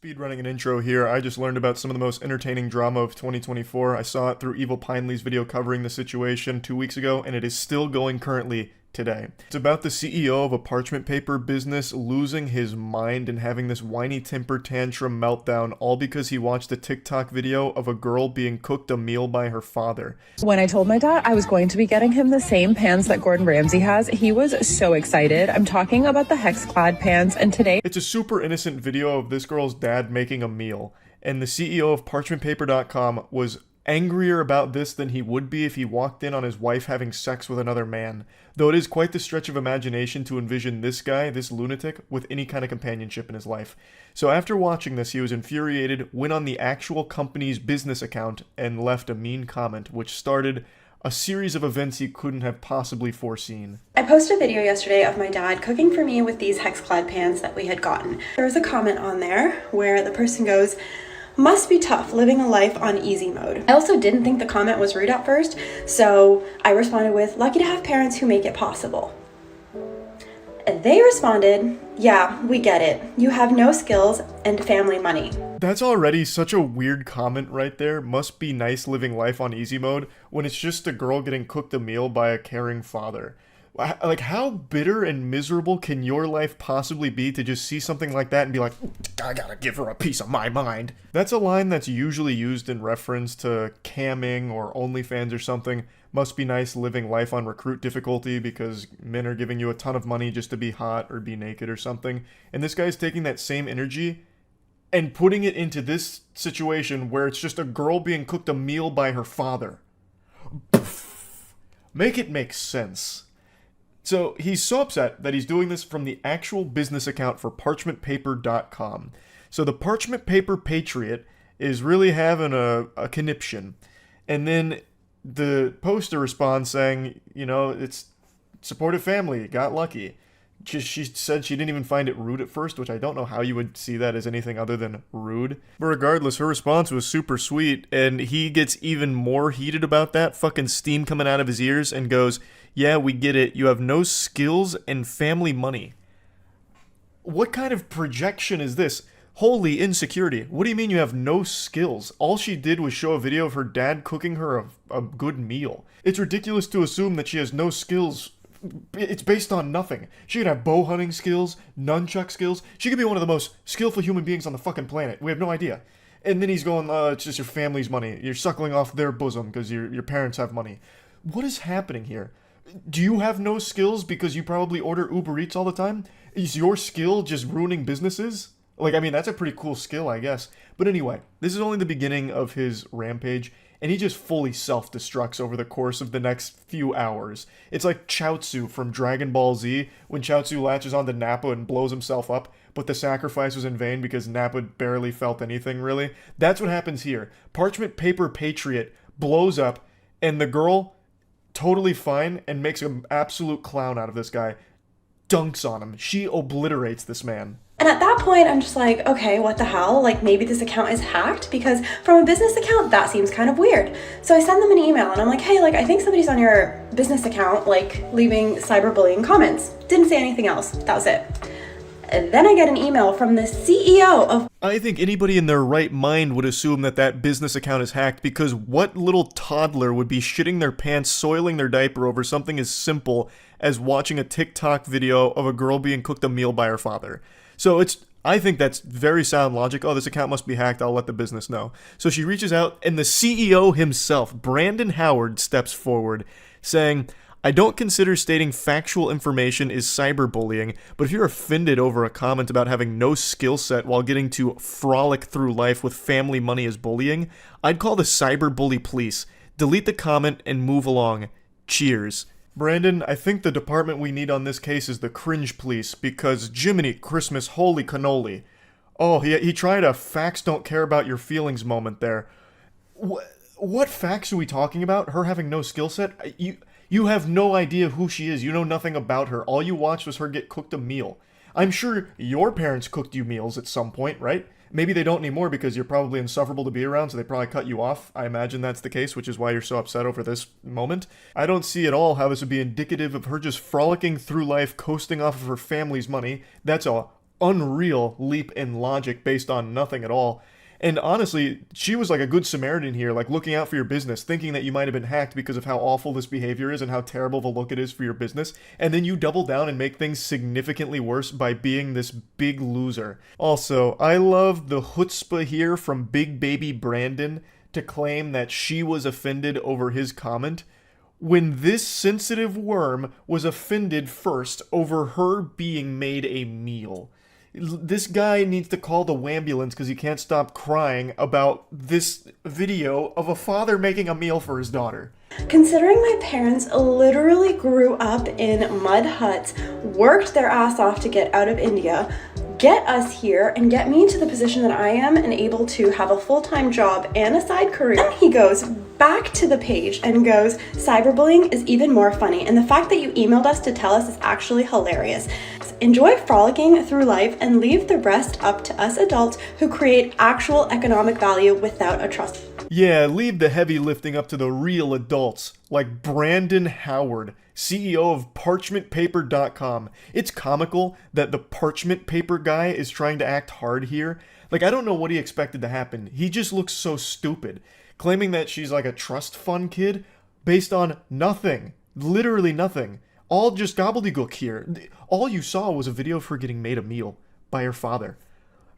Speedrunning an intro here. I just learned about some of the most entertaining drama of 2024. I saw it through Evil Pinely's video covering the situation 2 weeks ago, and it is still going currently today. It's about the CEO of a parchment paper business losing his mind and having this whiny temper tantrum meltdown, all because he watched a TikTok video of a girl being cooked a meal by her father. When I told my dad I was going to be getting him the same pans that Gordon Ramsay has, he was so excited. I'm talking about the hex-clad pans, and today It's a super innocent video of this girl's dad making a meal, and the CEO of parchmentpaper.com was angrier about this than he would be if he walked in on his wife having sex with another man. Though it is quite the stretch of imagination to envision this guy, this lunatic, with any kind of companionship in his life. So after watching this, he was infuriated, went on the actual company's business account, and left a mean comment, which started a series of events he couldn't have possibly foreseen. I posted a video yesterday of my dad cooking for me with these hex-clad pans that we had gotten. There was a comment on there where the person goes, "Must be tough living a life on easy mode." I also didn't think the comment was rude at first, so I responded with, "Lucky to have parents who make it possible." And they responded, "Yeah, we get it. You have no skills and family money." That's already such a weird comment right there. Must be nice living life on easy mode when it's just a girl getting cooked a meal by a caring father. Like, how bitter and miserable can your life possibly be to just see something like that and be like, I gotta give her a piece of my mind? That's a line that's usually used in reference to camming or OnlyFans or something. Must be nice living life on recruit difficulty because men are giving you a ton of money just to be hot or be naked or something. And this guy's taking that same energy and putting it into this situation where it's just a girl being cooked a meal by her father. Make it make sense. So he's so upset that he's doing this from the actual business account for parchmentpaper.com. So the Parchment Paper Patriot is really having a conniption. And then the poster responds saying, you know, it's supportive family, got lucky. She said she didn't even find it rude at first, which I don't know how you would see that as anything other than rude. But regardless, her response was super sweet, and he gets even more heated about that, fucking steam coming out of his ears, and goes, "Yeah, we get it. You have no skills and family money." What kind of projection is this? Holy insecurity. What do you mean you have no skills? All she did was show a video of her dad cooking her a good meal. It's ridiculous to assume that she has no skills. It's based on nothing. She could have bow hunting skills, nunchuck skills. She could be one of the most skillful human beings on the fucking planet. We have no idea. And then he's going, it's just your family's money. You're suckling off their bosom because your parents have money. What is happening here? Do you have no skills because you probably order Uber Eats all the time? Is your skill just ruining businesses? Like, I mean, that's a pretty cool skill, I guess. But anyway, this is only the beginning of his rampage, and he just fully self-destructs over the course of the next few hours. It's like Chaozu from Dragon Ball Z, when Chaozu latches onto Nappa and blows himself up, but the sacrifice was in vain because Nappa barely felt anything, really. That's what happens here. Parchment Paper Patriot blows up, and the girl, totally fine, and makes an absolute clown out of this guy. Dunks on him. She obliterates this man. And at that point, I'm just like, okay, what the hell? Like, maybe this account is hacked, because from a business account, that seems kind of weird. So I send them an email and I'm like, hey, like, I think somebody's on your business account, like, leaving cyberbullying comments. Didn't say anything else. That was it. And then I get an email from the CEO of... I think anybody in their right mind would assume that that business account is hacked, because what little toddler would be shitting their pants, soiling their diaper over something as simple as watching a TikTok video of a girl being cooked a meal by her father? So I think that's very sound logic. Oh, this account must be hacked. I'll let the business know. So she reaches out, and the CEO himself, Brandon Howard, steps forward, saying, "I don't consider stating factual information is cyberbullying, but if you're offended over a comment about having no skill set while getting to frolic through life with family money as bullying, I'd call the cyberbully police. Delete the comment and move along. Cheers." Brandon, I think the department we need on this case is the cringe police, because Jiminy Christmas, holy cannoli. Oh, he tried a facts don't care about your feelings moment there. What facts are we talking about? Her having no skill set? You have no idea who she is. You know nothing about her. All you watched was her get cooked a meal. I'm sure your parents cooked you meals at some point, right? Maybe they don't anymore because you're probably insufferable to be around, so they probably cut you off. I imagine that's the case, which is why you're so upset over this moment. I don't see at all how this would be indicative of her just frolicking through life, coasting off of her family's money. That's a unreal leap in logic based on nothing at all. And honestly, she was like a good Samaritan here, like looking out for your business, thinking that you might have been hacked because of how awful this behavior is and how terrible the look it is for your business. And then you double down and make things significantly worse by being this big loser. Also, I love the chutzpah here from Big Baby Brandon to claim that she was offended over his comment, when this sensitive worm was offended first over her being made a meal. This guy needs to call the wambulance because he can't stop crying about this video of a father making a meal for his daughter. Considering my parents literally grew up in mud huts, worked their ass off to get out of India, get us here, and get me to the position that I am and able to have a full-time job and a side career. Then he goes back to the page and goes, cyberbullying is even more funny, and the fact that you emailed us to tell us is actually hilarious. Enjoy frolicking through life and leave the rest up to us adults who create actual economic value without a trust. Yeah, leave the heavy lifting up to the real adults, like Brandon Howard, CEO of parchmentpaper.com. It's comical that the parchment paper guy is trying to act hard here. Like, I don't know what he expected to happen. He just looks so stupid, claiming that she's like a trust fund kid based on nothing. Literally nothing. All just gobbledygook here. All you saw was a video of her getting made a meal by her father.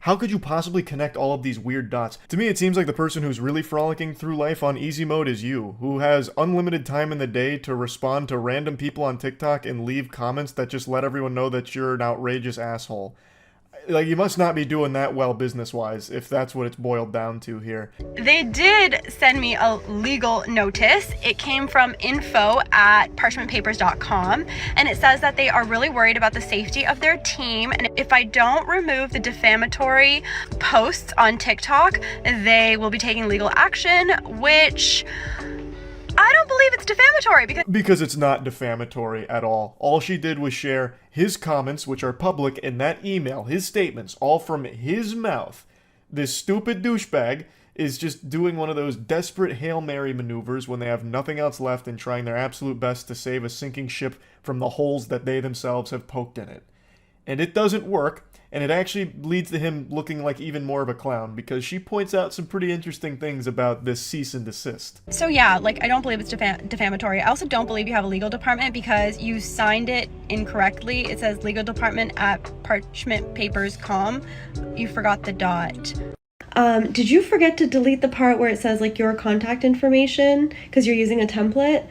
How could you possibly connect all of these weird dots? To me, it seems like the person who's really frolicking through life on easy mode is you, who has unlimited time in the day to respond to random people on TikTok and leave comments that just let everyone know that you're an outrageous asshole. Like, you must not be doing that well business-wise, if that's what it's boiled down to here. They did send me a legal notice. It came from info@parchmentpapers.com, and it says that they are really worried about the safety of their team, and if I don't remove the defamatory posts on TikTok, they will be taking legal action, which I don't believe it's defamatory because it's not defamatory at all. All she did was share his comments, which are public, in that email, his statements, all from his mouth. This stupid douchebag is just doing one of those desperate Hail Mary maneuvers when they have nothing else left and trying their absolute best to save a sinking ship from the holes that they themselves have poked in it. And it doesn't work, and it actually leads to him looking like even more of a clown, because she points out some pretty interesting things about this cease and desist. So yeah, like, I don't believe it's defamatory. I also don't believe you have a legal department because you signed it incorrectly. It says legal department at parchmentpapers.com. You forgot the dot. Did you forget to delete the part where it says like your contact information because you're using a template?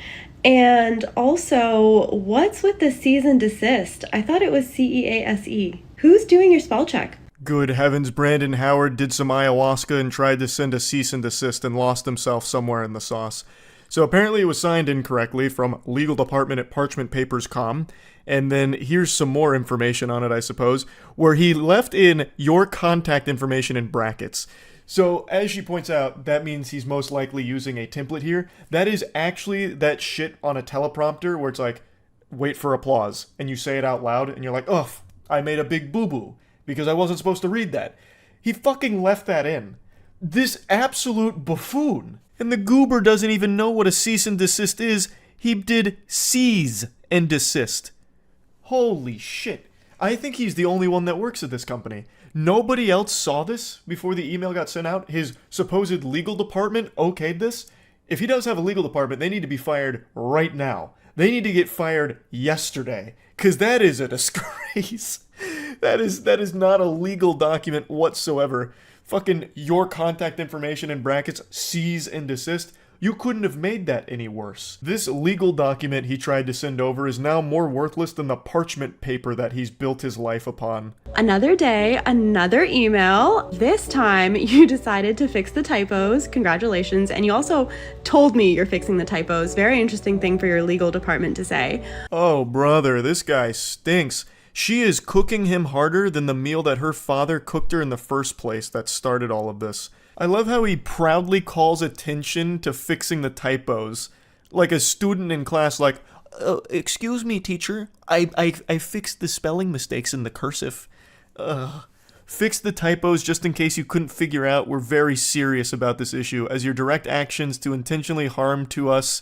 And also, what's with the cease and desist? I thought it was CEASE. Who's doing your spell check? Good heavens, Brandon Howard did some ayahuasca and tried to send a cease and desist and lost himself somewhere in the sauce. So apparently it was signed incorrectly from legal department at parchmentpapers.com. And then here's some more information on it, I suppose, where he left in your contact information in brackets. So, as she points out, that means he's most likely using a template here. That is actually that shit on a teleprompter where it's like, wait for applause, and you say it out loud, and you're like, ugh, I made a big boo-boo, because I wasn't supposed to read that. He fucking left that in. This absolute buffoon. And the goober doesn't even know what a cease and desist is. He did seize and desist. Holy shit. I think he's the only one that works at this company. Nobody else saw this before the email got sent out. His supposed legal department okayed this. If he does have a legal department, they need to be fired right now. They need to get fired yesterday, because that is a disgrace. That is not a legal document whatsoever. Fucking your contact information in brackets, cease and desist. You couldn't have made that any worse. This legal document he tried to send over is now more worthless than the parchment paper that he's built his life upon. Another day, another email. This time you decided to fix the typos. Congratulations. And you also told me you're fixing the typos. Very interesting thing for your legal department to say. Oh, brother, this guy stinks. She is cooking him harder than the meal that her father cooked her in the first place that started all of this. I love how he proudly calls attention to fixing the typos. Like a student in class, like, excuse me, teacher, I fixed the spelling mistakes in the cursive. Fix the typos just in case you couldn't figure out we're very serious about this issue, as your direct actions to intentionally harm to us.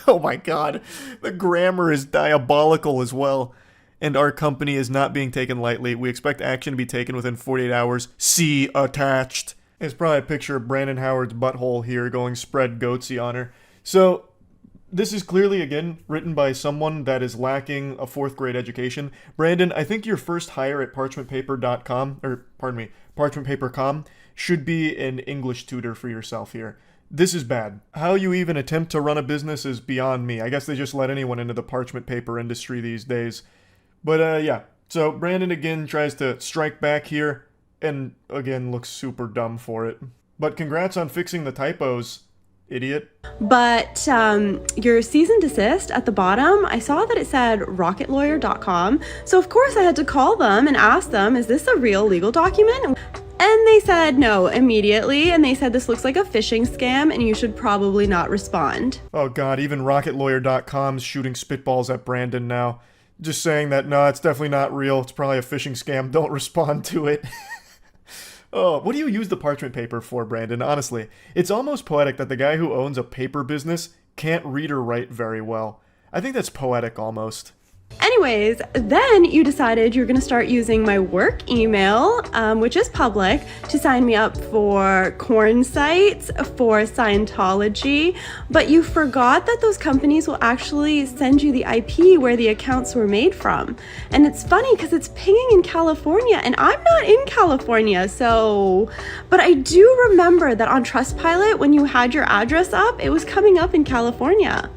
Oh my god, the grammar is diabolical as well. and our company is not being taken lightly. We expect action to be taken within 48 hours. See attached. It's probably a picture of Brandon Howard's butthole here going spread goatsy on her. So, this is clearly, again, written by someone that is lacking a 4th grade education. Brandon, I think your first hire at parchmentpaper.com, should be an English tutor for yourself here. This is bad. How you even attempt to run a business is beyond me. I guess they just let anyone into the parchment paper industry these days. But, yeah. So, Brandon again tries to strike back here, and again looks super dumb for it. But congrats on fixing the typos, idiot. But your cease and desist at the bottom, I saw that it said rocketlawyer.com. So of course I had to call them and ask them, is this a real legal document? And they said no immediately, and they said this looks like a phishing scam and you should probably not respond. Oh god, even rocketlawyer.com's shooting spitballs at Brandon now. Just saying that, no, it's definitely not real. It's probably a phishing scam. Don't respond to it. Oh, what do you use the parchment paper for, Brandon? Honestly, it's almost poetic that the guy who owns a paper business can't read or write very well. I think that's poetic almost. Anyways, then you decided you're going to start using my work email, which is public, to sign me up for corn sites, for Scientology, but you forgot that those companies will actually send you the IP where the accounts were made from. And it's funny because it's pinging in California, and I'm not in California, so... But I do remember that on Trustpilot, when you had your address up, it was coming up in California.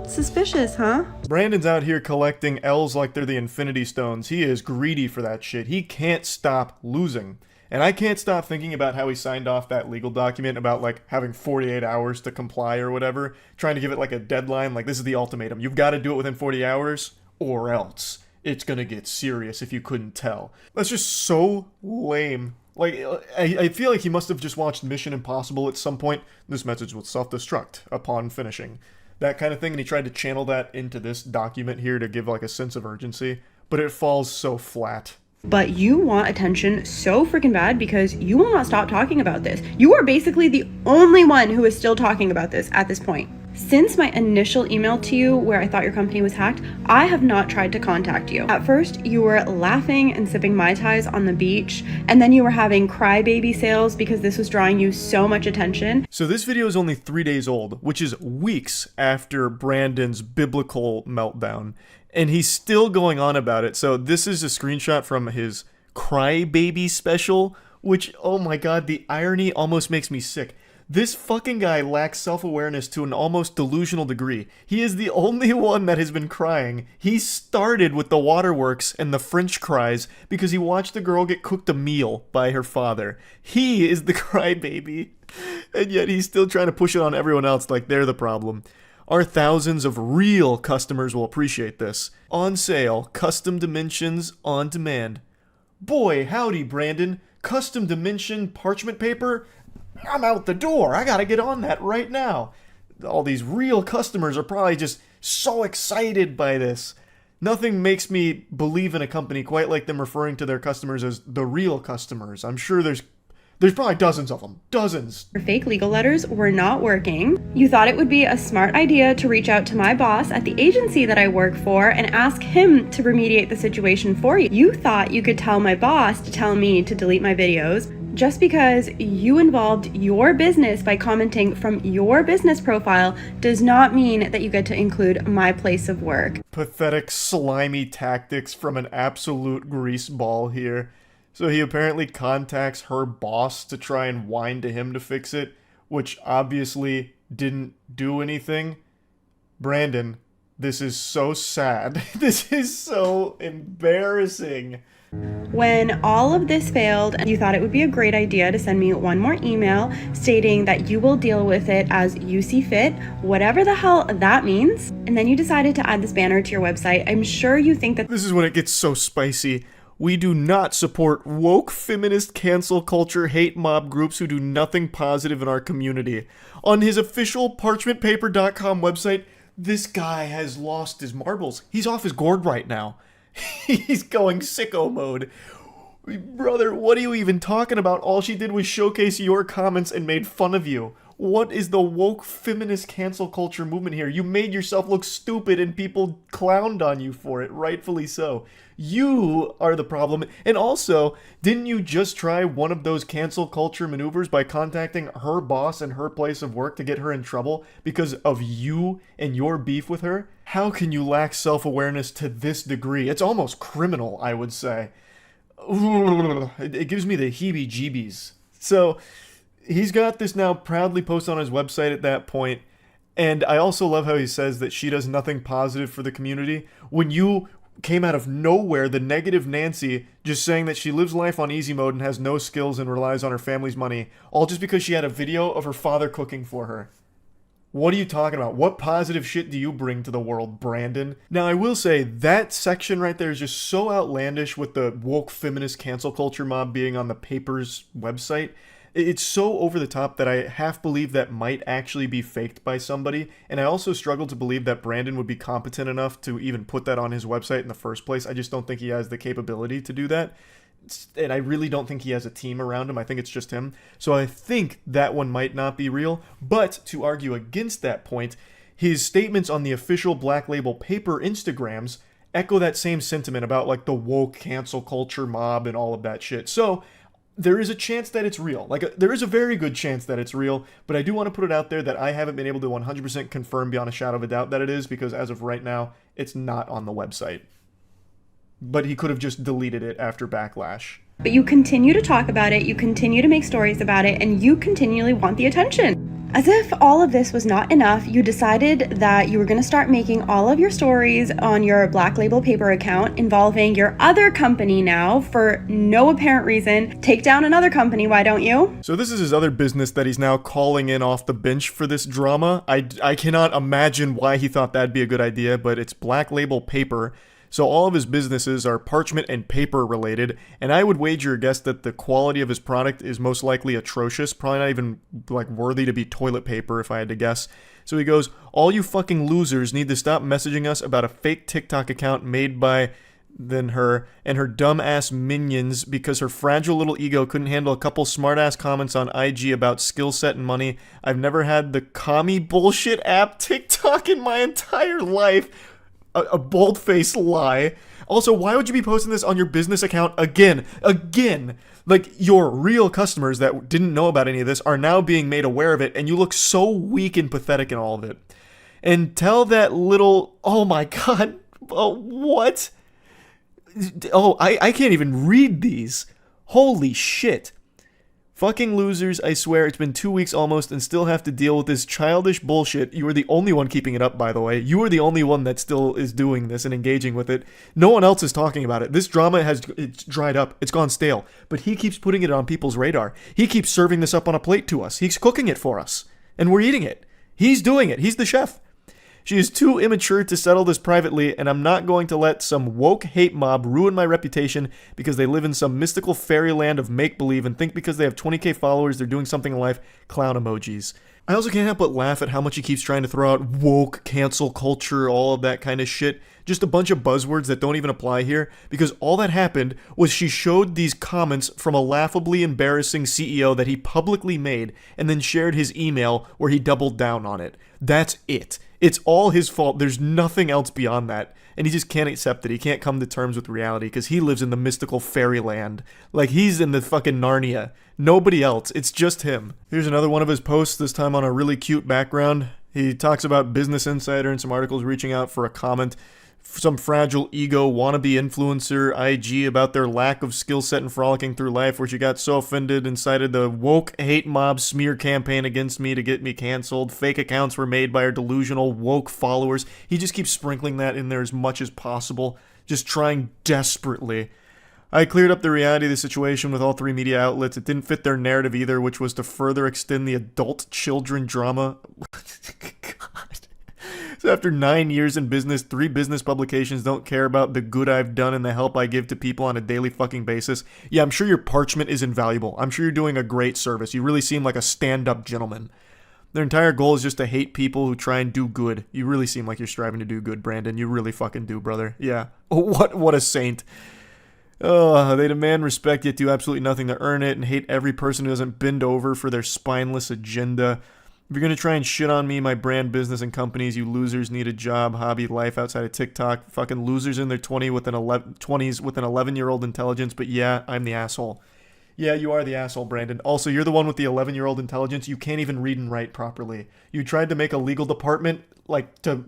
Suspicious, huh? Brandon's out here collecting L's like they're the Infinity Stones. He is greedy for that shit. He can't stop losing. And I can't stop thinking about how he signed off that legal document about, like, having 48 hours to comply or whatever. Trying to give it, like, a deadline. Like, this is the ultimatum. You've got to do it within 40 hours or else. It's gonna get serious if you couldn't tell. That's just so lame. Like, I feel like he must have just watched Mission Impossible at some point. This message will self-destruct upon finishing. That kind of thing, and he tried to channel that into this document here to give like a sense of urgency, but it falls so flat. But you want attention so freaking bad because you will not stop talking about this. You are basically the only one who is still talking about this at this point. Since my initial email to you where I thought your company was hacked, I have not tried to contact you. At first, you were laughing and sipping Mai Tais on the beach, and then you were having crybaby sales because this was drawing you so much attention. So this video is only 3 days old, which is weeks after Brandon's biblical meltdown, and he's still going on about it. So this is a screenshot from his crybaby special, which, oh my god, the irony almost makes me sick. This fucking guy lacks self-awareness to an almost delusional degree. He is the only one that has been crying. He started with the waterworks and the French cries because he watched a girl get cooked a meal by her father. He is the crybaby. And yet he's still trying to push it on everyone else like they're the problem. Our thousands of real customers will appreciate this. On sale, custom dimensions on demand. Boy, howdy, Brandon. Custom dimension parchment paper? I'm out the door. I gotta get on that right now. All these real customers are probably just so excited by this. Nothing makes me believe in a company quite like them referring to their customers as the real customers. I'm sure there's probably dozens of them. Dozens. Your fake legal letters were not working. You thought it would be a smart idea to reach out to my boss at the agency that I work for and ask him to remediate the situation for you. You thought you could tell my boss to tell me to delete my videos. Just because you involved your business by commenting from your business profile does not mean that you get to include my place of work. Pathetic, slimy tactics from an absolute greaseball here. So he apparently contacts her boss to try and whine to him to fix it, which obviously didn't do anything. Brandon, this is so sad. This is so embarrassing. When all of this failed, you thought it would be a great idea to send me one more email stating that you will deal with it as you see fit, whatever the hell that means. And then you decided to add this banner to your website. I'm sure you think that this is when it gets so spicy. We do not support woke feminist cancel culture hate mob groups who do nothing positive in our community. On his official parchmentpaper.com website, this guy has lost his marbles. He's off his gourd right now. He's going sicko mode. Brother, what are you even talking about? All she did was showcase your comments and made fun of you. What is the woke feminist cancel culture movement here? You made yourself look stupid and people clowned on you for it, rightfully so. You are the problem. And also, didn't you just try one of those cancel culture maneuvers by contacting her boss and her place of work to get her in trouble because of you and your beef with her? How can you lack self-awareness to this degree? It's almost criminal, I would say. It gives me the heebie-jeebies. So, he's got this now proudly posted on his website at that point, and I also love how he says that she does nothing positive for the community. When you came out of nowhere, the negative Nancy, just saying that she lives life on easy mode and has no skills and relies on her family's money, all just because she had a video of her father cooking for her. What are you talking about? What positive shit do you bring to the world, Brandon? Now, I will say, that section right there is just so outlandish with the woke feminist cancel culture mob being on the paper's website. It's so over the top that I half believe that might actually be faked by somebody, and I also struggle to believe that Brandon would be competent enough to even put that on his website in the first place. I just don't think he has the capability to do that, and I really don't think he has a team around him. I think it's just him. So I think that one might not be real, but to argue against that point, his statements on the official Black Label Paper Instagrams echo that same sentiment about like the woke cancel culture mob and all of that shit. So there is a chance that it's real. There is a very good chance that it's real, but I do want to put it out there that I haven't been able to 100% confirm beyond a shadow of a doubt that it is, because as of right now, it's not on the website. But he could have just deleted it after backlash. But you continue to talk about it, you continue to make stories about it, and you continually want the attention. As if all of this was not enough, you decided that you were going to start making all of your stories on your Black Label Paper account involving your other company now for no apparent reason. Take down another company, why don't you? So this is his other business that he's now calling in off the bench for this drama. I cannot imagine why he thought that'd be a good idea, but it's Black Label Paper. So all of his businesses are parchment and paper related, and I would wager a guess that the quality of his product is most likely atrocious, probably not even like worthy to be toilet paper if I had to guess. So he goes, all you fucking losers need to stop messaging us about a fake TikTok account made by then her and her dumb ass minions because her fragile little ego couldn't handle a couple smart ass comments on IG about skill set and money. I've never had the commie bullshit app TikTok in my entire life. A bold-faced lie. Also, why would you be posting this on your business account again? Like, your real customers that didn't know about any of this are now being made aware of it, and you look so weak and pathetic in all of it. And tell that little... Oh my god. Oh, what? Oh, I can't even read these. Holy shit. Fucking losers, I swear, it's been 2 weeks almost and still have to deal with this childish bullshit. You are the only one keeping it up, by the way. You are the only one that still is doing this and engaging with it. No one else is talking about it. This drama it's dried up. It's gone stale. But he keeps putting it on people's radar. He keeps serving this up on a plate to us. He's cooking it for us. And we're eating it. He's doing it. He's the chef. She is too immature to settle this privately, and I'm not going to let some woke hate mob ruin my reputation because they live in some mystical fairyland of make-believe and think because they have 20k followers they're doing something in life. Clown emojis. I also can't help but laugh at how much he keeps trying to throw out woke, cancel culture, all of that kind of shit. Just a bunch of buzzwords that don't even apply here, because all that happened was she showed these comments from a laughably embarrassing CEO that he publicly made and then shared his email where he doubled down on it. That's it. It's all his fault. There's nothing else beyond that. And he just can't accept it. He can't come to terms with reality because he lives in the mystical fairyland. Like, he's in the fucking Narnia. Nobody else. It's just him. Here's another one of his posts, this time on a really cute background. He talks about Business Insider and some articles reaching out for a comment. Some fragile ego wannabe influencer IG about their lack of skill set and frolicking through life, where she got so offended and cited the woke hate mob smear campaign against me to get me canceled. Fake accounts were made by her delusional woke followers. He just keeps sprinkling that in there as much as possible, just trying desperately. I cleared up the reality of the situation with all three media outlets. It didn't fit their narrative either, which was to further extend the adult-children drama. God. So after 9 years in business, 3 business publications don't care about the good I've done and the help I give to people on a daily fucking basis. Yeah, I'm sure your parchment is invaluable. I'm sure you're doing a great service. You really seem like a stand-up gentleman. Their entire goal is just to hate people who try and do good. You really seem like you're striving to do good, Brandon. You really fucking do, brother. Yeah. What a saint. Oh, they demand respect yet do absolutely nothing to earn it and hate every person who doesn't bend over for their spineless agenda. If you're going to try and shit on me, my brand, business, and companies, you losers need a job, hobby, life outside of TikTok. Fucking losers in their 20s with an 11-year-old intelligence, but yeah, I'm the asshole. Yeah, you are the asshole, Brandon. Also, you're the one with the 11-year-old intelligence. You can't even read and write properly. You tried to make a legal department, like to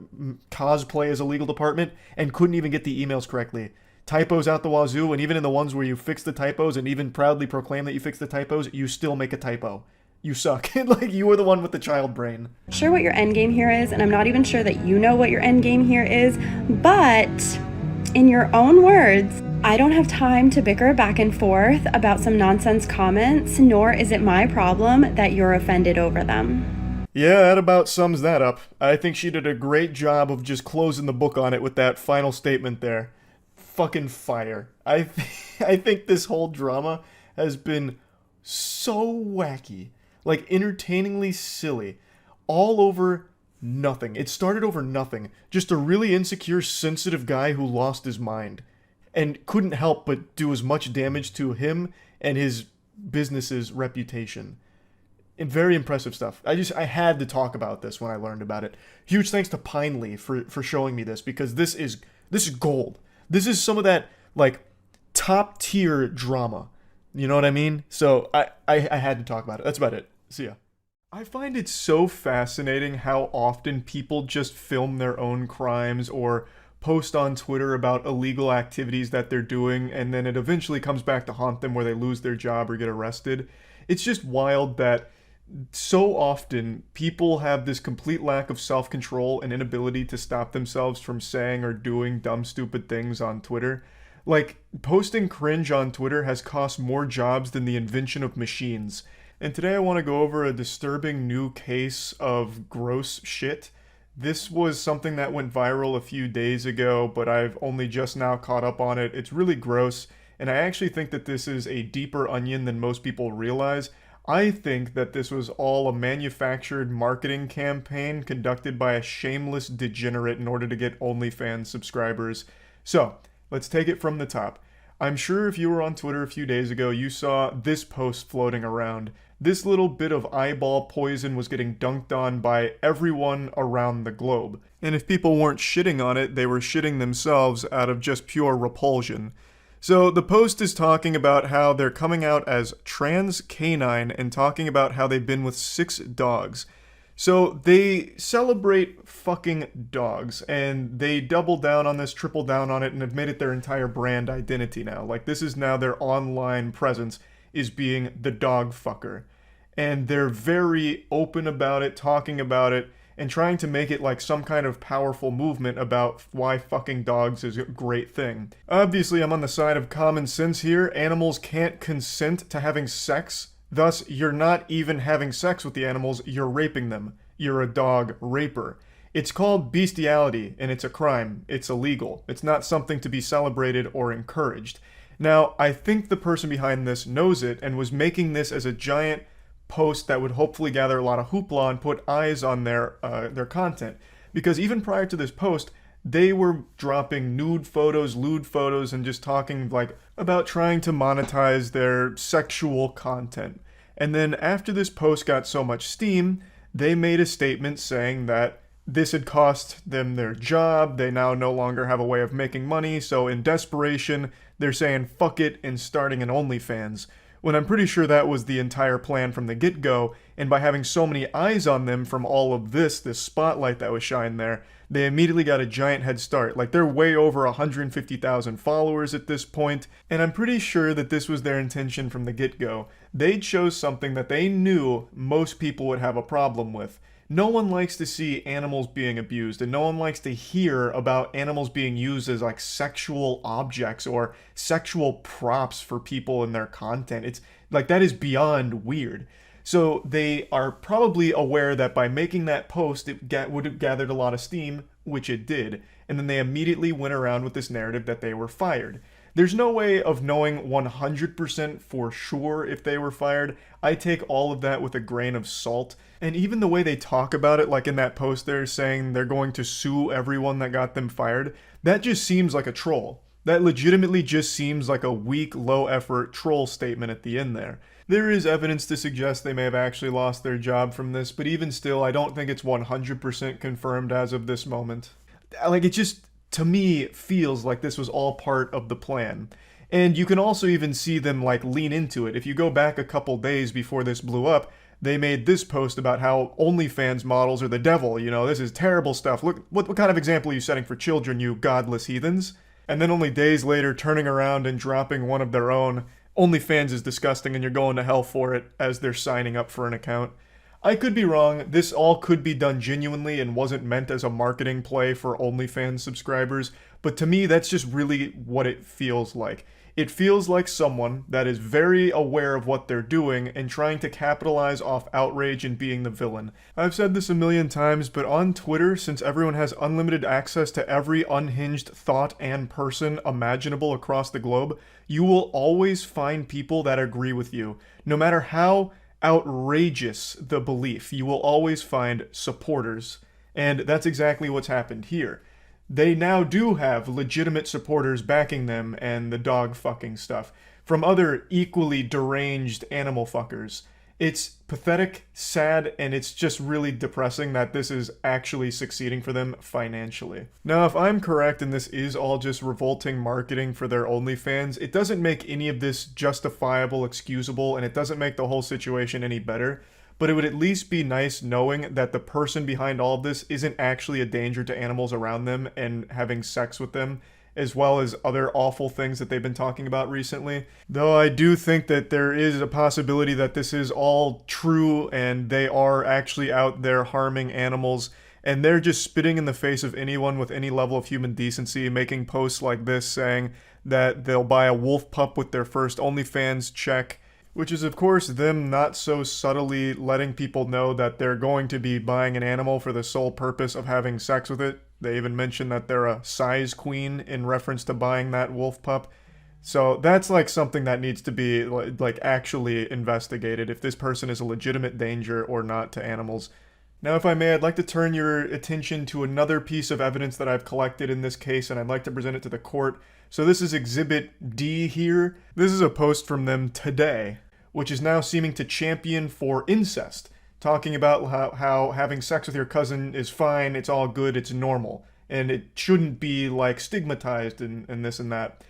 cosplay as a legal department, and couldn't even get the emails correctly. Typos out the wazoo, and even in the ones where you fix the typos and even proudly proclaim that you fix the typos, you still make a typo. You suck. Like, you are the one with the child brain. Sure what your end game here is, and I'm not even sure that you know what your end game here is, but in your own words, I don't have time to bicker back and forth about some nonsense comments, nor is it my problem that you're offended over them. Yeah, that about sums that up. I think she did a great job of just closing the book on it with that final statement there. Fucking fire. I think this whole drama has been so wacky. Like, entertainingly silly. All over nothing. It started over nothing. Just a really insecure, sensitive guy who lost his mind. And couldn't help but do as much damage to him and his business's reputation. And very impressive stuff. I had to talk about this when I learned about it. Huge thanks to Pinely for showing me this, because this is gold. This is some of that, like, top tier drama. You know what I mean? So I had to talk about it. That's about it. See ya. I find it so fascinating how often people just film their own crimes or post on Twitter about illegal activities that they're doing, and then it eventually comes back to haunt them where they lose their job or get arrested. It's just wild that so often people have this complete lack of self-control and inability to stop themselves from saying or doing dumb, stupid things on Twitter. Like, posting cringe on Twitter has cost more jobs than the invention of machines. And today I want to go over a disturbing new case of gross shit. This was something that went viral a few days ago, but I've only just now caught up on it. It's really gross, and I actually think that this is a deeper onion than most people realize. I think that this was all a manufactured marketing campaign conducted by a shameless degenerate in order to get OnlyFans subscribers. So, let's take it from the top. I'm sure if you were on Twitter a few days ago, you saw this post floating around. This little bit of eyeball poison was getting dunked on by everyone around the globe. And if people weren't shitting on it, they were shitting themselves out of just pure repulsion. So the post is talking about how they're coming out as trans canine and talking about how they've been with 6 dogs. So they celebrate fucking dogs, and they double down on this, triple down on it, and have made it their entire brand identity now. Like, this is now their online presence, is being the dog fucker. And they're very open about it, talking about it, and trying to make it like some kind of powerful movement about why fucking dogs is a great thing. Obviously, I'm on the side of common sense here. Animals can't consent to having sex. Thus, you're not even having sex with the animals, you're raping them. You're a dog raper. It's called bestiality, and it's a crime. It's illegal. It's not something to be celebrated or encouraged. Now, I think the person behind this knows it and was making this as a giant post that would hopefully gather a lot of hoopla and put eyes on their content. Because even prior to this post, they were dropping nude photos, lewd photos, and just talking like about trying to monetize their sexual content. And then after this post got so much steam, they made a statement saying that this had cost them their job, they now no longer have a way of making money, so in desperation, they're saying fuck it and starting an OnlyFans. When I'm pretty sure that was the entire plan from the get-go, and by having so many eyes on them from all of this spotlight that was shined there, they immediately got a giant head start. Like, they're way over 150,000 followers at this point, and I'm pretty sure that this was their intention from the get-go. They chose something that they knew most people would have a problem with. No one likes to see animals being abused, and no one likes to hear about animals being used as like sexual objects or sexual props for people in their content. It's like, that is beyond weird. So they are probably aware that by making that post, it would have gathered a lot of steam, which it did, and then they immediately went around with this narrative that they were fired. There's no way of knowing 100% for sure if they were fired. I take all of that with a grain of salt. And even the way they talk about it, like in that post they're saying they're going to sue everyone that got them fired, that just seems like a troll. That legitimately just seems like a weak, low-effort troll statement at the end there. There is evidence to suggest they may have actually lost their job from this, but even still, I don't think it's 100% confirmed as of this moment. Like, it just, to me, feels like this was all part of the plan. And you can also even see them, like, lean into it. If you go back a couple days before this blew up, they made this post about how OnlyFans models are the devil. You know, this is terrible stuff. Look, what kind of example are you setting for children, you godless heathens? And then only days later, turning around and dropping one of their own. OnlyFans is disgusting and you're going to hell for it, as they're signing up for an account. I could be wrong. This all could be done genuinely and wasn't meant as a marketing play for OnlyFans subscribers, but to me, that's just really what it feels like. It feels like someone that is very aware of what they're doing and trying to capitalize off outrage and being the villain. I've said this a million times, but on Twitter, since everyone has unlimited access to every unhinged thought and person imaginable across the globe, you will always find people that agree with you. No matter how outrageous the belief, you will always find supporters. And that's exactly what's happened here. They now do have legitimate supporters backing them and the dog fucking stuff from other equally deranged animal fuckers. It's pathetic, sad, and it's just really depressing that this is actually succeeding for them financially. Now, if I'm correct and this is all just revolting marketing for their OnlyFans, it doesn't make any of this justifiable, excusable, and it doesn't make the whole situation any better. But it would at least be nice knowing that the person behind all of this isn't actually a danger to animals around them and having sex with them, as well as other awful things that they've been talking about recently. Though I do think that there is a possibility that this is all true and they are actually out there harming animals, and they're just spitting in the face of anyone with any level of human decency, making posts like this saying that they'll buy a wolf pup with their first OnlyFans check. Which is, of course, them not so subtly letting people know that they're going to be buying an animal for the sole purpose of having sex with it. They even mention that they're a size queen in reference to buying that wolf pup. So that's like something that needs to be like actually investigated, if this person is a legitimate danger or not to animals. Now, if I may, I'd like to turn your attention to another piece of evidence that I've collected in this case, and I'd like to present it to the court. So this is Exhibit D here. This is a post from them today, which is now seeming to champion for incest, talking about how having sex with your cousin is fine, it's all good, it's normal, and it shouldn't be like stigmatized and this and that.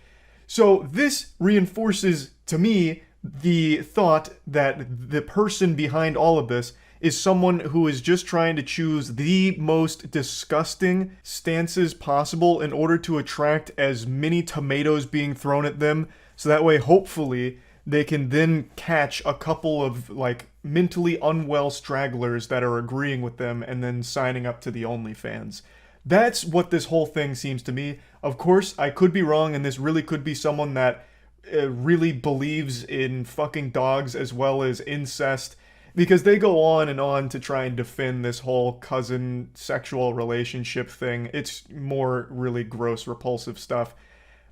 So this reinforces to me the thought that the person behind all of this is someone who is just trying to choose the most disgusting stances possible in order to attract as many tomatoes being thrown at them, so that way hopefully they can then catch a couple of like mentally unwell stragglers that are agreeing with them and then signing up to the OnlyFans. That's what this whole thing seems to me. Of course, I could be wrong, and this really could be someone that really believes in fucking dogs as well as incest, because they go on and on to try and defend this whole cousin sexual relationship thing. It's more really gross, repulsive stuff.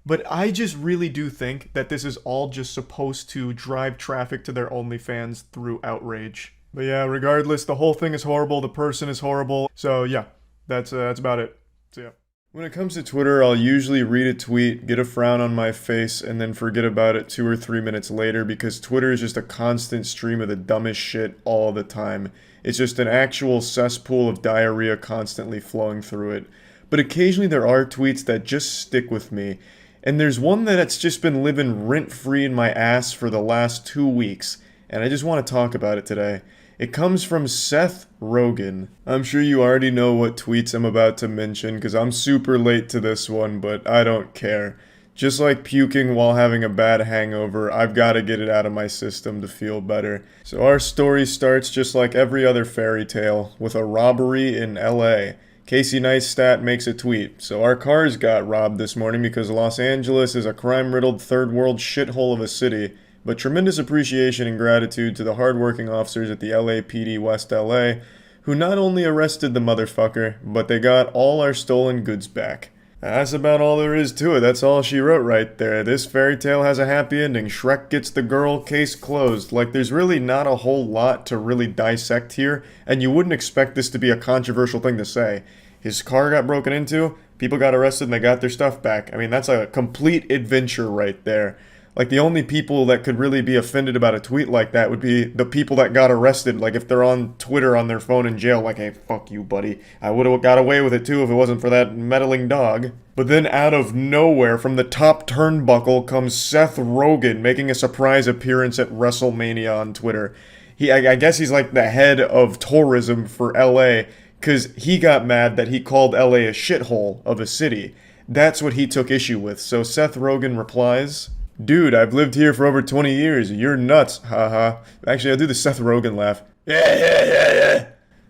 But I just really do think that this is all just supposed to drive traffic to their OnlyFans through outrage. But yeah, regardless, the whole thing is horrible, the person is horrible. So yeah, that's about it. So yeah. When it comes to Twitter, I'll usually read a tweet, get a frown on my face, and then forget about it 2 or 3 minutes later, because Twitter is just a constant stream of the dumbest shit all the time. It's just an actual cesspool of diarrhea constantly flowing through it. But occasionally there are tweets that just stick with me. And there's one that's just been living rent-free in my ass for the last 2 weeks, and I just want to talk about it today. It comes from Seth Rogen. I'm sure you already know what tweets I'm about to mention, because I'm super late to this one, but I don't care. Just like puking while having a bad hangover, I've got to get it out of my system to feel better. So our story starts just like every other fairy tale, with a robbery in LA. Casey Neistat makes a tweet. So our cars got robbed this morning because Los Angeles is a crime-riddled third world shithole of a city, but tremendous appreciation and gratitude to the hardworking officers at the LAPD West LA, who not only arrested the motherfucker, but they got all our stolen goods back. That's about all there is to it. That's all she wrote right there. This fairy tale has a happy ending. Shrek gets the girl, case closed. Like, there's really not a whole lot to really dissect here, and you wouldn't expect this to be a controversial thing to say. His car got broken into, people got arrested, and they got their stuff back. I mean, that's a complete adventure right there. Like, the only people that could really be offended about a tweet like that would be the people that got arrested. Like, if they're on Twitter on their phone in jail, like, hey, fuck you, buddy. I would have got away with it, too, if it wasn't for that meddling dog. But then out of nowhere, from the top turnbuckle, comes Seth Rogen making a surprise appearance at WrestleMania on Twitter. I guess he's like the head of tourism for LA, because he got mad that he called LA a shithole of a city. That's what he took issue with. So Seth Rogen replies, "Dude, I've lived here for over 20 years. You're nuts, haha." Actually, I'll do the Seth Rogen laugh. Yeah.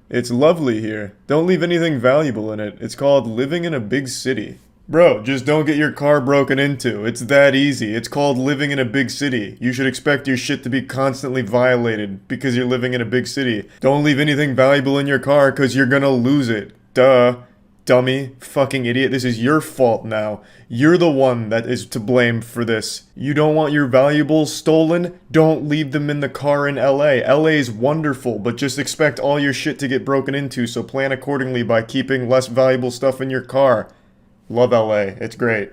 It's lovely here. Don't leave anything valuable in it. It's called living in a big city. Bro, just don't get your car broken into. It's that easy. It's called living in a big city. You should expect your shit to be constantly violated because you're living in a big city. Don't leave anything valuable in your car because you're gonna lose it. Duh. Dummy. Fucking idiot. This is your fault now. You're the one that is to blame for this. You don't want your valuables stolen? Don't leave them in the car in LA. LA is wonderful, but just expect all your shit to get broken into, so plan accordingly by keeping less valuable stuff in your car. Love LA. It's great.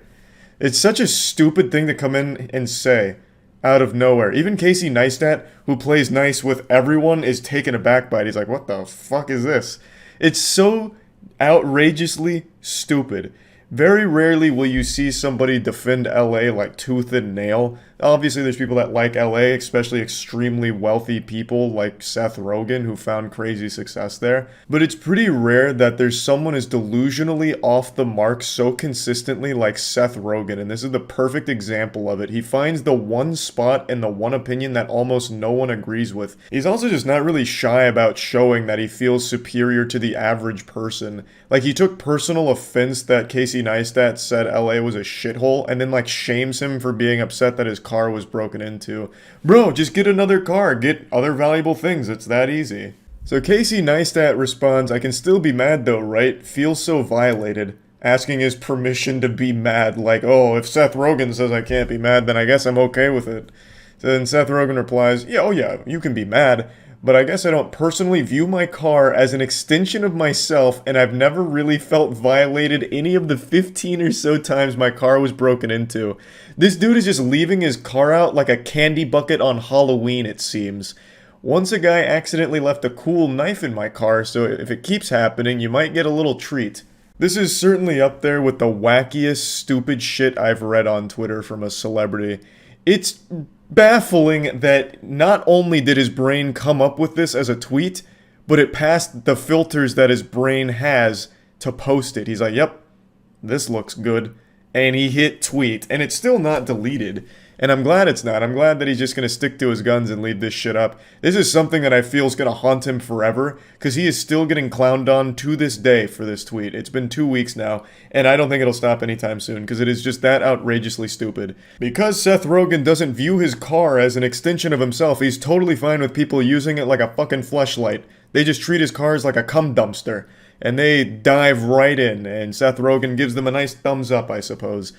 It's such a stupid thing to come in and say out of nowhere. Even Casey Neistat, who plays nice with everyone, is taken aback by it. He's like, what the fuck is this? It's so outrageously stupid. Very rarely will you see somebody defend LA like tooth and nail. Obviously, there's people that like LA, especially extremely wealthy people like Seth Rogen, who found crazy success there. But it's pretty rare that there's someone as delusionally off the mark so consistently like Seth Rogen, and this is the perfect example of it. He finds the one spot and the one opinion that almost no one agrees with. He's also just not really shy about showing that he feels superior to the average person. Like, he took personal offense that Casey Neistat said LA was a shithole, and then like shames him for being upset that his car was broken into. Bro, just get another car, get other valuable things, it's that easy. So Casey Neistat responds, "I can still be mad though, right? Feels so violated." Asking his permission to be mad, like, oh, if Seth Rogen says I can't be mad, then I guess I'm okay with it. So then Seth Rogen replies, yeah, you can be mad, but I guess I don't personally view my car as an extension of myself, and I've never really felt violated any of the 15 or so times my car was broken into. This dude is just leaving his car out like a candy bucket on Halloween, it seems. Once a guy accidentally left a cool knife in my car, so if it keeps happening, you might get a little treat. This is certainly up there with the wackiest, stupid shit I've read on Twitter from a celebrity. It's baffling that not only did his brain come up with this as a tweet, but it passed the filters that his brain has to post it. He's like, yep, this looks good. And he hit tweet, and it's still not deleted. And I'm glad it's not. I'm glad that he's just going to stick to his guns and leave this shit up. This is something that I feel is going to haunt him forever, because he is still getting clowned on to this day for this tweet. It's been 2 weeks now, and I don't think it'll stop anytime soon, because it is just that outrageously stupid. Because Seth Rogen doesn't view his car as an extension of himself, he's totally fine with people using it like a fucking fleshlight. They just treat his cars like a cum dumpster, and they dive right in, and Seth Rogen gives them a nice thumbs up, I suppose.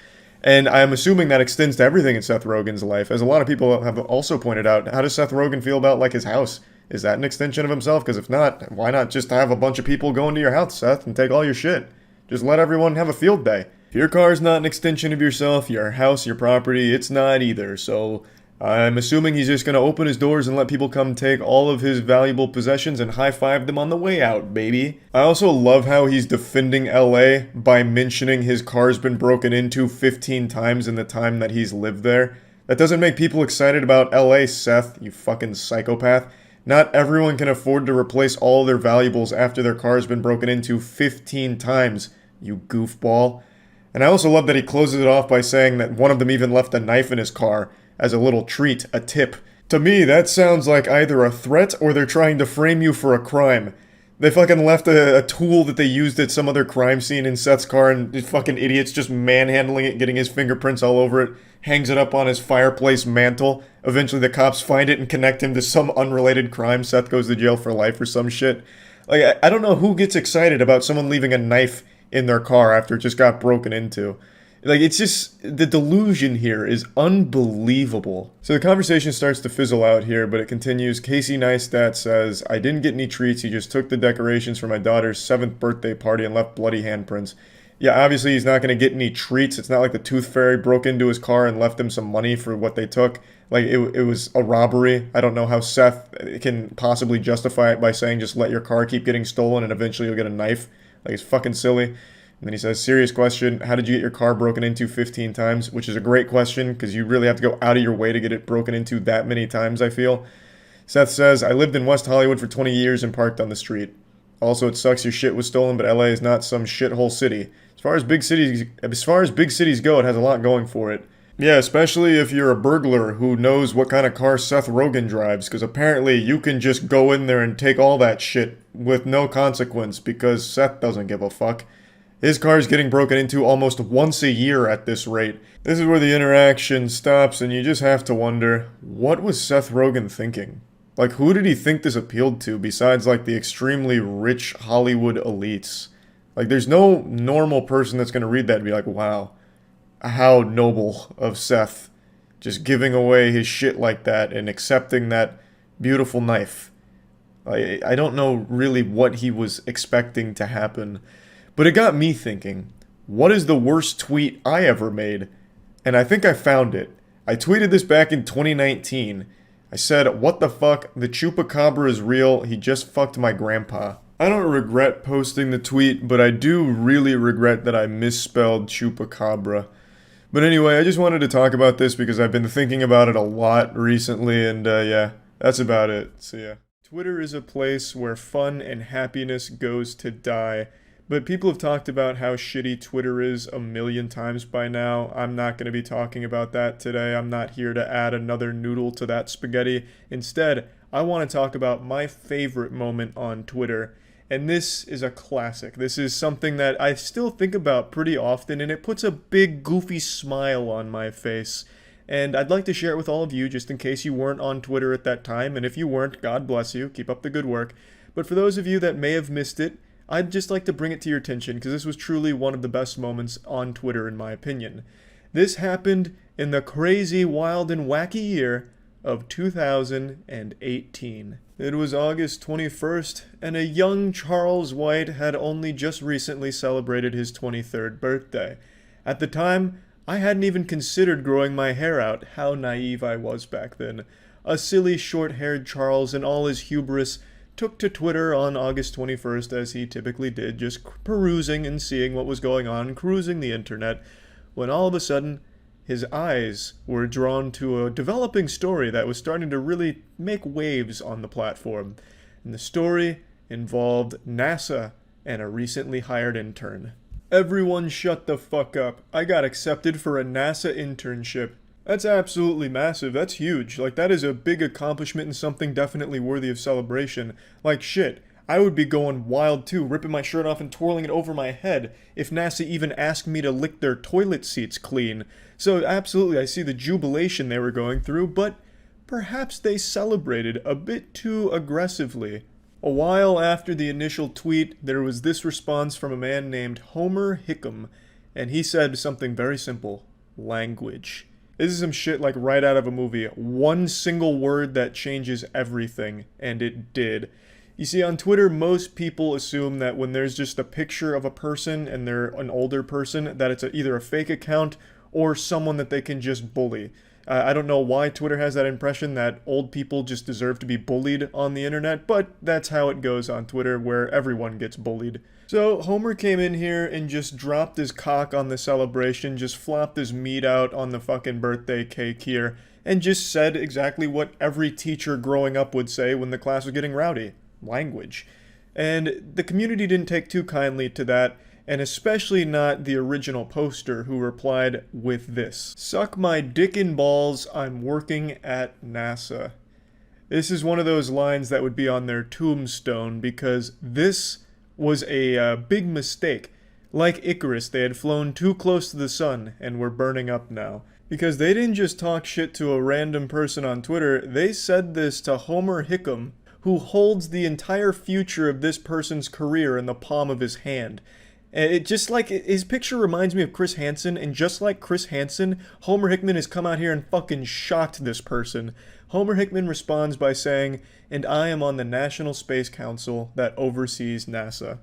And I'm assuming that extends to everything in Seth Rogen's life. As a lot of people have also pointed out, how does Seth Rogen feel about, like, his house? Is that an extension of himself? Because if not, why not just have a bunch of people go into your house, Seth, and take all your shit? Just let everyone have a field day. If your car's not an extension of yourself, your house, your property, it's not either. So I'm assuming he's just going to open his doors and let people come take all of his valuable possessions and high-five them on the way out, baby. I also love how he's defending LA by mentioning his car's been broken into 15 times in the time that he's lived there. That doesn't make people excited about LA, Seth, you fucking psychopath. Not everyone can afford to replace all their valuables after their car's been broken into 15 times, you goofball. And I also love that he closes it off by saying that one of them even left a knife in his car as a little treat, a tip. To me, that sounds like either a threat or they're trying to frame you for a crime. They fucking left a tool that they used at some other crime scene in Seth's car, and these fucking idiots just manhandling it, getting his fingerprints all over it, hangs it up on his fireplace mantle. Eventually the cops find it and connect him to some unrelated crime. Seth goes to jail for life or some shit. Like, I don't know who gets excited about someone leaving a knife in their car after it just got broken into. Like, it's just, the delusion here is unbelievable. So the conversation starts to fizzle out here, but it continues. Casey Neistat says, "I didn't get any treats, he just took the decorations for my daughter's 7th birthday party and left bloody handprints. Yeah, obviously he's not going to get any treats. It's not like the Tooth Fairy broke into his car and left him some money for what they took. Like, it was a robbery. I don't know how Seth can possibly justify it by saying just let your car keep getting stolen and eventually you'll get a knife. Like, it's fucking silly. And then he says, serious question, how did you get your car broken into 15 times? Which is a great question, because you really have to go out of your way to get it broken into that many times, I feel. Seth says, I lived in West Hollywood for 20 years and parked on the street. Also, it sucks your shit was stolen, but LA is not some shithole city. As far as big cities go, it has a lot going for it. Yeah, especially if you're a burglar who knows what kind of car Seth Rogen drives, because apparently you can just go in there and take all that shit with no consequence, because Seth doesn't give a fuck. His car is getting broken into almost once a year at this rate. This is where the interaction stops, and you just have to wonder, what was Seth Rogen thinking? Like, who did he think this appealed to besides, like, the extremely rich Hollywood elites? Like, there's no normal person that's going to read that and be like, wow, how noble of Seth, just giving away his shit like that and accepting that beautiful knife. I don't know really what he was expecting to happen, but it got me thinking, what is the worst tweet I ever made? And I think I found it. I tweeted this back in 2019. I said, what the fuck, the chupacabra is real, he just fucked my grandpa. I don't regret posting the tweet, but I do really regret that I misspelled chupacabra. But anyway, I just wanted to talk about this because I've been thinking about it a lot recently, and yeah, that's about it. So yeah. Twitter is a place where fun and happiness goes to die. But people have talked about how shitty Twitter is a million times by now. I'm not going to be talking about that today. I'm not here to add another noodle to that spaghetti. Instead, I want to talk about my favorite moment on Twitter. And this is a classic. This is something that I still think about pretty often, and it puts a big goofy smile on my face. And I'd like to share it with all of you, just in case you weren't on Twitter at that time. And if you weren't, God bless you. Keep up the good work. But for those of you that may have missed it, I'd just like to bring it to your attention because this was truly one of the best moments on Twitter in my opinion. This happened in the crazy, wild, and wacky year of 2018. It was August 21st, and a young Charles White had only just recently celebrated his 23rd birthday. At the time, I hadn't even considered growing my hair out, how naive I was back then. A silly short-haired Charles in all his hubris took to Twitter on August 21st, as he typically did, just perusing and seeing what was going on, cruising the internet, when all of a sudden, his eyes were drawn to a developing story that was starting to really make waves on the platform. And the story involved NASA and a recently hired intern. Everyone shut the fuck up. I got accepted for a NASA internship. That's absolutely massive. That's huge. Like, that is a big accomplishment and something definitely worthy of celebration. Like, shit, I would be going wild too, ripping my shirt off and twirling it over my head if NASA even asked me to lick their toilet seats clean. So absolutely, I see the jubilation they were going through, but perhaps they celebrated a bit too aggressively. A while after the initial tweet, there was this response from a man named Homer Hickam, and he said something very simple: language. This is some shit like right out of a movie. One single word that changes everything, and it did. You see, on Twitter, most people assume that when there's just a picture of a person and they're an older person, that it's either a fake account or someone that they can just bully. I don't know why Twitter has that impression that old people just deserve to be bullied on the internet, but that's how it goes on Twitter, where everyone gets bullied. So Homer came in here and just dropped his cock on the celebration, just flopped his meat out on the fucking birthday cake here, and just said exactly what every teacher growing up would say when the class was getting rowdy: language. And the community didn't take too kindly to that, and especially not the original poster, who replied with this: "Suck my dick and balls, I'm working at NASA." This is one of those lines that would be on their tombstone, because this was a big mistake. Like Icarus, they had flown too close to the sun and were burning up now. Because they didn't just talk shit to a random person on Twitter, they said this to Homer Hickam, who holds the entire future of this person's career in the palm of his hand. It just like, his picture reminds me of Chris Hansen, and just like Chris Hansen, Homer Hickman has come out here and fucking shocked this person. Homer Hickman responds by saying, "And I am on the National Space Council that oversees NASA."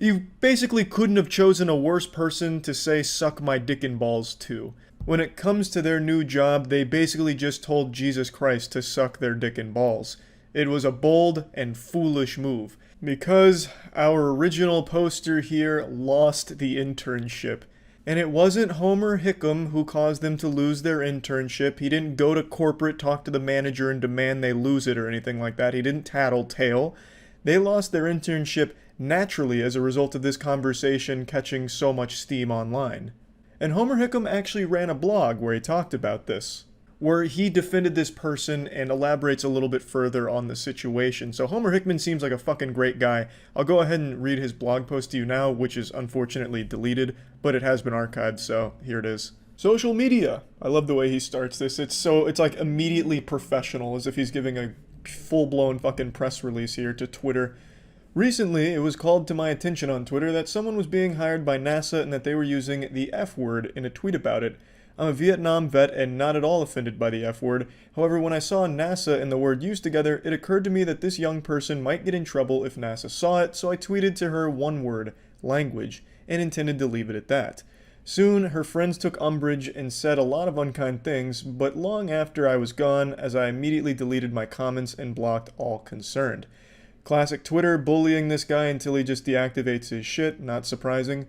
You basically couldn't have chosen a worse person to say suck my dick and balls to. When it comes to their new job, they basically just told Jesus Christ to suck their dick and balls. It was a bold and foolish move, because our original poster here lost the internship. And it wasn't Homer Hickam who caused them to lose their internship. He didn't go to corporate, talk to the manager, and demand they lose it or anything like that. He didn't tattletale. They lost their internship naturally as a result of this conversation catching so much steam online. And Homer Hickam actually ran a blog where he talked about this, where he defended this person and elaborates a little bit further on the situation. So Homer Hickman seems like a fucking great guy. I'll go ahead and read his blog post to you now, which is unfortunately deleted, but it has been archived, so here it is. Social media. I love the way he starts this. It's like immediately professional, as if he's giving a full-blown fucking press release here to Twitter. Recently, it was called to my attention on Twitter that someone was being hired by NASA and that they were using the F word in a tweet about it. I'm a Vietnam vet and not at all offended by the F word. However, when I saw NASA and the word used together, it occurred to me that this young person might get in trouble if NASA saw it, so I tweeted to her one word, language, and intended to leave it at that. Soon, her friends took umbrage and said a lot of unkind things, but long after I was gone, as I immediately deleted my comments and blocked all concerned. Classic Twitter, bullying this guy until he just deactivates his shit, not surprising.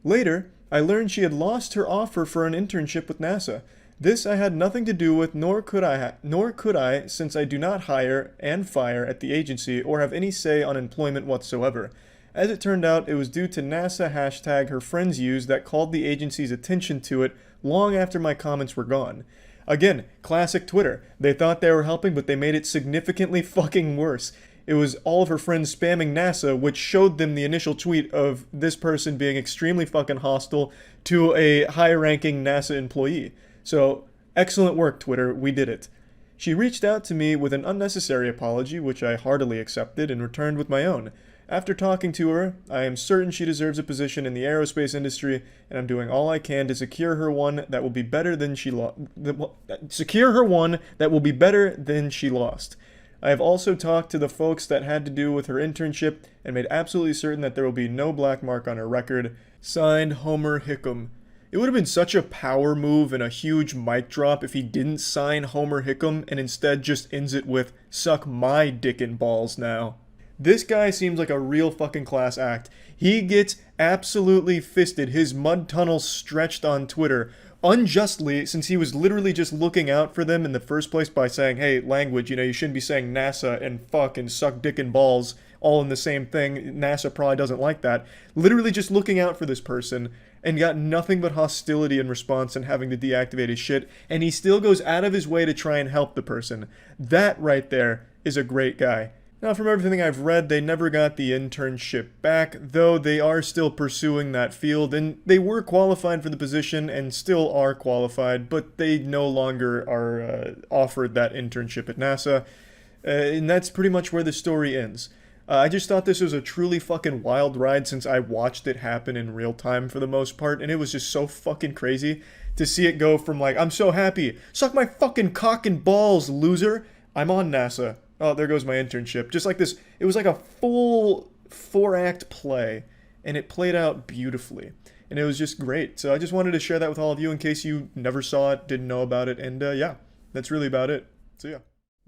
Later, I learned she had lost her offer for an internship with NASA. This I had nothing to do with, nor could I, since I do not hire and fire at the agency or have any say on employment whatsoever. As it turned out, it was due to NASA hashtag her friends used that called the agency's attention to it long after my comments were gone. Again, classic Twitter. They thought they were helping, but they made it significantly fucking worse. It was all of her friends spamming NASA, which showed them the initial tweet of this person being extremely fucking hostile to a high-ranking NASA employee. So, excellent work, Twitter. We did it. She reached out to me with an unnecessary apology, which I heartily accepted and returned with my own. After talking to her, I am certain she deserves a position in the aerospace industry, and I'm doing all I can to secure her one that will be better than she lost. I have also talked to the folks that had to do with her internship and made absolutely certain that there will be no black mark on her record. Signed, Homer Hickam. It would have been such a power move and a huge mic drop if he didn't sign Homer Hickam and instead just ends it with, suck my dick and balls now. This guy seems like a real fucking class act. He gets absolutely fisted, his mud tunnel stretched on Twitter, unjustly, since he was literally just looking out for them in the first place by saying, hey, language, you shouldn't be saying NASA and fuck and suck dick and balls all in the same thing. NASA probably doesn't like that. Literally just looking out for this person and got nothing but hostility in response and having to deactivate his shit, and he still goes out of his way to try and help the person. That right there is a great guy. Now, from everything I've read, they never got the internship back, though they are still pursuing that field, and they were qualified for the position and still are qualified, but they no longer are offered that internship at NASA, and that's pretty much where the story ends. I just thought this was a truly fucking wild ride since I watched it happen in real time for the most part, and it was just so fucking crazy to see it go from like, I'm so happy, suck my fucking cock and balls, loser, I'm on NASA. Oh, there goes my internship. Just like this, it was like a full 4-act play, and it played out beautifully. And it was just great. So I just wanted to share that with all of you in case you never saw it, didn't know about it, and yeah, that's really about it. So yeah.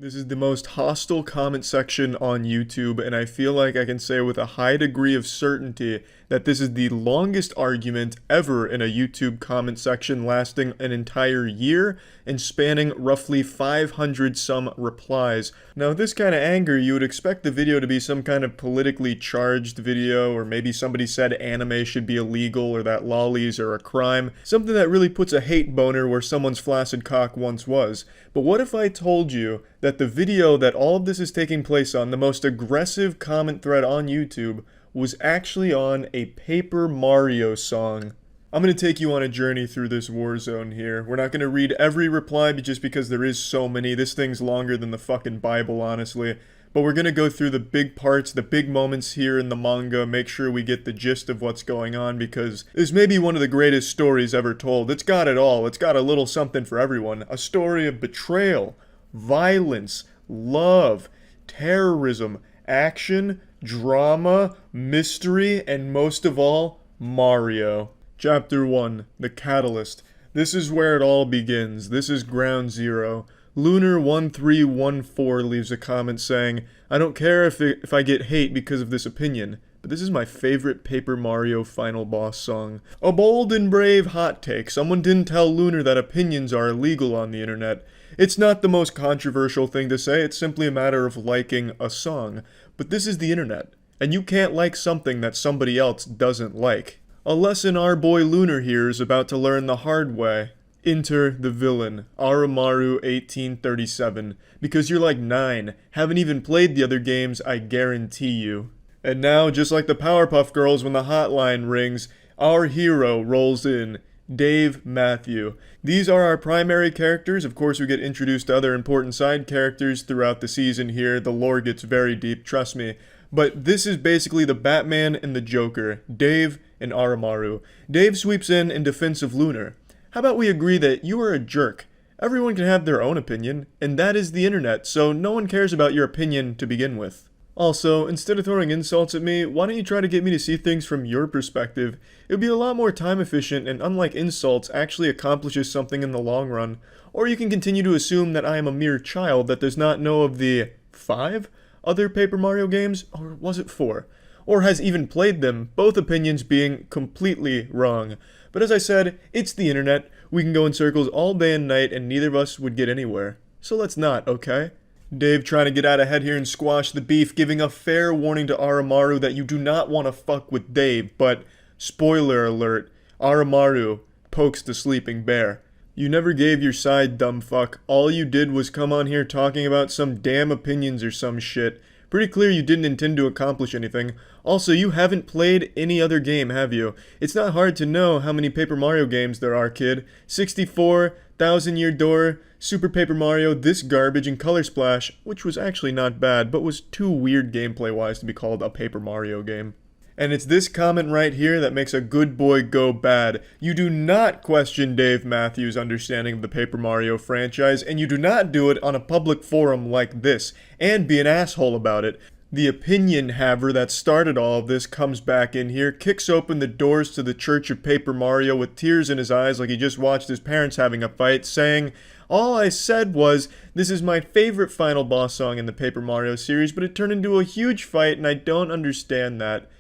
This is the most hostile comment section on YouTube, and I feel like I can say with a high degree of certainty that this is the longest argument ever in a YouTube comment section, lasting an entire year and spanning roughly 500 some replies. Now, with this kind of anger, you would expect the video to be some kind of politically charged video, or maybe somebody said anime should be illegal or that lollies are a crime, something that really puts a hate boner where someone's flaccid cock once was. But what if I told you that the video that all of this is taking place on, the most aggressive comment thread on YouTube, was actually on a Paper Mario song? I'm going to take you on a journey through this war zone here. We're not going to read every reply just because there is so many. This thing's longer than the fucking Bible, honestly. But we're going to go through the big parts, the big moments here in the manga, make sure we get the gist of what's going on, because this may be one of the greatest stories ever told. It's got it all. It's got a little something for everyone. A story of betrayal, violence, love, terrorism, action, drama, mystery, and most of all, Mario. Chapter 1, The Catalyst. This is where it all begins. This is ground zero. Lunar1314 leaves a comment saying, I don't care if I get hate because of this opinion, but this is my favorite Paper Mario final boss song. A bold and brave hot take. Someone didn't tell Lunar that opinions are illegal on the internet. It's not the most controversial thing to say, it's simply a matter of liking a song. But this is the internet, and you can't like something that somebody else doesn't like. A lesson our boy Lunar here is about to learn the hard way. Enter the villain, Aramaru1837. Because you're like 9, haven't even played the other games, I guarantee you. And now, just like the Powerpuff Girls when the hotline rings, our hero rolls in, Dave Matthew. These are our primary characters. Of course, we get introduced to other important side characters throughout the season here. The lore gets very deep, trust me. But this is basically the Batman and the Joker, Dave and Aramaru. Dave sweeps in defense of Lunar. How about we agree that you are a jerk? Everyone can have their own opinion, and that is the internet, so no one cares about your opinion to begin with. Also, instead of throwing insults at me, why don't you try to get me to see things from your perspective? It would be a lot more time efficient and, unlike insults, actually accomplishes something in the long run. Or you can continue to assume that I am a mere child that does not know of the 5 other Paper Mario games, or was it 4? Or has even played them, both opinions being completely wrong. But as I said, it's the internet. We can go in circles all day and night and neither of us would get anywhere. So let's not, okay? Dave trying to get out ahead here and squash the beef, giving a fair warning to Aramaru that you do not want to fuck with Dave, but spoiler alert, Aramaru pokes the sleeping bear. You never gave your side, dumb fuck. All you did was come on here talking about some damn opinions or some shit. Pretty clear you didn't intend to accomplish anything. Also, you haven't played any other game, have you? It's not hard to know how many Paper Mario games there are, kid. 64, Thousand Year Door, Super Paper Mario, this garbage, and Color Splash, which was actually not bad, but was too weird gameplay-wise to be called a Paper Mario game. And it's this comment right here that makes a good boy go bad. You do not question Dave Matthews' understanding of the Paper Mario franchise, and you do not do it on a public forum like this, and be an asshole about it. The opinion haver that started all of this comes back in here, kicks open the doors to the Church of Paper Mario with tears in his eyes like he just watched his parents having a fight, saying, all I said was, this is my favorite final boss song in the Paper Mario series, but it turned into a huge fight and I don't understand that.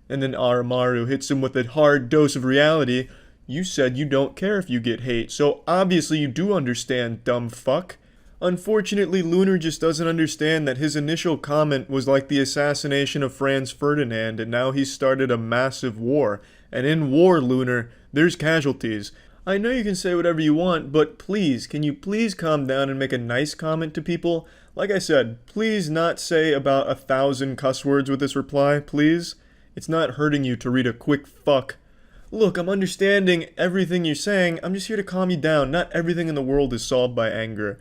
And then Aramaru hits him with a hard dose of reality. You said you don't care if you get hate, so obviously you do understand, dumb fuck. Unfortunately, Lunar just doesn't understand that his initial comment was like the assassination of Franz Ferdinand, and now he's started a massive war. And in war, Lunar, there's casualties. I know you can say whatever you want, but please, can you please calm down and make a nice comment to people? Like I said, please not say about 1,000 cuss words with this reply, please. It's not hurting you to read a quick fuck. Look, I'm understanding everything you're saying. I'm just here to calm you down. Not everything in the world is solved by anger.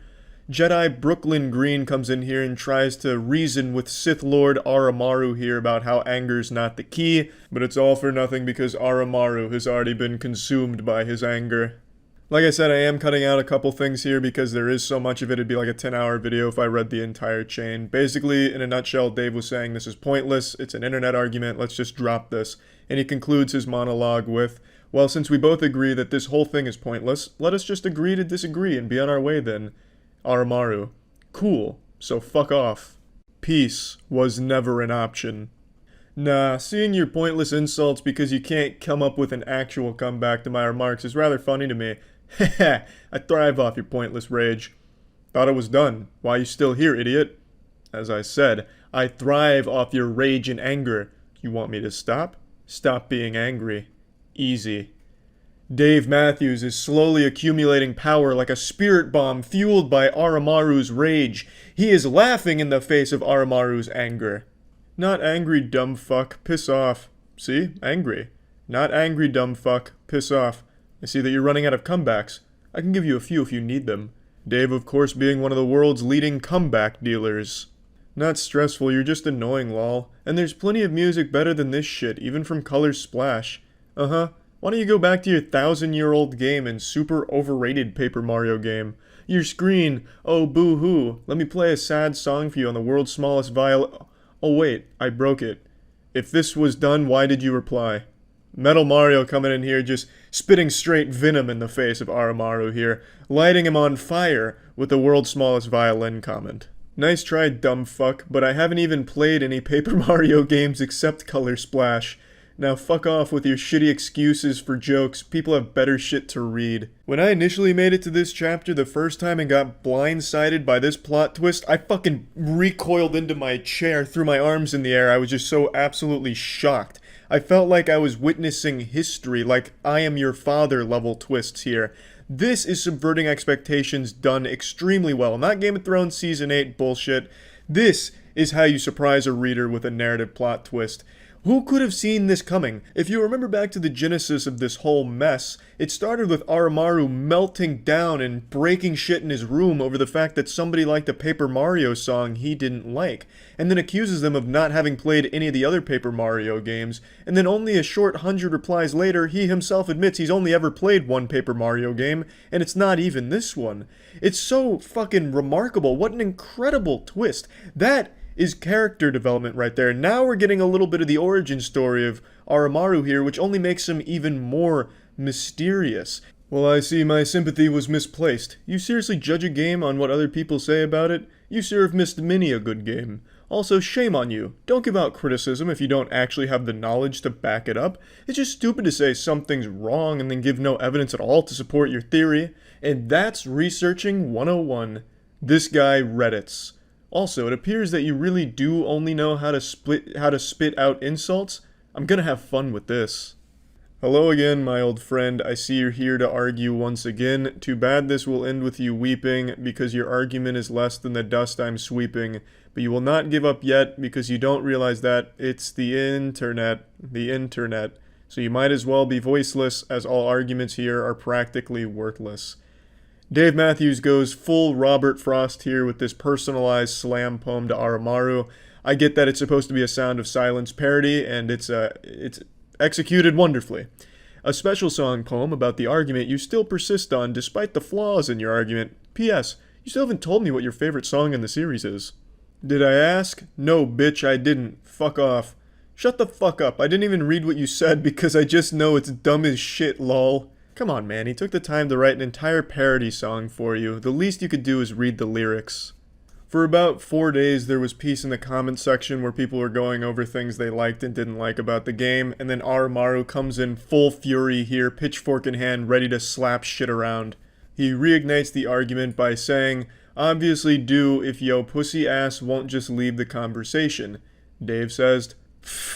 Jedi Brooklyn Green comes in here and tries to reason with Sith Lord Aramaru here about how anger's not the key, but it's all for nothing because Aramaru has already been consumed by his anger. Like I said, I am cutting out a couple things here because there is so much of it. It'd be like a 10-hour video if I read the entire chain. Basically, in a nutshell, Dave was saying this is pointless, it's an internet argument, let's just drop this. And he concludes his monologue with, well, since we both agree that this whole thing is pointless, let us just agree to disagree and be on our way then. Aramaru, cool, so fuck off. Peace was never an option. Nah, seeing your pointless insults because you can't come up with an actual comeback to my remarks is rather funny to me. Heh, I thrive off your pointless rage. Thought it was done. Why you still here, idiot? As I said, I thrive off your rage and anger. You want me to stop? Stop being angry. Easy. Dave Matthews is slowly accumulating power like a spirit bomb fueled by Aramaru's rage. He is laughing in the face of Aramaru's anger. Not angry, dumb fuck. Piss off. See? Angry. Not angry, dumb fuck. Piss off. I see that you're running out of comebacks. I can give you a few if you need them. Dave, of course, being one of the world's leading comeback dealers. Not stressful, you're just annoying, lol. And there's plenty of music better than this shit, even from Color Splash. Uh-huh. Why don't you go back to your 1,000-year-old game and super overrated Paper Mario game? Your screen, oh boo-hoo, let me play a sad song for you on the world's smallest violin. Oh wait, I broke it. If this was done, why did you reply? Metal Mario coming in here just spitting straight venom in the face of Aramaru here, lighting him on fire with the world's smallest violin comment. Nice try, dumb fuck, but I haven't even played any Paper Mario games except Color Splash. Now fuck off with your shitty excuses for jokes, people have better shit to read. When I initially made it to this chapter the first time and got blindsided by this plot twist, I fucking recoiled into my chair, threw my arms in the air, I was just so absolutely shocked. I felt like I was witnessing history, like I am your father level twists here. This is subverting expectations done extremely well, not Game of Thrones Season 8 bullshit. This is how you surprise a reader with a narrative plot twist. Who could have seen this coming? If you remember back to the genesis of this whole mess, it started with Aramaru melting down and breaking shit in his room over the fact that somebody liked a Paper Mario song he didn't like, and then accuses them of not having played any of the other Paper Mario games, and then only a short 100 replies later, he himself admits he's only ever played one Paper Mario game, and it's not even this one. It's so fucking remarkable. What an incredible twist. That is character development right there. Now we're getting a little bit of the origin story of Aramaru here, which only makes him even more mysterious. Well, I see my sympathy was misplaced. You seriously judge a game on what other people say about it? You sure have missed many a good game. Also, shame on you. Don't give out criticism if you don't actually have the knowledge to back it up. It's just stupid to say something's wrong and then give no evidence at all to support your theory. And that's researching 101. This guy Reddits. Also, it appears that you really do only know how to spit out insults. I'm gonna have fun with this. Hello again, my old friend. I see you're here to argue once again. Too bad this will end with you weeping, because your argument is less than the dust I'm sweeping. But you will not give up yet, because you don't realize that it's the internet. The internet. So you might as well be voiceless, as all arguments here are practically worthless. Dave Matthews goes full Robert Frost here with this personalized slam poem to Aramaru. I get that it's supposed to be a Sound of Silence parody, and it's executed wonderfully. A special song poem about the argument you still persist on despite the flaws in your argument. P.S. You still haven't told me what your favorite song in the series is. Did I ask? No, bitch, I didn't. Fuck off. Shut the fuck up. I didn't even read what you said because I just know it's dumb as shit, lol. Come on, man, he took the time to write an entire parody song for you. The least you could do is read the lyrics. For about 4 days, there was peace in the comment section where people were going over things they liked and didn't like about the game, and then Aramaru comes in full fury here, pitchfork in hand, ready to slap shit around. He reignites the argument by saying, "Obviously do if yo pussy ass won't just leave the conversation." Dave says,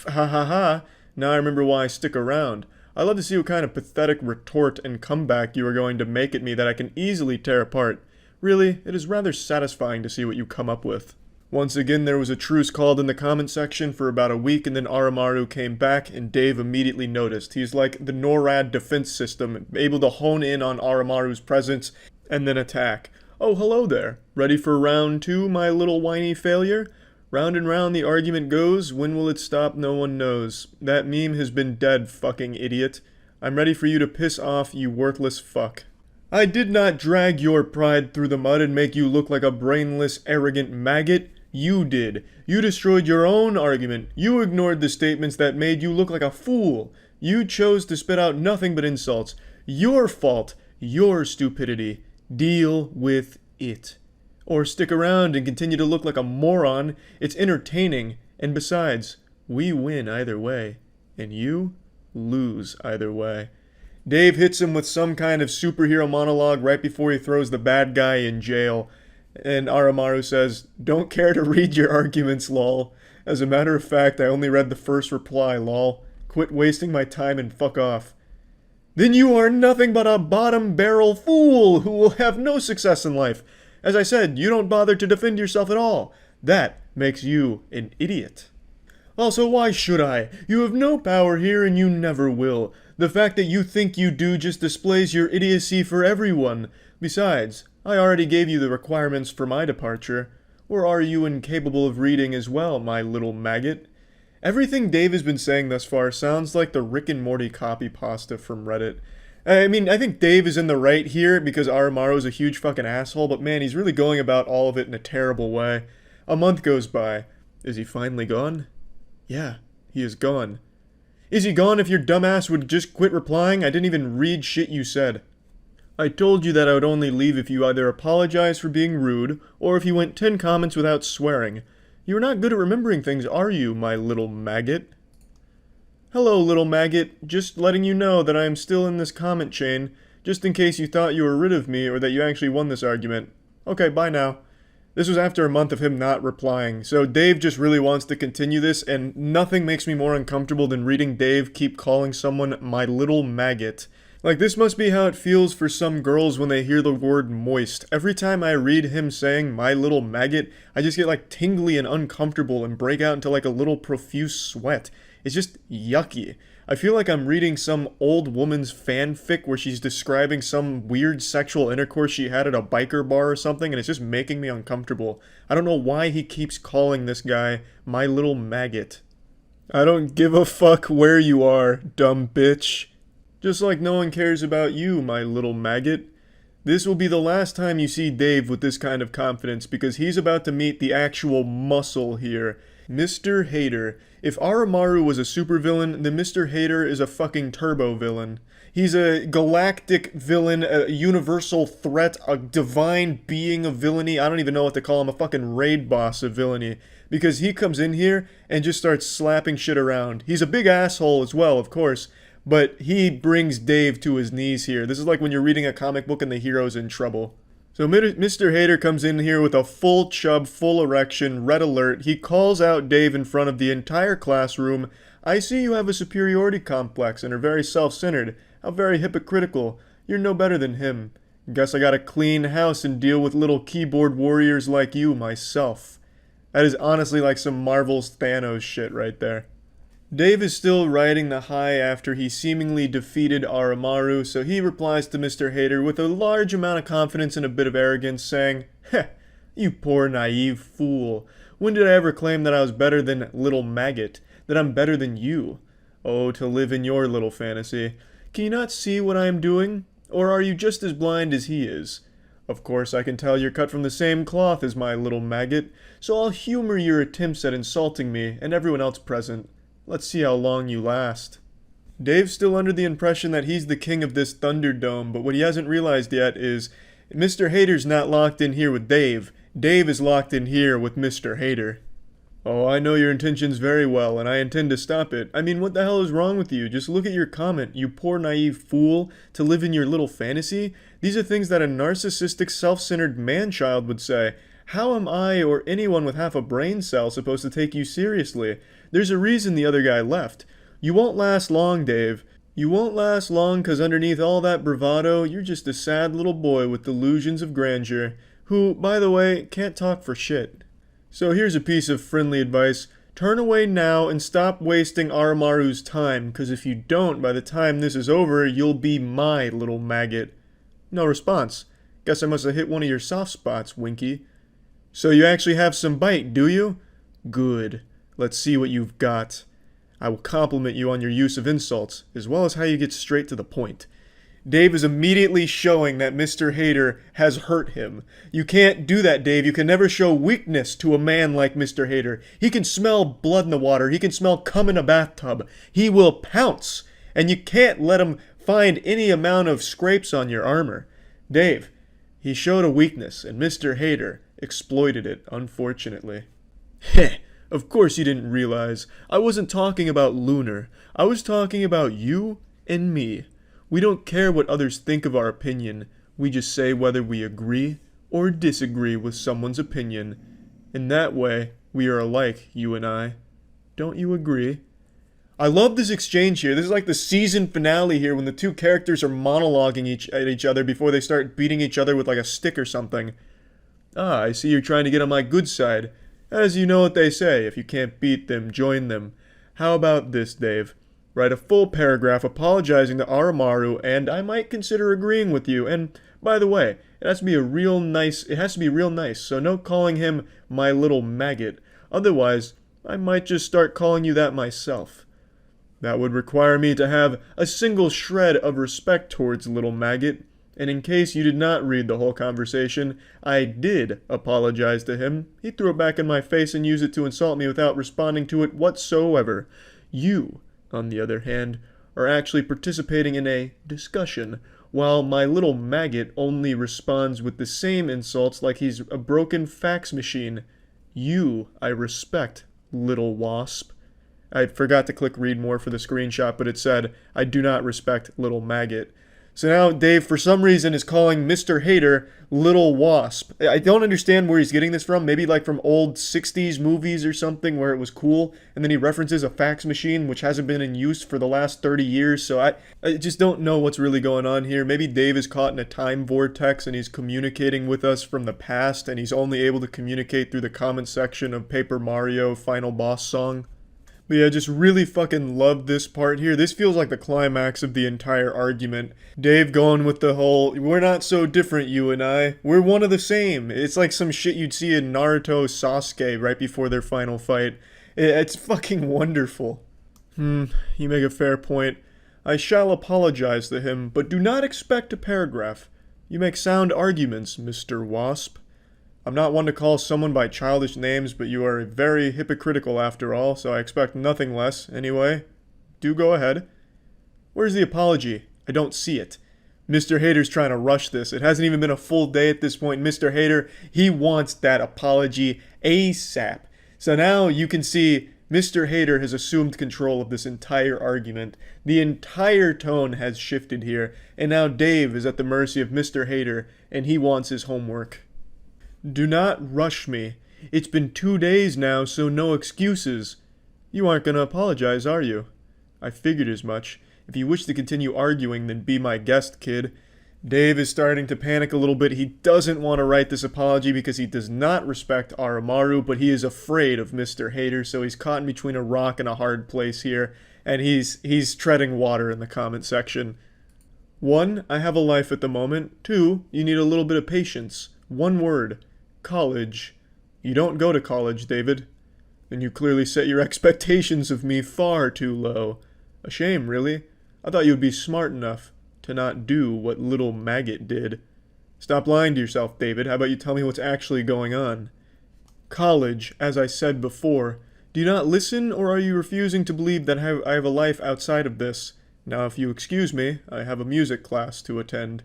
"Ha ha ha, now I remember why I stick around. I'd love to see what kind of pathetic retort and comeback you are going to make at me that I can easily tear apart. Really, it is rather satisfying to see what you come up with." Once again, there was a truce called in the comment section for about a week, and then Aramaru came back, and Dave immediately noticed. He's like the NORAD defense system, able to hone in on Aramaru's presence and then attack. "Oh, hello there. Ready for round 2, my little whiny failure? Round and round the argument goes, when will it stop no one knows. That meme has been dead, fucking idiot. I'm ready for you to piss off, you worthless fuck. I did not drag your pride through the mud and make you look like a brainless, arrogant maggot. You did. You destroyed your own argument. You ignored the statements that made you look like a fool. You chose to spit out nothing but insults. Your fault. Your stupidity. Deal with it. Or stick around and continue to look like a moron. It's entertaining. And besides, we win either way. And you lose either way." Dave hits him with some kind of superhero monologue right before he throws the bad guy in jail. And Aramaru says, "Don't care to read your arguments, lol. As a matter of fact, I only read the first reply, lol. Quit wasting my time and fuck off." "Then you are nothing but a bottom barrel fool who will have no success in life. As I said, you don't bother to defend yourself at all. That makes you an idiot. Also, why should I? You have no power here and you never will. The fact that you think you do just displays your idiocy for everyone. Besides, I already gave you the requirements for my departure. Or are you incapable of reading as well, my little maggot?" Everything Dave has been saying thus far sounds like the Rick and Morty copy pasta from Reddit. I mean, I think Dave is in the right here because Aramaru is a huge fucking asshole, but man, he's really going about all of it in a terrible way. A month goes by. Is he finally gone? Yeah, he is gone. Is he gone if your dumbass would just quit replying? I didn't even read shit you said. I told you that I would only leave if you either apologized for being rude, or if you went 10 comments without swearing. You are not good at remembering things, are you, my little maggot? Hello, little maggot. Just letting you know that I am still in this comment chain, just in case you thought you were rid of me or that you actually won this argument. Okay, bye now. This was after a month of him not replying, so Dave just really wants to continue this, and nothing makes me more uncomfortable than reading Dave keep calling someone my little maggot. Like, this must be how it feels for some girls when they hear the word moist. Every time I read him saying my little maggot, I just get like tingly and uncomfortable and break out into like a little profuse sweat. It's just yucky. I feel like I'm reading some old woman's fanfic where she's describing some weird sexual intercourse she had at a biker bar or something, and it's just making me uncomfortable. I don't know why he keeps calling this guy my little maggot. I don't give a fuck where you are, dumb bitch. Just like no one cares about you, my little maggot. This will be the last time you see Dave with this kind of confidence, because he's about to meet the actual muscle here. Mr. Hater. If Oromaru was a supervillain, then Mr. Hater is a fucking turbo villain. He's a galactic villain, a universal threat, a divine being of villainy. I don't even know what to call him, a fucking raid boss of villainy. Because he comes in here and just starts slapping shit around. He's a big asshole as well, of course. But he brings Dave to his knees here. This is like when you're reading a comic book and the hero's in trouble. So Mr. Hater comes in here with a full chub, full erection, red alert. He calls out Dave in front of the entire classroom. I see you have a superiority complex and are very self-centered. How very hypocritical. You're no better than him. Guess I gotta clean house and deal with little keyboard warriors like you myself. That is honestly like some Marvel's Thanos shit right there. Dave is still riding the high after he seemingly defeated Oromaru, so he replies to Mr. Hater with a large amount of confidence and a bit of arrogance, saying, Heh, you poor naive fool. When did I ever claim that I was better than little maggot? That I'm better than you? Oh, to live in your little fantasy. Can you not see what I am doing? Or are you just as blind as he is? Of course, I can tell you're cut from the same cloth as my little maggot, so I'll humor your attempts at insulting me and everyone else present. Let's see how long you last. Dave's still under the impression that he's the king of this Thunderdome, but what he hasn't realized yet is Mr. Hater's not locked in here with Dave. Dave is locked in here with Mr. Hater. Oh, I know your intentions very well, and I intend to stop it. I mean, what the hell is wrong with you? Just look at your comment, you poor naive fool, to live in your little fantasy. These are things that a narcissistic, self-centered man-child would say. How am I or anyone with half a brain cell supposed to take you seriously? There's a reason the other guy left. You won't last long, Dave. You won't last long because underneath all that bravado, you're just a sad little boy with delusions of grandeur, who, by the way, can't talk for shit. So here's a piece of friendly advice. Turn away now and stop wasting Oromaru's time, because if you don't, by the time this is over, you'll be my little maggot. No response. Guess I must have hit one of your soft spots, Winky. So you actually have some bite, do you? Good. Let's see what you've got. I will compliment you on your use of insults, as well as how you get straight to the point. Dave is immediately showing that Mr. Hater has hurt him. You can't do that, Dave. You can never show weakness to a man like Mr. Hater. He can smell blood in the water. He can smell cum in a bathtub. He will pounce, and you can't let him find any amount of scrapes on your armor. Dave, he showed a weakness, and Mr. Hater exploited it, unfortunately. Heh. Of course you didn't realize. I wasn't talking about Lunar. I was talking about you and me. We don't care what others think of our opinion. We just say whether we agree or disagree with someone's opinion. In that way, we are alike, you and I. Don't you agree? I love this exchange here. This is like the season finale here when the two characters are monologuing at each other before they start beating each other with like a stick or something. Ah, I see you're trying to get on my good side. As you know what they say, if you can't beat them, join them. How about this, Dave? Write a full paragraph apologizing to Oromaru, and I might consider agreeing with you. And, by the way, it has to be real nice, so no calling him my little maggot. Otherwise, I might just start calling you that myself. That would require me to have a single shred of respect towards little maggot. And in case you did not read the whole conversation, I did apologize to him. He threw it back in my face and used it to insult me without responding to it whatsoever. You, on the other hand, are actually participating in a discussion, while my little maggot only responds with the same insults like he's a broken fax machine. You, I respect, little wasp. I forgot to click read more for the screenshot, but it said, I do not respect little maggot. So now Dave, for some reason, is calling Mr. Hater Little Wasp. I don't understand where he's getting this from. Maybe like from old 60s movies or something where it was cool. And then he references a fax machine, which hasn't been in use for the last 30 years. So I just don't know what's really going on here. Maybe Dave is caught in a time vortex and he's communicating with us from the past. And he's only able to communicate through the comment section of Paper Mario Final Boss Song. But yeah, just really fucking love this part here. This feels like the climax of the entire argument. Dave going with the whole, we're not so different, you and I. We're one of the same. It's like some shit you'd see in Naruto Sasuke right before their final fight. It's fucking wonderful. You make a fair point. I shall apologize to him, but do not expect a paragraph. You make sound arguments, Mr. Wasp. I'm not one to call someone by childish names, but you are very hypocritical after all, so I expect nothing less. Anyway, do go ahead. Where's the apology? I don't see it. Mr. Hater's trying to rush this. It hasn't even been a full day at this point. Mr. Hater, he wants that apology ASAP. So now you can see Mr. Hater has assumed control of this entire argument. The entire tone has shifted here, and now Dave is at the mercy of Mr. Hater, and he wants his homework. Do not rush me. It's been 2 days now, so no excuses. You aren't going to apologize, are you? I figured as much. If you wish to continue arguing, then be my guest, kid. Dave is starting to panic a little bit. He doesn't want to write this apology because he does not respect Aramaru, but he is afraid of Mr. Hater, so he's caught in between a rock and a hard place here, and he's treading water in the comment section. 1, I have a life at the moment. 2, you need a little bit of patience. 1 word. College. You don't go to college, David. Then you clearly set your expectations of me far too low. A shame, really. I thought you would be smart enough to not do what little maggot did. Stop lying to yourself, David. How about you tell me what's actually going on? College, as I said before. Do you not listen, or are you refusing to believe that I have a life outside of this? Now, if you excuse me, I have a music class to attend.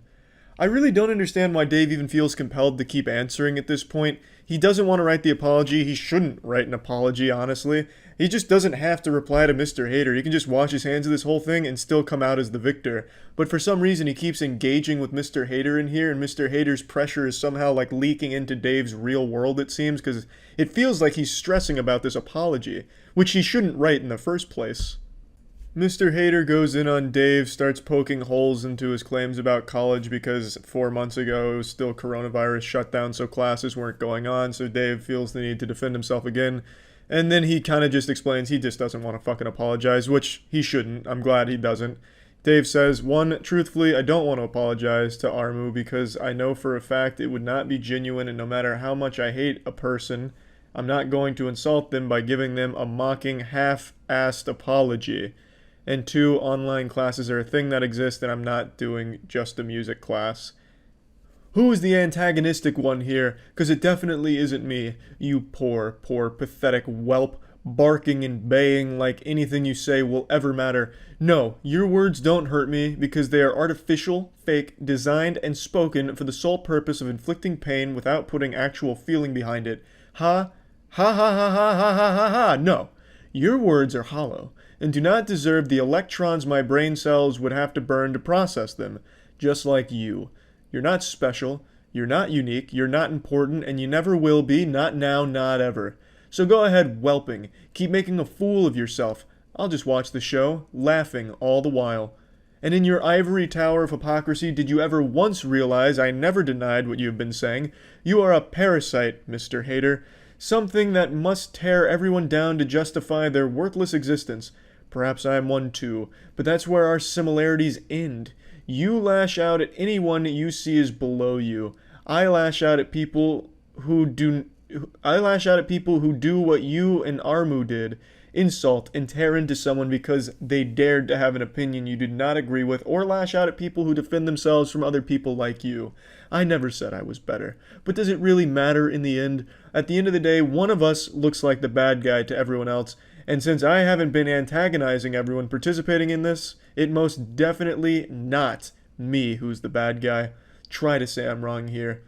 I really don't understand why Dave even feels compelled to keep answering at this point. He doesn't want to write the apology. He shouldn't write an apology, honestly. He just doesn't have to reply to Mr. Hater. He can just wash his hands of this whole thing and still come out as the victor. But for some reason, he keeps engaging with Mr. Hater in here, and Mr. Hater's pressure is somehow like leaking into Dave's real world, it seems, because it feels like he's stressing about this apology, which he shouldn't write in the first place. Mr. Hater goes in on Dave, starts poking holes into his claims about college because 4 months ago it was still coronavirus shutdown, so classes weren't going on, so Dave feels the need to defend himself again. And then he kind of just explains he just doesn't want to fucking apologize, which he shouldn't. I'm glad he doesn't. Dave says, 1, truthfully, I don't want to apologize to Armu because I know for a fact it would not be genuine, and no matter how much I hate a person, I'm not going to insult them by giving them a mocking, half-assed apology. And 2, online classes are a thing that exists, and I'm not doing just a music class. Who is the antagonistic one here? Because it definitely isn't me. You poor, pathetic whelp, barking and baying like anything you say will ever matter. No, your words don't hurt me because they are artificial, fake, designed, and spoken for the sole purpose of inflicting pain without putting actual feeling behind it. Ha ha ha ha ha ha ha ha ha. No, your words are hollow and do not deserve the electrons my brain cells would have to burn to process them, just like you. You're not special, you're not unique, you're not important, and you never will be, not now, not ever. So go ahead whelping, keep making a fool of yourself. I'll just watch the show, laughing all the while. And in your ivory tower of hypocrisy, did you ever once realize I never denied what you have been saying? You are a parasite, Mr. Hater, something that must tear everyone down to justify their worthless existence. Perhaps I am one too, but that's where our similarities end. You lash out at anyone you see as below you. I lash out at people who do what you and Armu did. insult, and tear into someone because they dared to have an opinion you did not agree with, or lash out at people who defend themselves from other people like you. I never said I was better. But does it really matter in the end? At the end of the day, one of us looks like the bad guy to everyone else, and since I haven't been antagonizing everyone participating in this, it most definitely not me who's the bad guy. Try to say I'm wrong here.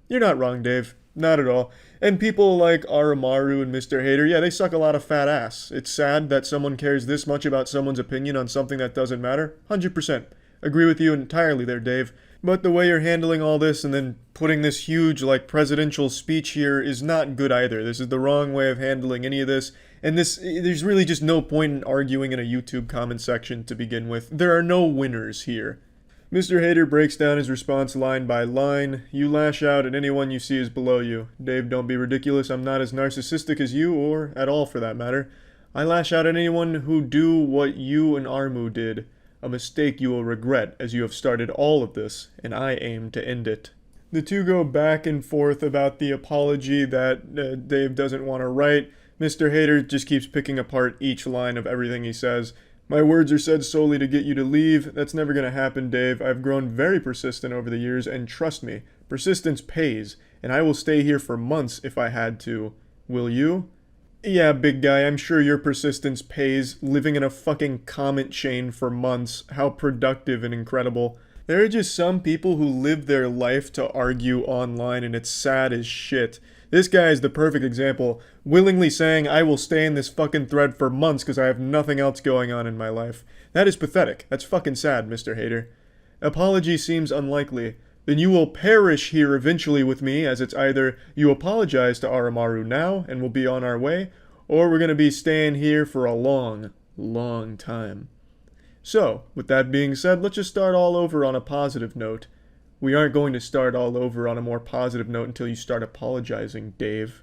You're not wrong, Dave. Not at all. And people like Aramaru and Mr. Hater, yeah, they suck a lot of fat ass. It's sad that someone cares this much about someone's opinion on something that doesn't matter. 100%. Agree with you entirely there, Dave. But the way you're handling all this and then putting this huge, presidential speech here is not good either. This is the wrong way of handling any of this. And there's really just no point in arguing in a YouTube comment section to begin with. There are no winners here. Mr. Hater breaks down his response line by line. You lash out at anyone you see is below you. Dave, don't be ridiculous. I'm not as narcissistic as you, or at all for that matter. I lash out at anyone who do what you and Armu did. A mistake you will regret, as you have started all of this, and I aim to end it. The two go back and forth about the apology that Dave doesn't want to write. Mr. Hater just keeps picking apart each line of everything he says. My words are said solely to get you to leave. That's never going to happen, Dave. I've grown very persistent over the years, and trust me, persistence pays, and I will stay here for months if I had to. Will you? Yeah, big guy, I'm sure your persistence pays, living in a fucking comment chain for months. How productive and incredible. There are just some people who live their life to argue online, and it's sad as shit. This guy is the perfect example, willingly saying, I will stay in this fucking thread for months because I have nothing else going on in my life. That is pathetic. That's fucking sad, Mr. Hater. Apology seems unlikely. Then you will perish here eventually with me, as it's either you apologize to Aramaru now and we'll be on our way, or we're going to be staying here for a long, long time. So, with that being said, let's just start all over on a positive note. We aren't going to start all over on a more positive note until you start apologizing, Dave.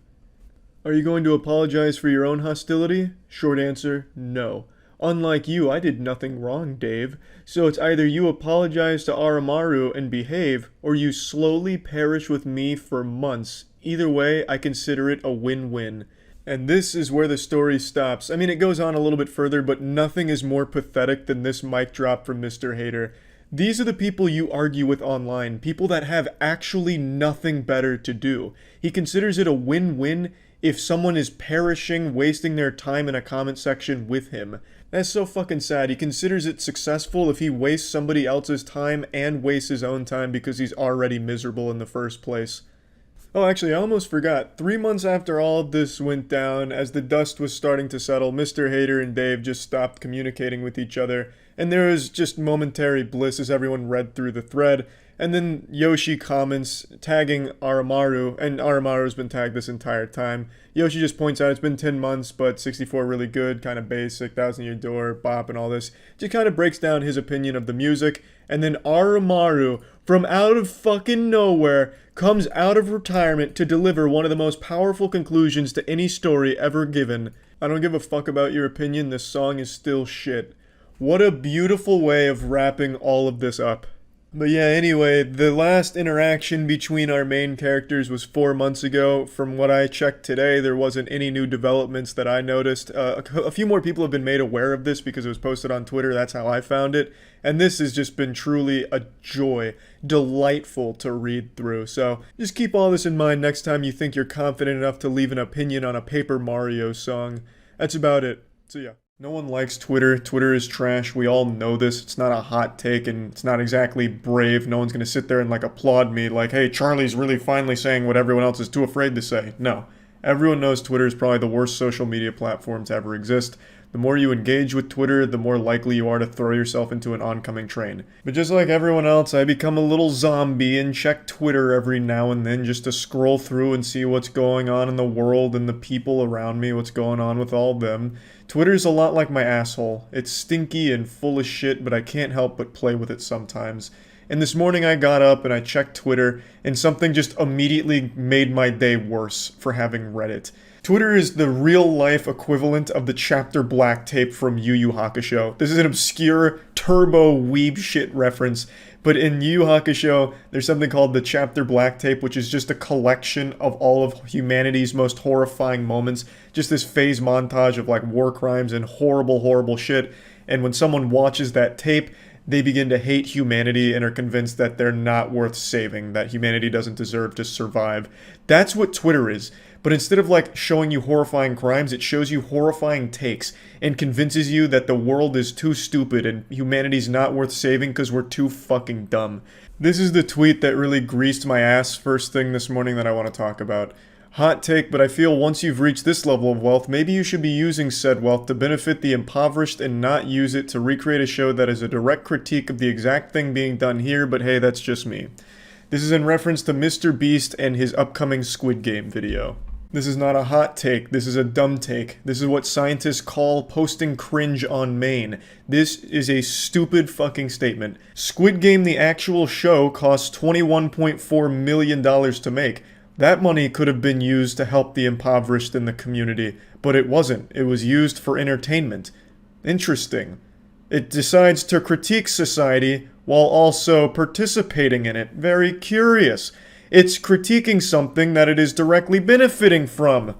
Are you going to apologize for your own hostility? Short answer, no. Unlike you, I did nothing wrong, Dave. So it's either you apologize to Aramaru and behave, or you slowly perish with me for months. Either way, I consider it a win-win. And this is where the story stops. I mean, it goes on a little bit further, but nothing is more pathetic than this mic drop from Mr. Hater. These are the people you argue with online, people that have actually nothing better to do. He considers it a win-win if someone is perishing, wasting their time in a comment section with him. That's so fucking sad. He considers it successful if he wastes somebody else's time and wastes his own time because he's already miserable in the first place. Oh, actually, I almost forgot. 3 months after all of this went down, as the dust was starting to settle, Mr. Hater and Dave just stopped communicating with each other, and there was just momentary bliss as everyone read through the thread. And then Yoshi comments, tagging Aramaru, and Aramaru's been tagged this entire time. Yoshi just points out it's been 10 months, but 64 really good, kind of basic, Thousand Year Door, bop, and all this. Just kind of breaks down his opinion of the music. And then Aramaru, from out of fucking nowhere, comes out of retirement to deliver one of the most powerful conclusions to any story ever given. I don't give a fuck about your opinion, this song is still shit. What a beautiful way of wrapping all of this up. But yeah, anyway, the last interaction between our main characters was 4 months ago. From what I checked today, there wasn't any new developments that I noticed. A few more people have been made aware of this because it was posted on Twitter. That's how I found it. And this has just been truly a joy. Delightful to read through. So just keep all this in mind next time you think you're confident enough to leave an opinion on a Paper Mario song. That's about it. See ya. No one likes Twitter. Twitter is trash. We all know this. It's not a hot take and it's not exactly brave. No one's going to sit there and applaud me like, hey, Charlie's really finally saying what everyone else is too afraid to say. No. Everyone knows Twitter is probably the worst social media platform to ever exist. The more you engage with Twitter, the more likely you are to throw yourself into an oncoming train. But just like everyone else, I become a little zombie and check Twitter every now and then just to scroll through and see what's going on in the world and the people around me, what's going on with all of them. Twitter's a lot like my asshole. It's stinky and full of shit, but I can't help but play with it sometimes. And this morning I got up and I checked Twitter, and something just immediately made my day worse for having read it. Twitter is the real-life equivalent of the chapter black tape from Yu Yu Hakusho. This is an obscure, turbo weeb shit reference, but in Yu Yu Hakusho, there's something called the chapter black tape, which is just a collection of all of humanity's most horrifying moments, just this phase montage of like war crimes and horrible, horrible shit. And when someone watches that tape, they begin to hate humanity and are convinced that they're not worth saving, that humanity doesn't deserve to survive. That's what Twitter is. But instead of like showing you horrifying crimes, it shows you horrifying takes and convinces you that the world is too stupid and humanity's not worth saving because we're too fucking dumb. This is the tweet that really greased my ass first thing this morning that I want to talk about. Hot take, but I feel once you've reached this level of wealth, maybe you should be using said wealth to benefit the impoverished and not use it to recreate a show that is a direct critique of the exact thing being done here, but hey, that's just me. This is in reference to mrbeast and his upcoming Squid Game video. This is not a hot take, this is a dumb take. This is what scientists call posting cringe on Maine. This is a stupid fucking statement. Squid Game, the actual show, cost $21.4 million to make. That money could have been used to help the impoverished in the community, but it wasn't. It was used for entertainment. Interesting. It decides to critique society while also participating in it. Very curious. It's critiquing something that it is directly benefiting from.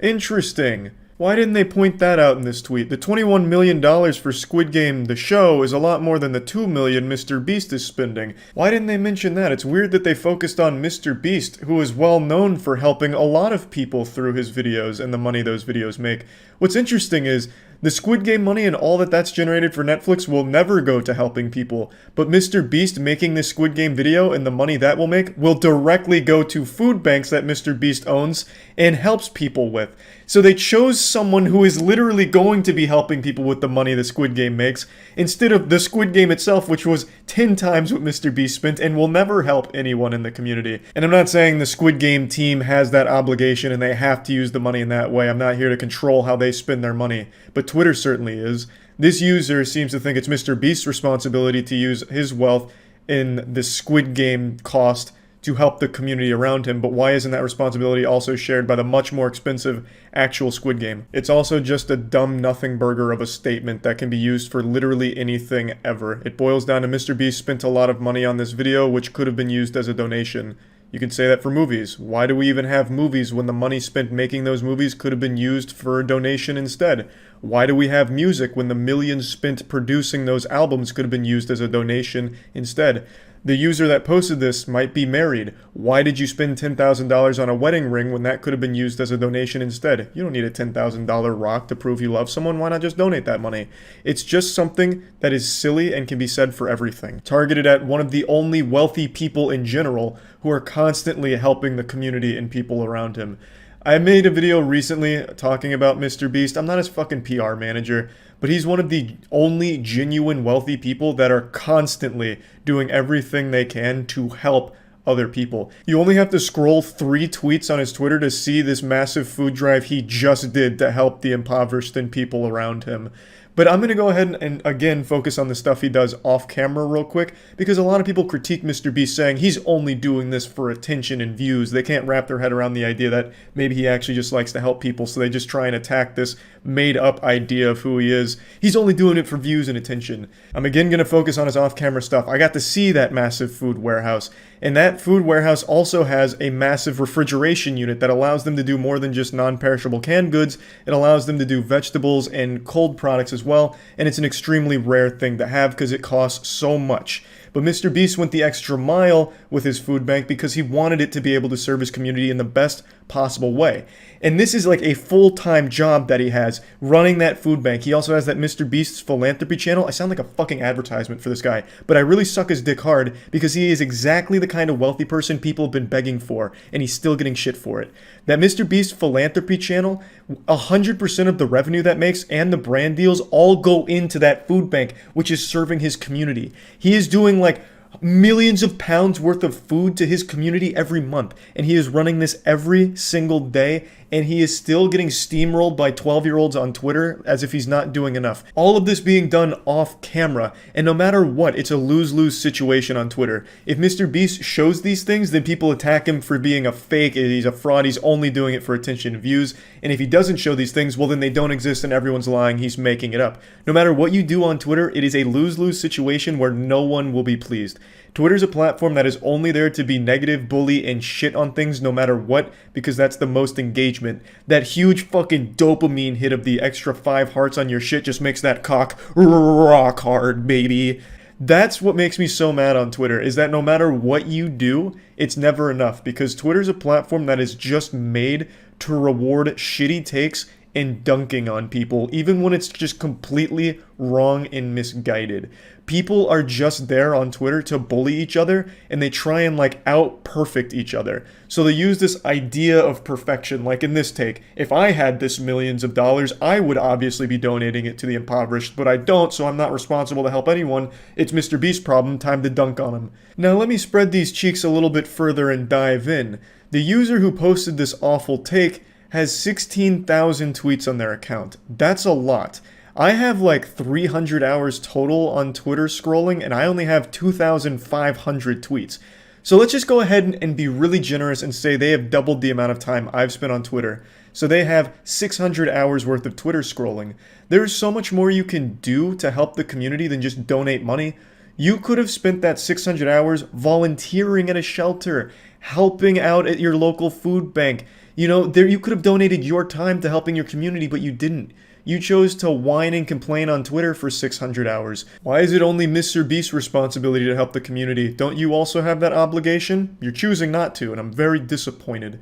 Interesting. Why didn't they point that out in this tweet? The $21 million for Squid Game, the show, is a lot more than the $2 million mrbeast is spending. Why didn't they mention that? It's weird that they focused on mrbeast, who is well known for helping a lot of people through his videos and the money those videos make. What's interesting is, the Squid Game money and all that's generated for Netflix will never go to helping people, but mrbeast making this Squid Game video and the money that will make will directly go to food banks that mrbeast owns and helps people with. So they chose someone who is literally going to be helping people with the money the Squid Game makes, instead of the Squid Game itself, which was 10 times what mrbeast spent and will never help anyone in the community. And I'm not saying the Squid Game team has that obligation and they have to use the money in that way. I'm not here to control how they spend their money, but Twitter certainly is. This user seems to think it's mrbeast's responsibility to use his wealth in the Squid Game cost to help the community around him, but why isn't that responsibility also shared by the much more expensive actual Squid Game? It's also just a dumb nothing burger of a statement that can be used for literally anything ever. It boils down to mrbeast spent a lot of money on this video, which could have been used as a donation. You can say that for movies. Why do we even have movies when the money spent making those movies could have been used for a donation instead? Why do we have music when the millions spent producing those albums could have been used as a donation instead? The user that posted this might be married. Why did you spend $10,000 on a wedding ring when that could have been used as a donation instead? You don't need a $10,000 rock to prove you love someone. Why not just donate that money? It's just something that is silly and can be said for everything. Targeted at one of the only wealthy people in general who are constantly helping the community and people around him. I made a video recently talking about mrbeast. I'm not his fucking PR manager, but he's one of the only genuine wealthy people that are constantly doing everything they can to help other people. You only have to scroll 3 tweets on his Twitter to see this massive food drive he just did to help the impoverished and people around him. But I'm going to go ahead and again focus on the stuff he does off camera real quick, because a lot of people critique mrbeast saying he's only doing this for attention and views. They can't wrap their head around the idea that maybe he actually just likes to help people, so they just try and attack this made up idea of who he is. He's only doing it for views and attention. I'm again going to focus on his off camera stuff. I got to see that massive food warehouse, and that food warehouse also has a massive refrigeration unit that allows them to do more than just non-perishable canned goods. It allows them to do vegetables and cold products as well, and it's an extremely rare thing to have because it costs so much. But mrbeast went the extra mile with his food bank because he wanted it to be able to serve his community in the best possible way. And this is like a full-time job that he has, running that food bank. He also has that mrbeast's philanthropy channel. I sound like a fucking advertisement for this guy, but I really suck his dick hard because he is exactly the kind of wealthy person people have been begging for, and he's still getting shit for it. That mrbeast philanthropy channel, 100% of the revenue that makes and the brand deals all go into that food bank, which is serving his community. He is doing like millions of pounds worth of food to his community every month, and he is running this every single day, and he is still getting steamrolled by 12-year-olds on Twitter as if he's not doing enough. All of this being done off camera, and no matter what, it's a lose-lose situation on Twitter. If mrbeast shows these things, then people attack him for being a fake, he's a fraud, he's only doing it for attention and views, and if he doesn't show these things, well then they don't exist and everyone's lying, he's making it up. No matter what you do on Twitter, it is a lose-lose situation where no one will be pleased. Twitter's a platform that is only there to be negative, bully, and shit on things no matter what, because that's the most engagement. That huge fucking dopamine hit of the extra 5 hearts on your shit just makes that cock rock hard, baby. That's what makes me so mad on Twitter, is that no matter what you do, it's never enough, because Twitter's a platform that is just made to reward shitty takes and dunking on people, even when it's just completely wrong and misguided. People are just there on Twitter to bully each other, and they try and like out-perfect each other. So they use this idea of perfection, like in this take. If I had this millions of dollars, I would obviously be donating it to the impoverished, but I don't, so I'm not responsible to help anyone. It's Mr. Beast's problem, time to dunk on him. Now let me spread these cheeks a little bit further and dive in. The user who posted this awful take has 16,000 tweets on their account. That's a lot. I have like 300 hours total on Twitter scrolling, and I only have 2,500 tweets. So let's just go ahead and be really generous and say they have doubled the amount of time I've spent on Twitter. So they have 600 hours worth of Twitter scrolling. There's so much more you can do to help the community than just donate money. You could have spent that 600 hours volunteering at a shelter, helping out at your local food bank. You know, you could have donated your time to helping your community, but you didn't. You chose to whine and complain on Twitter for 600 hours. Why is it only Mr. Beast's responsibility to help the community? Don't you also have that obligation? You're choosing not to, and I'm very disappointed.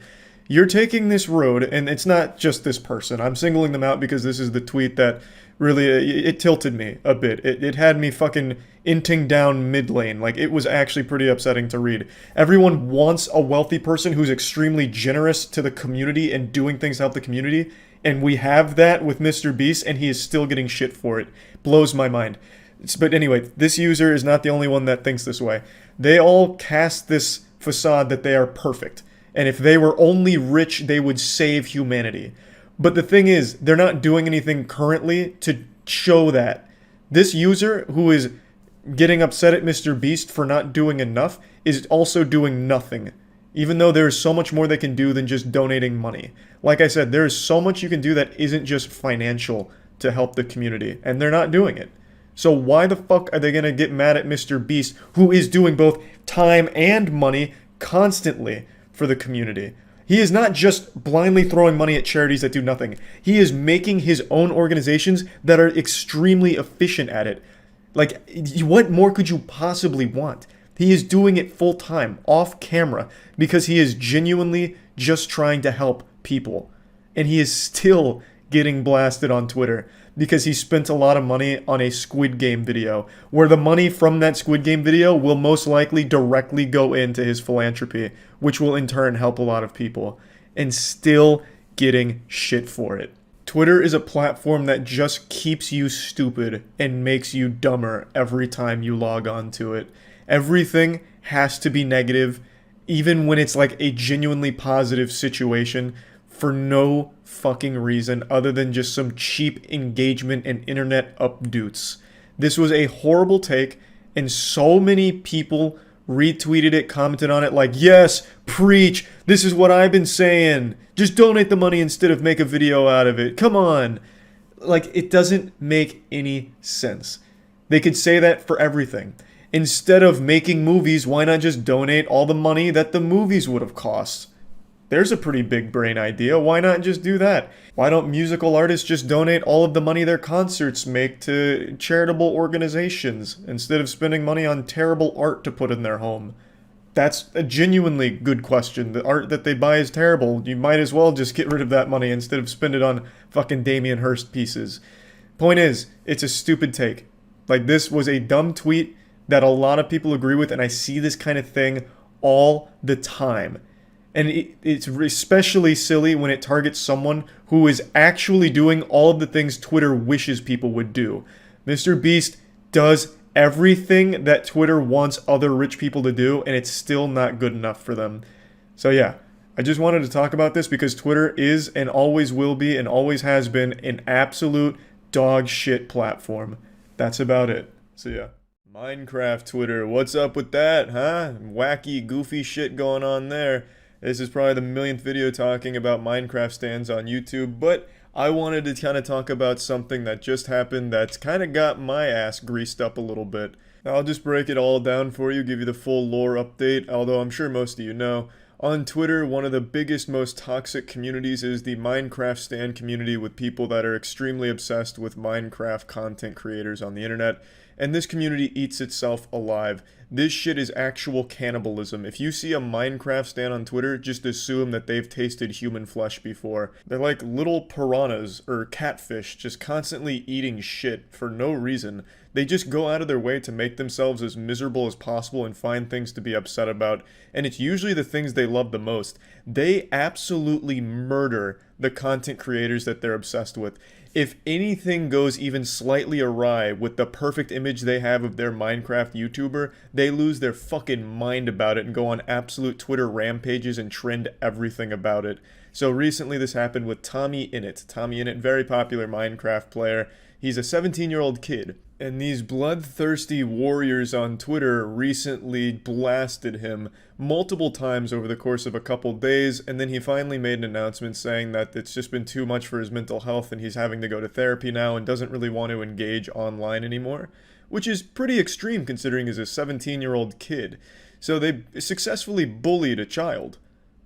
You're taking this road, and it's not just this person. I'm singling them out because this is the tweet that really, it tilted me a bit. It had me fucking inting down mid lane. Like, it was actually pretty upsetting to read. Everyone wants a wealthy person who's extremely generous to the community and doing things to help the community, and we have that with Mr. Beast, and he is still getting shit for it. Blows my mind. But anyway, this user is not the only one that thinks this way. They all cast this facade that they are perfect, and if they were only rich, they would save humanity. But the thing is, they're not doing anything currently to show that. This user, who is getting upset at Mr. Beast for not doing enough, is also doing nothing. Even though there's so much more they can do than just donating money. Like I said, there is so much you can do that isn't just financial to help the community, and they're not doing it. So why the fuck are they gonna get mad at Mr. Beast, who is doing both time and money constantly for the community? He is not just blindly throwing money at charities that do nothing. He is making his own organizations that are extremely efficient at it. Like, what more could you possibly want? He is doing it full time, off camera, because he is genuinely just trying to help people. And he is still getting blasted on Twitter because he spent a lot of money on a Squid Game video, where the money from that Squid Game video will most likely directly go into his philanthropy, which will in turn help a lot of people, and still getting shit for it. Twitter is a platform that just keeps you stupid and makes you dumber every time you log on to it. Everything has to be negative, even when it's like a genuinely positive situation, for no fucking reason other than just some cheap engagement and internet updoots. This was a horrible take, and so many people retweeted it, commented on it like, yes, preach, this is what I've been saying, just donate the money instead of make a video out of it, come on. Like, it doesn't make any sense. They could say that for everything. Instead of making movies, why not just donate all the money that the movies would have cost? There's a pretty big brain idea. Why not just do that? Why don't musical artists just donate all of the money their concerts make to charitable organizations instead of spending money on terrible art to put in their home? That's a genuinely good question. The art that they buy is terrible. You might as well just get rid of that money instead of spend it on fucking Damien Hirst pieces. Point is, it's a stupid take. Like, this was a dumb tweet that a lot of people agree with, and I see this kind of thing all the time. And it's especially silly when it targets someone who is actually doing all of the things Twitter wishes people would do. Mr. Beast does everything that Twitter wants other rich people to do, and it's still not good enough for them. So yeah, I just wanted to talk about this because Twitter is and always will be and always has been an absolute dog shit platform. That's about it. So yeah. Minecraft Twitter, what's up with that, huh? Wacky, goofy shit going on there. This is probably the millionth video talking about Minecraft stands on YouTube, but I wanted to kind of talk about something that just happened that's kind of got my ass greased up a little bit. I'll just break it all down for you, give you the full lore update, although I'm sure most of you know. On Twitter, one of the biggest, most toxic communities is the Minecraft stan community, with people that are extremely obsessed with Minecraft content creators on the internet. And this community eats itself alive. This shit is actual cannibalism. If you see a Minecraft stan on Twitter, just assume that they've tasted human flesh before. They're like little piranhas or catfish, just constantly eating shit for no reason. They just go out of their way to make themselves as miserable as possible and find things to be upset about. And it's usually the things they love the most. They absolutely murder the content creators that they're obsessed with. If anything goes even slightly awry with the perfect image they have of their Minecraft YouTuber, they lose their fucking mind about it and go on absolute Twitter rampages and trend everything about it. So recently this happened with Tommy Innit. Tommy Innit, very popular Minecraft player. He's a 17-year-old kid. And these bloodthirsty warriors on Twitter recently blasted him multiple times over the course of a couple days, and then he finally made an announcement saying that it's just been too much for his mental health and he's having to go to therapy now and doesn't really want to engage online anymore, which is pretty extreme considering he's a 17-year-old kid. So they successfully bullied a child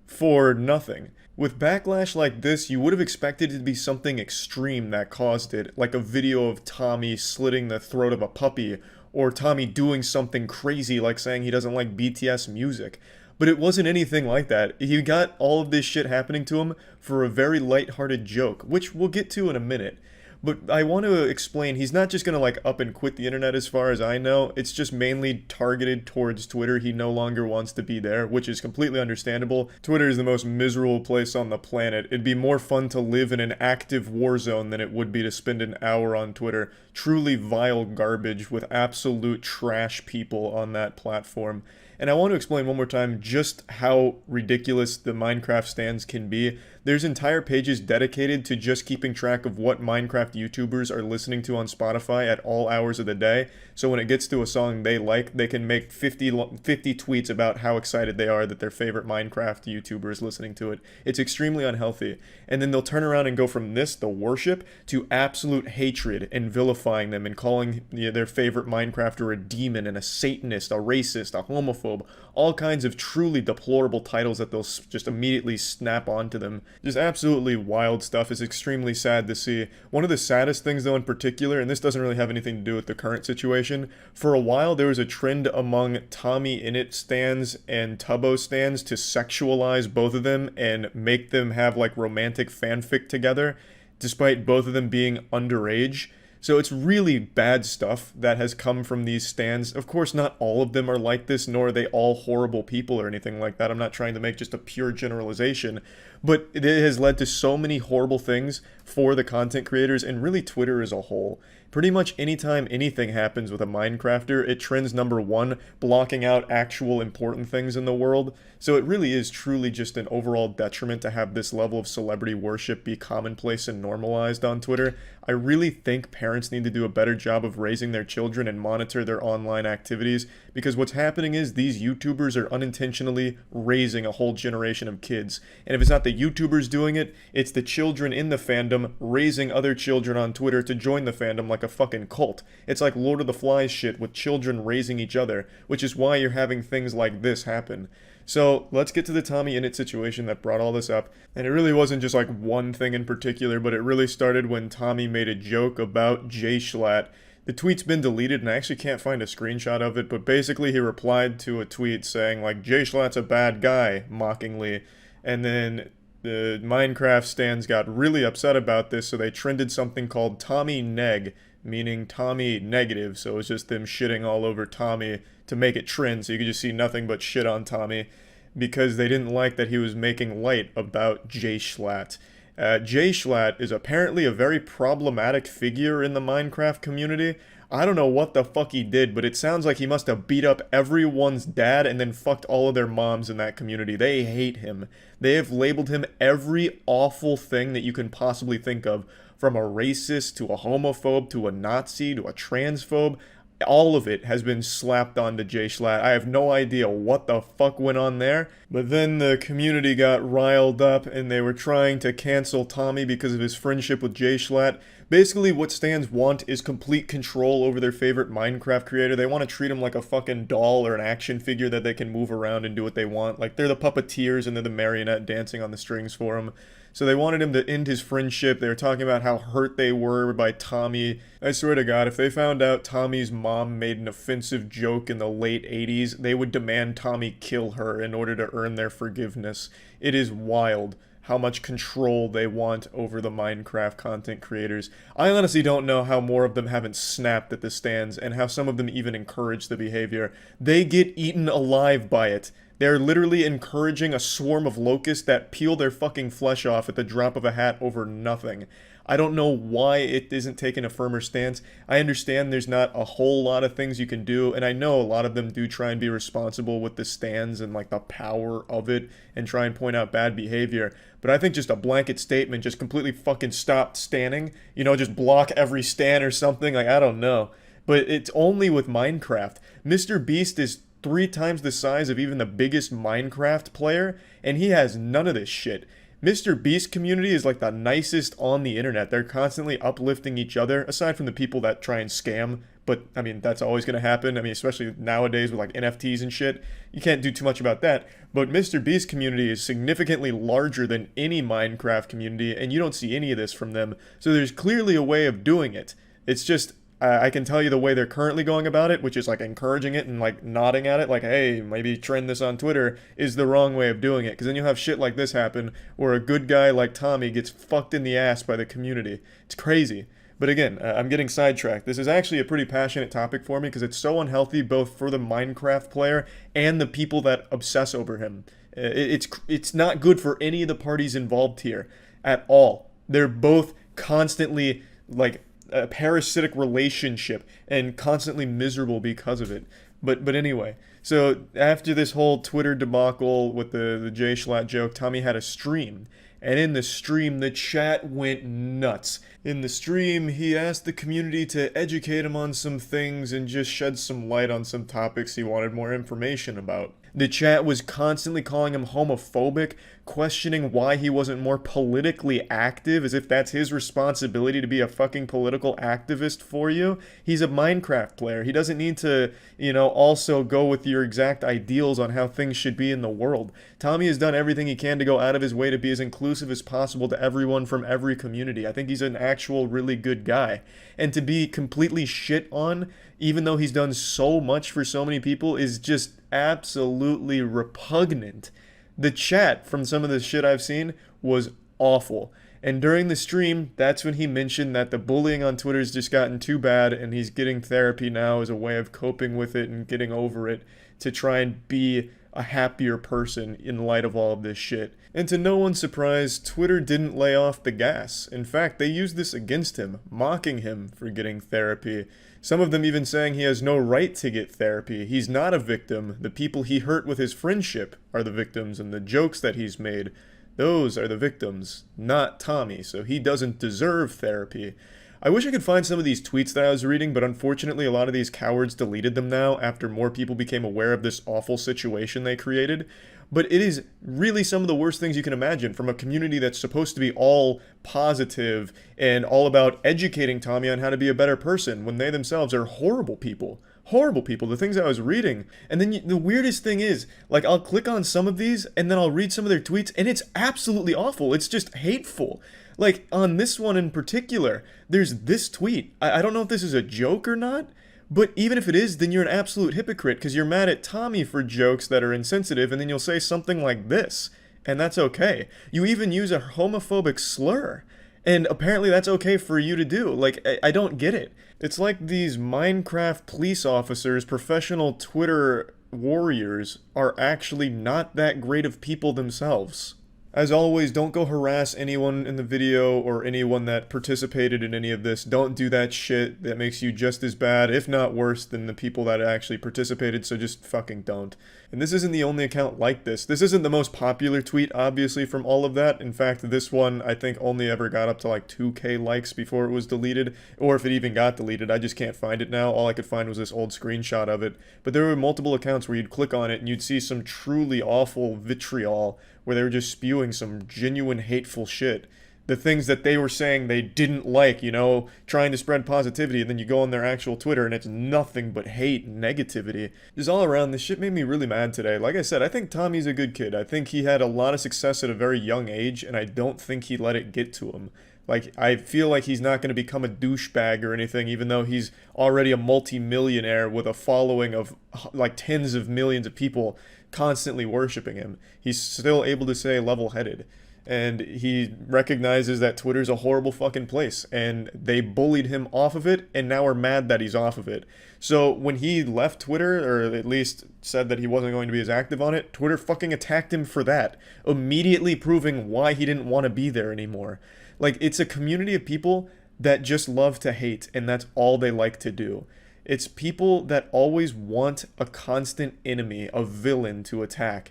for nothing. With backlash like this, you would have expected it to be something extreme that caused it, like a video of Tommy slitting the throat of a puppy, or Tommy doing something crazy like saying he doesn't like BTS music. But it wasn't anything like that. He got all of this shit happening to him for a very lighthearted joke, which we'll get to in a minute. But I want to explain, he's not just going to like up and quit the internet as far as I know. It's just mainly targeted towards Twitter. He no longer wants to be there, which is completely understandable. Twitter is the most miserable place on the planet. It'd be more fun to live in an active war zone than it would be to spend an hour on Twitter. Truly vile garbage with absolute trash people on that platform. And I want to explain one more time just how ridiculous the Minecraft stans can be. There's entire pages dedicated to just keeping track of what Minecraft YouTubers are listening to on Spotify at all hours of the day. So when it gets to a song they like, they can make 50 tweets about how excited they are that their favorite Minecraft YouTuber is listening to it. It's extremely unhealthy. And then they'll turn around and go from this, the worship, to absolute hatred and vilifying them and calling their favorite Minecrafter a demon and a Satanist, a racist, a homophobe, all kinds of truly deplorable titles that they'll just immediately snap onto them. Just absolutely wild stuff. Is extremely sad to see. One of the saddest things though in particular, and this doesn't really have anything to do with the current situation, for a while there was a trend among Tommy Innit stans and Tubbo stans to sexualize both of them and make them have like romantic fanfic together, despite both of them being underage. So it's really bad stuff that has come from these stans. Of course, not all of them are like this, nor are they all horrible people or anything like that. I'm not trying to make just a pure generalization, but it has led to so many horrible things for the content creators and really Twitter as a whole. Pretty much anytime anything happens with a Minecrafter, it trends #1, blocking out actual important things in the world. So it really is truly just an overall detriment to have this level of celebrity worship be commonplace and normalized on Twitter. I really think parents need to do a better job of raising their children and monitor their online activities, because what's happening is these YouTubers are unintentionally raising a whole generation of kids. And if it's not the YouTubers doing it, it's the children in the fandom raising other children on Twitter to join the fandom like a fucking cult. It's like Lord of the Flies shit with children raising each other, which is why you're having things like this happen. So let's get to the Tommy Innit situation that brought all this up. And it really wasn't just like one thing in particular, but it really started when Tommy made a joke about Jay Schlatt. The tweet's been deleted and I actually can't find a screenshot of it, but basically he replied to a tweet saying like, Jay Schlatt's a bad guy, mockingly. And then the Minecraft stans got really upset about this, so they trended something called Tommy Neg, meaning Tommy negative, so it was just them shitting all over Tommy to make it trend, so you could just see nothing but shit on Tommy, because they didn't like that he was making light about Jay Schlatt. Jay Schlatt is apparently a very problematic figure in the Minecraft community. I don't know what the fuck he did, but it sounds like he must have beat up everyone's dad and then fucked all of their moms in that community. They hate him. They have labeled him every awful thing that you can possibly think of, from a racist to a homophobe to a Nazi to a transphobe. all of it has been slapped onto Jay Schlatt. I have no idea what the fuck went on there, but then the community got riled up and they were trying to cancel Tommy because of his friendship with Jay Schlatt. Basically, what stans want is complete control over their favorite Minecraft creator. They want to treat him like a fucking doll or an action figure that they can move around and do what they want. Like, they're the puppeteers and they're the marionette dancing on the strings for him. So they wanted him to end his friendship. They were talking about how hurt they were by Tommy. I swear to God, if they found out Tommy's mom made an offensive joke in the late 80s, they would demand Tommy kill her in order to earn their forgiveness. It is wild how much control they want over the Minecraft content creators. I honestly don't know how more of them haven't snapped at the stans and how some of them even encourage the behavior. They get eaten alive by it. They're literally encouraging a swarm of locusts that peel their fucking flesh off at the drop of a hat over nothing. I don't know why it isn't taking a firmer stance. I understand there's not a whole lot of things you can do, and I know a lot of them do try and be responsible with the stans and like the power of it and try and point out bad behavior. But I think just a blanket statement, just completely fucking stop standing, you know, just block every stan or something, like I don't know. But it's only with Minecraft. mrbeast is 3 times the size of even the biggest Minecraft player, and he has none of this shit. mrbeast community is like the nicest on the internet. They're constantly uplifting each other, aside from the people that try and scam. But, I mean, that's always going to happen. I mean, especially nowadays with like NFTs and shit. You can't do too much about that. But mrbeast community is significantly larger than any Minecraft community, and you don't see any of this from them. So there's clearly a way of doing it. It's just, I can tell you the way they're currently going about it, which is like encouraging it and like nodding at it, like, hey, maybe trend this on Twitter, is the wrong way of doing it. Because then you'll have shit like this happen, where a good guy like Tommy gets fucked in the ass by the community. It's crazy. But again, I'm getting sidetracked. This is actually a pretty passionate topic for me because it's so unhealthy both for the Minecraft player and the people that obsess over him. It's not good for any of the parties involved here at all. They're both constantly like a parasitic relationship and constantly miserable because of it. But anyway, so after this whole Twitter debacle with the Jay Schlatt joke, Tommy had a stream. And in the stream, the chat went nuts. In the stream, he asked the community to educate him on some things and just shed some light on some topics he wanted more information about. The chat was constantly calling him homophobic, questioning why he wasn't more politically active, as if that's his responsibility to be a fucking political activist for you. He's a Minecraft player. He doesn't need to, also go with your exact ideals on how things should be in the world. Tommy has done everything he can to go out of his way to be as inclusive as possible to everyone from every community. I think he's an actual really good guy. And to be completely shit on, even though he's done so much for so many people, is just absolutely repugnant. The chat from some of the shit I've seen was awful. And during the stream, that's when he mentioned that the bullying on Twitter has just gotten too bad and he's getting therapy now as a way of coping with it and getting over it to try and be a happier person in light of all of this shit. And to no one's surprise, Twitter didn't lay off the gas. In fact, they used this against him, mocking him for getting therapy. Some of them even saying he has no right to get therapy. He's not a victim. The people he hurt with his friendship are the victims, and the jokes that he's made, those are the victims, not Tommy, so he doesn't deserve therapy. I wish I could find some of these tweets that I was reading, but unfortunately a lot of these cowards deleted them now after more people became aware of this awful situation they created. But it is really some of the worst things you can imagine from a community that's supposed to be all positive and all about educating Tommy on how to be a better person when they themselves are horrible people. Horrible people, the things I was reading. And then the weirdest thing is, like, I'll click on some of these and then I'll read some of their tweets and it's absolutely awful. It's just hateful. Like, on this one in particular, there's this tweet. I don't know if this is a joke or not, but even if it is, then you're an absolute hypocrite because you're mad at Tommy for jokes that are insensitive and then you'll say something like this, and that's okay. You even use a homophobic slur, and apparently that's okay for you to do. Like, I don't get it. It's like these Minecraft police officers, professional Twitter warriors, are actually not that great of people themselves. As always, don't go harass anyone in the video or anyone that participated in any of this. Don't do that shit. That makes you just as bad, if not worse, than the people that actually participated, so just fucking don't. And this isn't the only account like this. This isn't the most popular tweet, obviously, from all of that. In fact, this one, I think, only ever got up to like 2K likes before it was deleted, or if it even got deleted. I just can't find it now. All I could find was this old screenshot of it. But there were multiple accounts where you'd click on it and you'd see some truly awful vitriol where they were just spewing some genuine hateful shit. The things that they were saying they didn't like, you know, trying to spread positivity, and then you go on their actual Twitter and it's nothing but hate and negativity. Just all around, this shit made me really mad today. Like I said, I think Tommy's a good kid. I think he had a lot of success at a very young age, and I don't think he let it get to him. Like, I feel like he's not going to become a douchebag or anything, even though he's already a multi-millionaire with a following of, like, tens of millions of people constantly worshiping him. He's still able to stay level-headed. And he recognizes that Twitter's a horrible fucking place, and they bullied him off of it, and now are mad that he's off of it. So when he left Twitter, or at least said that he wasn't going to be as active on it, Twitter fucking attacked him for that, immediately proving why he didn't want to be there anymore. Like, it's a community of people that just love to hate, and that's all they like to do. It's people that always want a constant enemy, a villain to attack.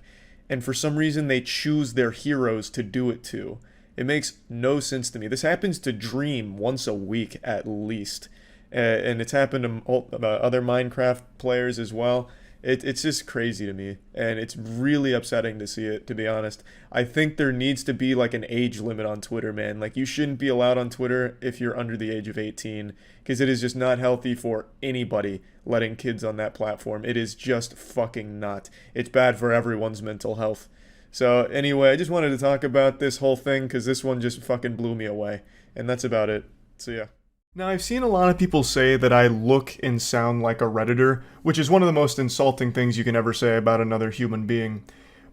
And for some reason, they choose their heroes to do it to. It makes no sense to me. This happens to Dream once a week at least. And it's happened to other Minecraft players as well. It's just crazy to me. And it's really upsetting to see it, to be honest. I think there needs to be like an age limit on Twitter, man. Like, you shouldn't be allowed on Twitter if you're under the age of 18. Because it is just not healthy for anybody letting kids on that platform. It is just fucking not. It's bad for everyone's mental health. So anyway, I just wanted to talk about this whole thing because this one just fucking blew me away. And that's about it. So yeah. Now, I've seen a lot of people say that I look and sound like a redditor, which is one of the most insulting things you can ever say about another human being.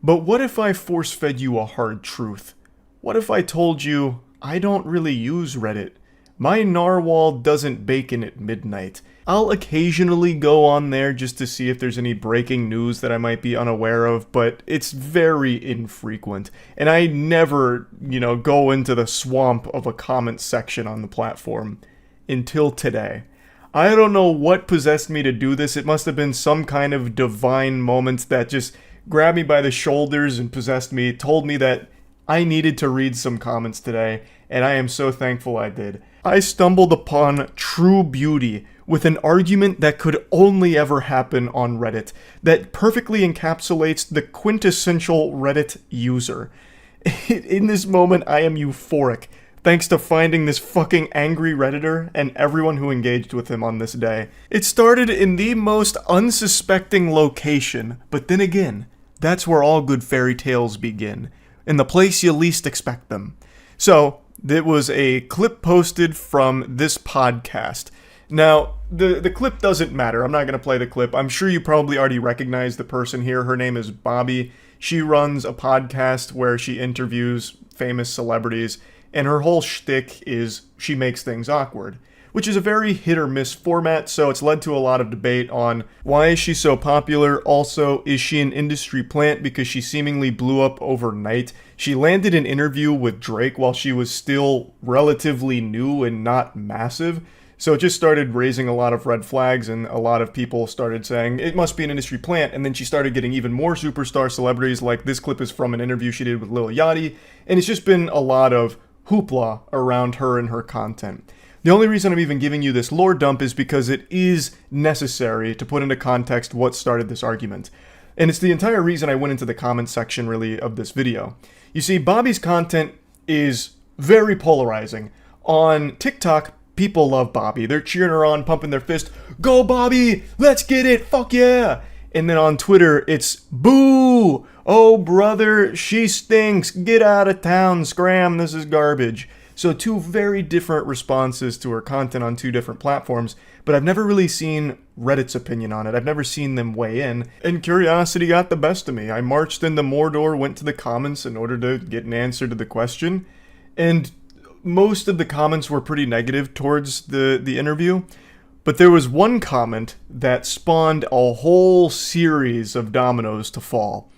But what if I force-fed you a hard truth? What if I told you I don't really use Reddit? My narwhal doesn't bacon at midnight. I'll occasionally go on there just to see if there's any breaking news that I might be unaware of, but it's very infrequent. And I never, go into the swamp of a comment section on the platform. Until today. I don't know what possessed me to do this. It must have been some kind of divine moment that just grabbed me by the shoulders and possessed me, told me that I needed to read some comments today, and I am so thankful I did. I stumbled upon true beauty with an argument that could only ever happen on Reddit, that perfectly encapsulates the quintessential Reddit user. In this moment, I am euphoric. Thanks to finding this fucking angry Redditor and everyone who engaged with him on this day. It started in the most unsuspecting location, but then again, that's where all good fairy tales begin. In the place you least expect them. So, it was a clip posted from this podcast. Now, the clip doesn't matter. I'm not going to play the clip. I'm sure you probably already recognize the person here. Her name is Bobby. She runs a podcast where she interviews famous celebrities. And her whole shtick is she makes things awkward, which is a very hit or miss format, so it's led to a lot of debate on why is she so popular. Also, is she an industry plant because she seemingly blew up overnight? She landed an interview with Drake while she was still relatively new and not massive, so it just started raising a lot of red flags, and a lot of people started saying it must be an industry plant. And then she started getting even more superstar celebrities, like this clip is from an interview she did with Lil Yachty, and it's just been a lot of hoopla around her and her content. The only reason I'm even giving you this lore dump is because it is necessary to put into context what started this argument. And it's the entire reason I went into the comment section, really, of this video. You see, Bobby's content is very polarizing. On TikTok, people love Bobby. They're cheering her on, pumping their fist. Go Bobby! Let's get it! Fuck yeah! And then on Twitter, it's boo! Oh brother, she stinks. Get out of town, scram, this is garbage. So two very different responses to her content on two different platforms, but I've never really seen Reddit's opinion on it. I've never seen them weigh in, and curiosity got the best of me. I marched into Mordor, went to the comments in order to get an answer to the question, and most of the comments were pretty negative towards the interview. But there was one comment that spawned a whole series of dominoes to fall.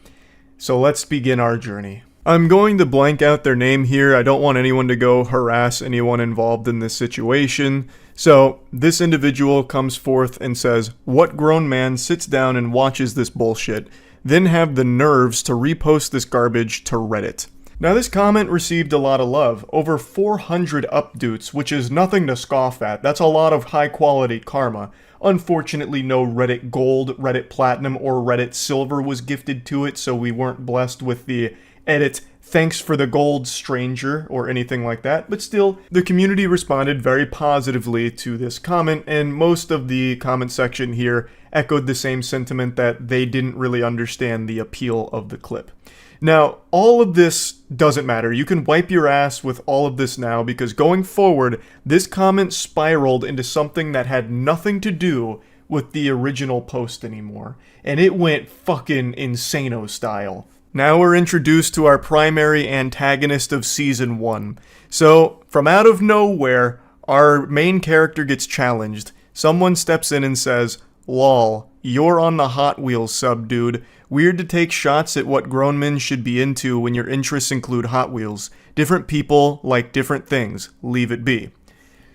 So let's begin our journey. I'm going to blank out their name here. I don't want anyone to go harass anyone involved in this situation. So, this individual comes forth and says, "What grown man sits down and watches this bullshit, then have the nerves to repost this garbage to Reddit?" Now, this comment received a lot of love. Over 400 upvotes, which is nothing to scoff at. That's a lot of high-quality karma. Unfortunately, no Reddit Gold, Reddit Platinum, or Reddit Silver was gifted to it, so we weren't blessed with the edit "thanks for the gold, stranger," or anything like that. But still, the community responded very positively to this comment, and most of the comment section here echoed the same sentiment that they didn't really understand the appeal of the clip. Now, all of this doesn't matter. You can wipe your ass with all of this now, because going forward, this comment spiraled into something that had nothing to do with the original post anymore. And it went fucking insano style. Now we're introduced to our primary antagonist of Season 1. So, from out of nowhere, our main character gets challenged. Someone steps in and says, "Lol, you're on the Hot Wheels sub, dude. Weird to take shots at what grown men should be into when your interests include Hot Wheels. Different people like different things. Leave it be."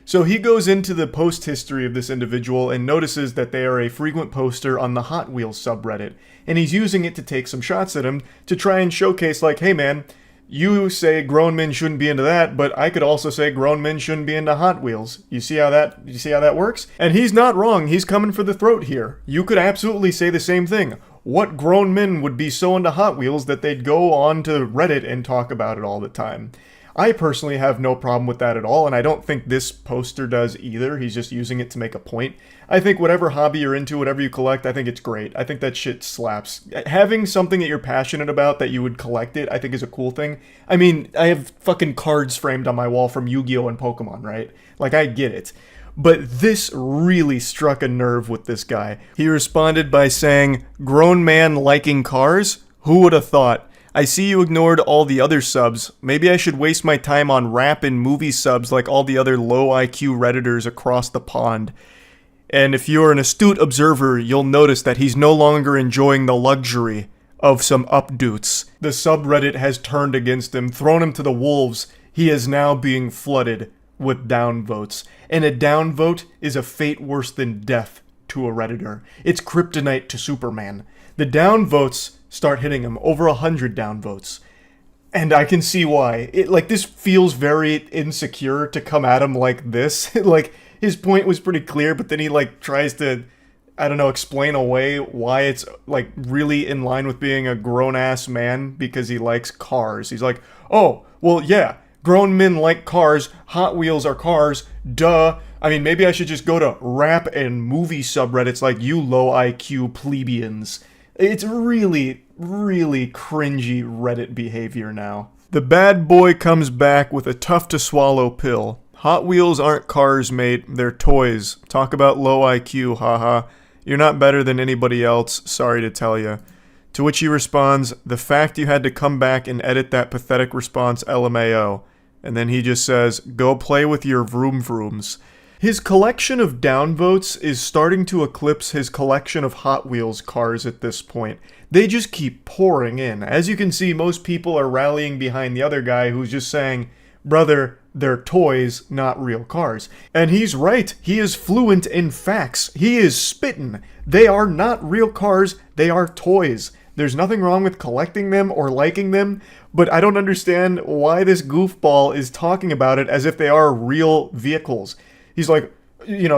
So he goes into the post history of this individual and notices that they are a frequent poster on the Hot Wheels subreddit, and he's using it to take some shots at him to try and showcase, like, "Hey man, you say grown men shouldn't be into that, but I could also say grown men shouldn't be into Hot Wheels. You see how that works?" And he's not wrong. He's coming for the throat here. You could absolutely say the same thing. What grown men would be so into Hot Wheels that they'd go on to Reddit and talk about it all the time? I personally have no problem with that at all, and I don't think this poster does either. He's just using it to make a point. I think whatever hobby you're into, whatever you collect, I think it's great. I think that shit slaps. Having something that you're passionate about that you would collect it, I think is a cool thing. I mean, I have fucking cards framed on my wall from Yu-Gi-Oh! And Pokemon, right? Like, I get it. But this really struck a nerve with this guy. He responded by saying, "Grown man liking cars? Who would have thought? I see you ignored all the other subs. Maybe I should waste my time on rap and movie subs like all the other low IQ Redditors across the pond." And if you're an astute observer, you'll notice that he's no longer enjoying the luxury of some updoots. The subreddit has turned against him, thrown him to the wolves. He is now being flooded with downvotes. And a downvote is a fate worse than death to a Redditor. It's kryptonite to Superman. The downvotes start hitting him, over 100 downvotes. And I can see why. This feels very insecure to come at him like this. Like, his point was pretty clear, but then he, tries to, I don't know, explain away why it's, really in line with being a grown-ass man because he likes cars. He's like, "Oh, well, yeah, grown men like cars, Hot Wheels are cars, duh. I mean, maybe I should just go to rap and movie subreddits like you low IQ plebeians." It's really, really cringy Reddit behavior now. The bad boy comes back with a tough-to-swallow pill. "Hot Wheels aren't cars, mate. They're toys. Talk about low IQ, haha. You're not better than anybody else, sorry to tell you." To which he responds, "The fact you had to come back and edit that pathetic response, LMAO." And then he just says, "Go play with your vroom vrooms." His collection of downvotes is starting to eclipse his collection of Hot Wheels cars at this point. They just keep pouring in. As you can see, most people are rallying behind the other guy who's just saying, "Brother, they're toys, not real cars." And he's right. He is fluent in facts. He is spittin'. They are not real cars. They are toys. There's nothing wrong with collecting them or liking them, but I don't understand why this goofball is talking about it as if they are real vehicles. He's like,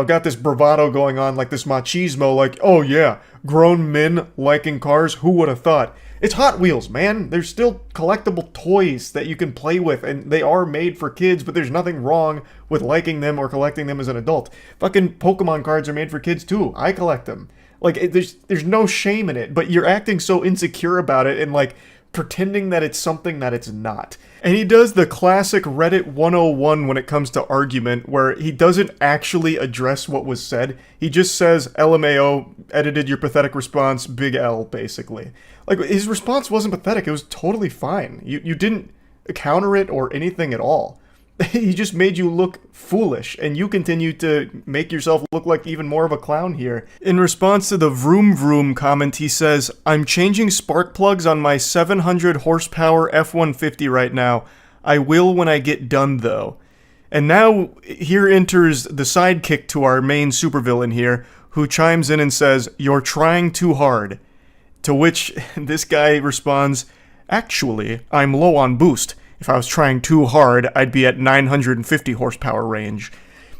got this bravado going on, like this machismo, like, "Oh yeah, grown men liking cars, who would have thought?" It's Hot Wheels, man. They're still collectible toys that you can play with, and they are made for kids, but there's nothing wrong with liking them or collecting them as an adult. Fucking Pokemon cards are made for kids too. I collect them. There's no shame in it, but you're acting so insecure about it and pretending that it's something that it's not. And he does the classic Reddit 101 when it comes to argument, where he doesn't actually address what was said. He just says, "LMAO, edited your pathetic response, big L," basically. His response wasn't pathetic, it was totally fine. You didn't counter it or anything at all. He just made you look foolish, and you continue to make yourself look like even more of a clown here. In response to the vroom vroom comment, he says, I'm changing spark plugs on my 700 horsepower F-150 right now. I will when I get done, though. And now, here enters the sidekick to our main supervillain here, who chimes in and says, you're trying too hard. To which this guy responds, actually, I'm low on boost. If I was trying too hard, I'd be at 950 horsepower range.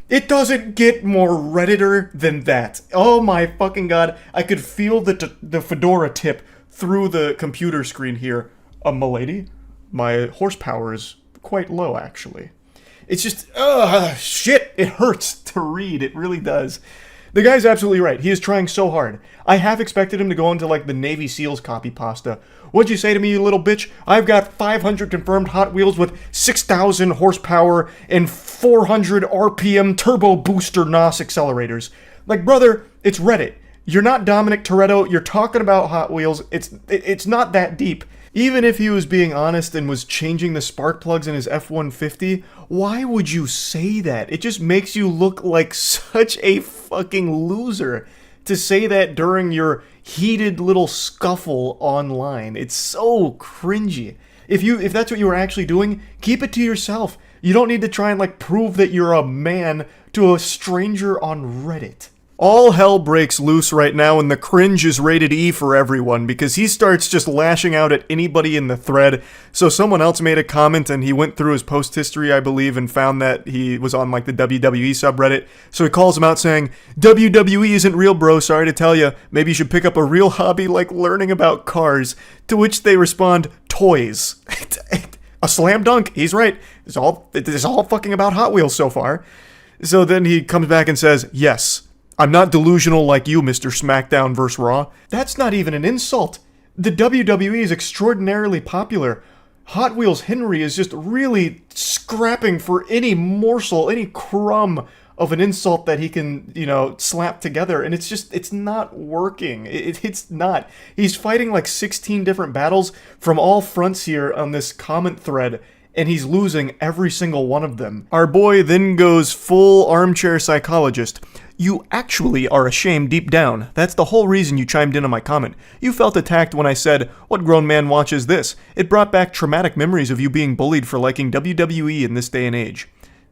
It doesn't get more Redditor than that. Oh my fucking god. I could feel the fedora tip through the computer screen here. Milady, my horsepower is quite low, actually. It's just, shit, it hurts to read. It really does. The guy's absolutely right. He is trying so hard. I half expected him to go into, like, the Navy SEALs copy pasta. What'd you say to me, you little bitch? I've got 500 confirmed Hot Wheels with 6,000 horsepower and 400 RPM turbo booster NOS accelerators. Like, brother, it's Reddit. You're not Dominic Toretto. You're talking about Hot Wheels. It's not that deep. Even if he was being honest and was changing the spark plugs in his F-150, why would you say that? It just makes you look like such a fucking loser to say that during your heated little scuffle online. It's so cringy. If that's what you were actually doing, keep it to yourself. You don't need to try and, like, prove that you're a man to a stranger on Reddit. All hell breaks loose right now, and the cringe is rated E for everyone, because he starts just lashing out at anybody in the thread. So someone else made a comment, and he went through his post history, I believe, and found that he was on, like, the WWE subreddit. So he calls him out saying, WWE isn't real, bro, sorry to tell you. Maybe you should pick up a real hobby like learning about cars. To which they respond, toys. A slam dunk, he's right. It's all fucking about Hot Wheels so far. So then he comes back and says, yes, I'm not delusional like you, Mr. SmackDown vs. Raw. That's not even an insult. The WWE is extraordinarily popular. Hot Wheels Henry is just really scrapping for any morsel, any crumb of an insult that he can, slap together. And it's not working. It's not. He's fighting like 16 different battles from all fronts here on this comment thread, and he's losing every single one of them. Our boy then goes full armchair psychologist. You actually are ashamed deep down. That's the whole reason you chimed in on my comment. You felt attacked when I said, what grown man watches this? It brought back traumatic memories of you being bullied for liking WWE in this day and age.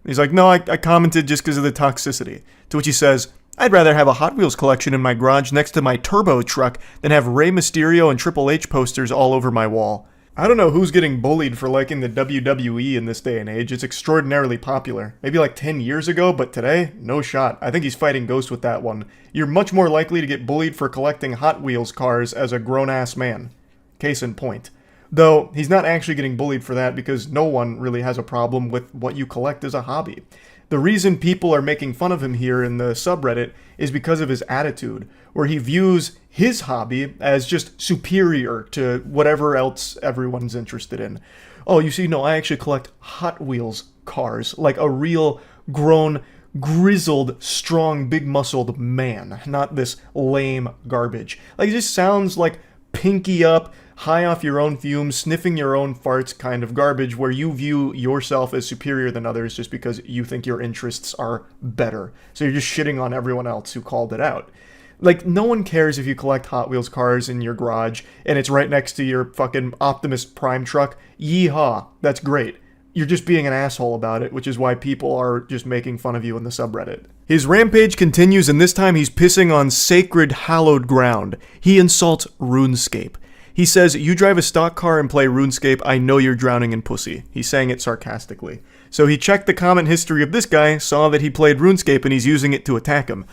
He's like, no, I commented just because of the toxicity. To which he says, I'd rather have a Hot Wheels collection in my garage next to my turbo truck than have Rey Mysterio and Triple H posters all over my wall. I don't know who's getting bullied for liking the WWE in this day and age. It's extraordinarily popular. Maybe like 10 years ago, but today, no shot. I think he's fighting ghosts with that one. You're much more likely to get bullied for collecting Hot Wheels cars as a grown-ass man. Case in point. Though, he's not actually getting bullied for that because no one really has a problem with what you collect as a hobby. The reason people are making fun of him here in the subreddit is because of his attitude, where he views his hobby as just superior to whatever else everyone's interested in. Oh, you see, no, I actually collect Hot Wheels cars, like a real grown, grizzled, strong, big-muscled man, not this lame garbage. Like, it just sounds like pinky up, high off your own fumes, sniffing your own farts kind of garbage where you view yourself as superior than others just because you think your interests are better. So you're just shitting on everyone else who called it out. Like, no one cares if you collect Hot Wheels cars in your garage and it's right next to your fucking Optimus Prime truck. Yeehaw, that's great. You're just being an asshole about it, which is why people are just making fun of you in the subreddit. His rampage continues, and this time he's pissing on sacred, hallowed ground. He insults RuneScape. He says, you drive a stock car and play RuneScape, I know you're drowning in pussy. He's saying it sarcastically. So he checked the comment history of this guy, saw that he played RuneScape, and he's using it to attack him.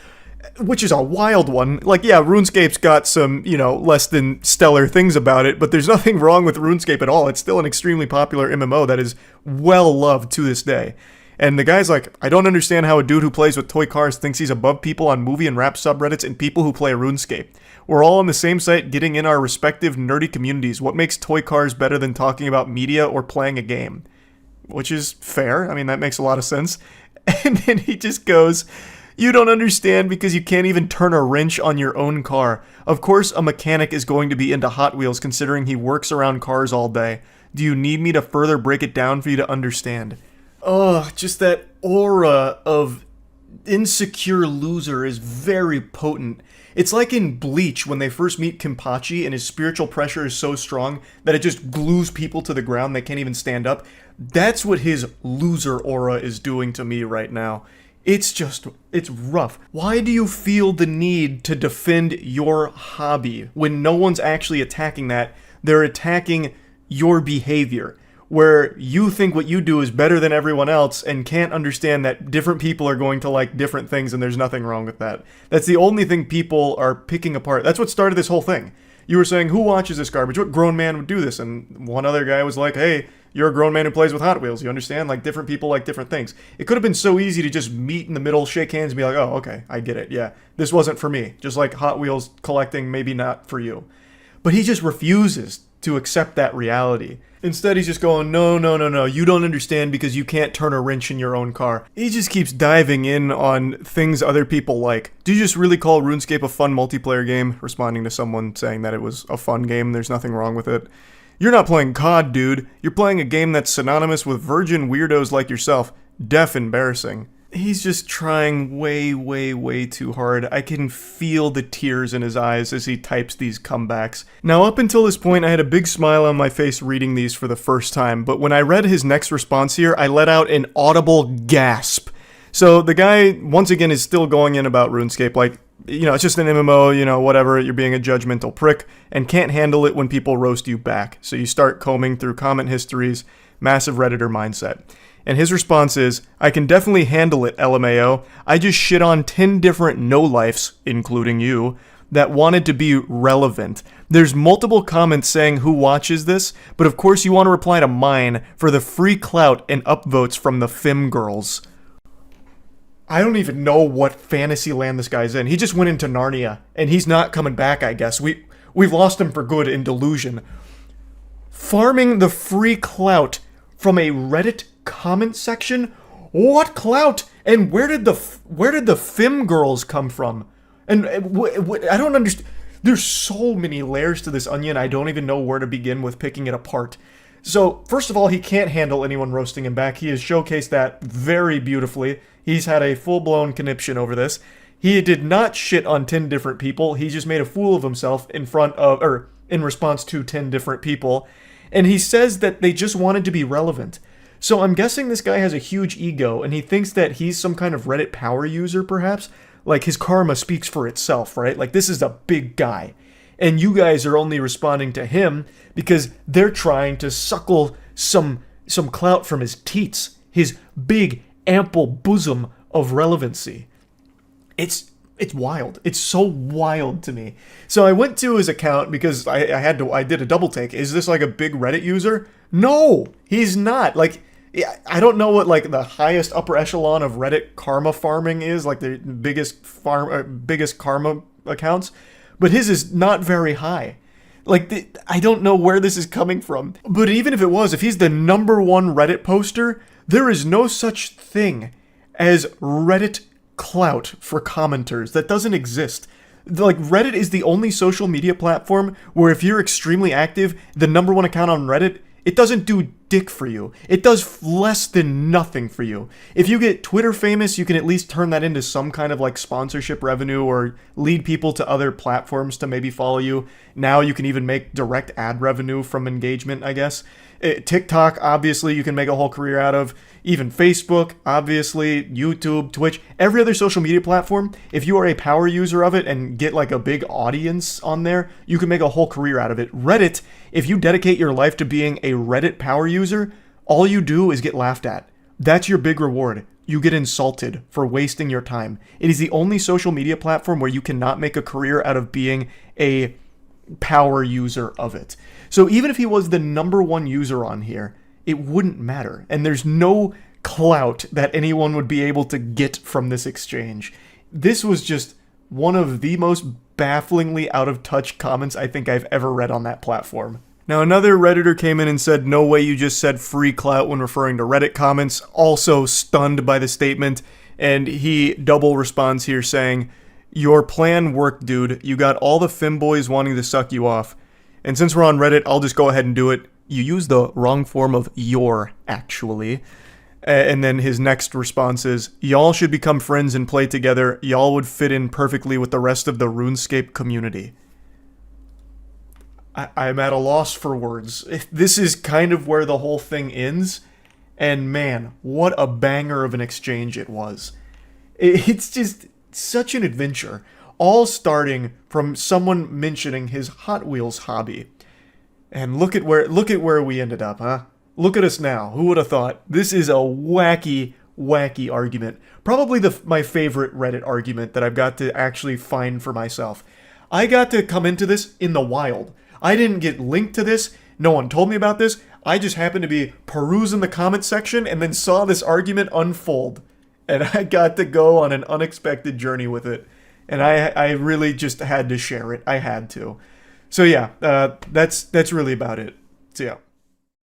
Which is a wild one. Like, yeah, RuneScape's got some, less than stellar things about it, but there's nothing wrong with RuneScape at all. It's still an extremely popular MMO that is well loved to this day. And the guy's like, I don't understand how a dude who plays with toy cars thinks he's above people on movie and rap subreddits and people who play RuneScape. We're all on the same site getting in our respective nerdy communities. What makes toy cars better than talking about media or playing a game? Which is fair. I mean, that makes a lot of sense. And then he just goes, you don't understand because you can't even turn a wrench on your own car. Of course, a mechanic is going to be into Hot Wheels considering he works around cars all day. Do you need me to further break it down for you to understand? Oh, just that aura of insecure loser is very potent. It's like in Bleach when they first meet Kenpachi and his spiritual pressure is so strong that it just glues people to the ground, they can't even stand up. That's what his loser aura is doing to me right now. It's rough. Why do you feel the need to defend your hobby when no one's actually attacking that? They're attacking your behavior, where you think what you do is better than everyone else and can't understand that different people are going to like different things and there's nothing wrong with that. That's the only thing people are picking apart. That's what started this whole thing. You were saying, who watches this garbage? What grown man would do this? And one other guy was like, hey, you're a grown man who plays with Hot Wheels. You understand? Like, different people like different things. It could have been so easy to just meet in the middle, shake hands, and be like, oh, okay, I get it. Yeah, this wasn't for me. Just like Hot Wheels collecting, maybe not for you. But he just refuses to accept that reality. Instead, he's just going, no, you don't understand because you can't turn a wrench in your own car. He just keeps diving in on things other people like. Do you just really call RuneScape a fun multiplayer game? Responding to someone saying that it was a fun game, there's nothing wrong with it. You're not playing COD, dude. You're playing a game that's synonymous with virgin weirdos like yourself. Deaf embarrassing. He's just trying way too hard. I can feel the tears in his eyes as he types these comebacks. Now, up until this point, I had a big smile on my face reading these for the first time, but when I read his next response here, I let out an audible gasp. So the guy, once again, is still going in about RuneScape, like, you know, it's just an MMO, you know, whatever, you're being a judgmental prick, and can't handle it when people roast you back. So you start combing through comment histories, massive Redditor mindset. And his response is, I can definitely handle it, LMAO. I just shit on 10 different no-lifes, including you, that wanted to be relevant. There's multiple comments saying who watches this, but of course you want to reply to mine for the free clout and upvotes from the Fem girls. I don't even know what fantasy land this guy's in. He just went into Narnia, and he's not coming back, I guess. We've lost him for good in delusion. Farming the free clout from a Reddit comment section? What clout? And where did the Fem girls come from? And I don't understand. There's so many layers to this onion, I don't even know where to begin with picking it apart. So, first of all, he can't handle anyone roasting him back. He has showcased that very beautifully. He's had a full-blown conniption over this. He did not shit on 10 different people. He just made a fool of himself in response to 10 different people. And he says that they just wanted to be relevant. So I'm guessing this guy has a huge ego, and he thinks that he's some kind of Reddit power user, perhaps? Like, his karma speaks for itself, right? Like, this is a big guy. And you guys are only responding to him because they're trying to suckle some clout from his teats, his big, ample bosom of relevancy. It's wild. It's so wild to me. So I went to his account because I did a double take. Is this like a big Reddit user? No, he's not. Like, I don't know what like the highest upper echelon of Reddit karma farming is, like the biggest karma accounts, but his is not very high. Like, I don't know where this is coming from. But even if it was, if he's the number one Reddit poster, there is no such thing as Reddit clout for commenters. That doesn't exist. Like, Reddit is the only social media platform where if you're extremely active, the number one account on Reddit, it doesn't do dick for you. It does less than nothing for you. If you get Twitter famous, you can at least turn that into some kind of like sponsorship revenue or lead people to other platforms to maybe follow you. Now you can even make direct ad revenue from engagement, I guess. TikTok, obviously, you can make a whole career out of. Even Facebook, obviously, YouTube, Twitch, every other social media platform, if you are a power user of it and get like a big audience on there, you can make a whole career out of it. Reddit, if you dedicate your life to being a Reddit power user, all you do is get laughed at. That's your big reward. You get insulted for wasting your time. It is the only social media platform where you cannot make a career out of being a power user of it. So even if he was the number one user on here, it wouldn't matter. And there's no clout that anyone would be able to get from this exchange. This was just one of the most bafflingly out of touch comments I think I've ever read on that platform. Now, another Redditor came in and said, no way you just said free clout when referring to Reddit comments, also stunned by the statement, and he double responds here saying, your plan worked, dude. You got all the femboys wanting to suck you off. And since we're on Reddit, I'll just go ahead and do it. You used the wrong form of your, actually. And then his next response is, y'all should become friends and play together. Y'all would fit in perfectly with the rest of the RuneScape community. I'm at a loss for words. This is kind of where the whole thing ends. And man, what a banger of an exchange it was. It's just such an adventure. All starting from someone mentioning his Hot Wheels hobby. And look at where we ended up, huh? Look at us now. Who would have thought? This is a wacky argument. Probably my favorite Reddit argument that I've got to actually find for myself. I got to come into this in the wild. I didn't get linked to this. No one told me about this. I just happened to be perusing the comment section and then saw this argument unfold. And I got to go on an unexpected journey with it. And I really just had to share it. I had to. So yeah, that's really about it. So yeah.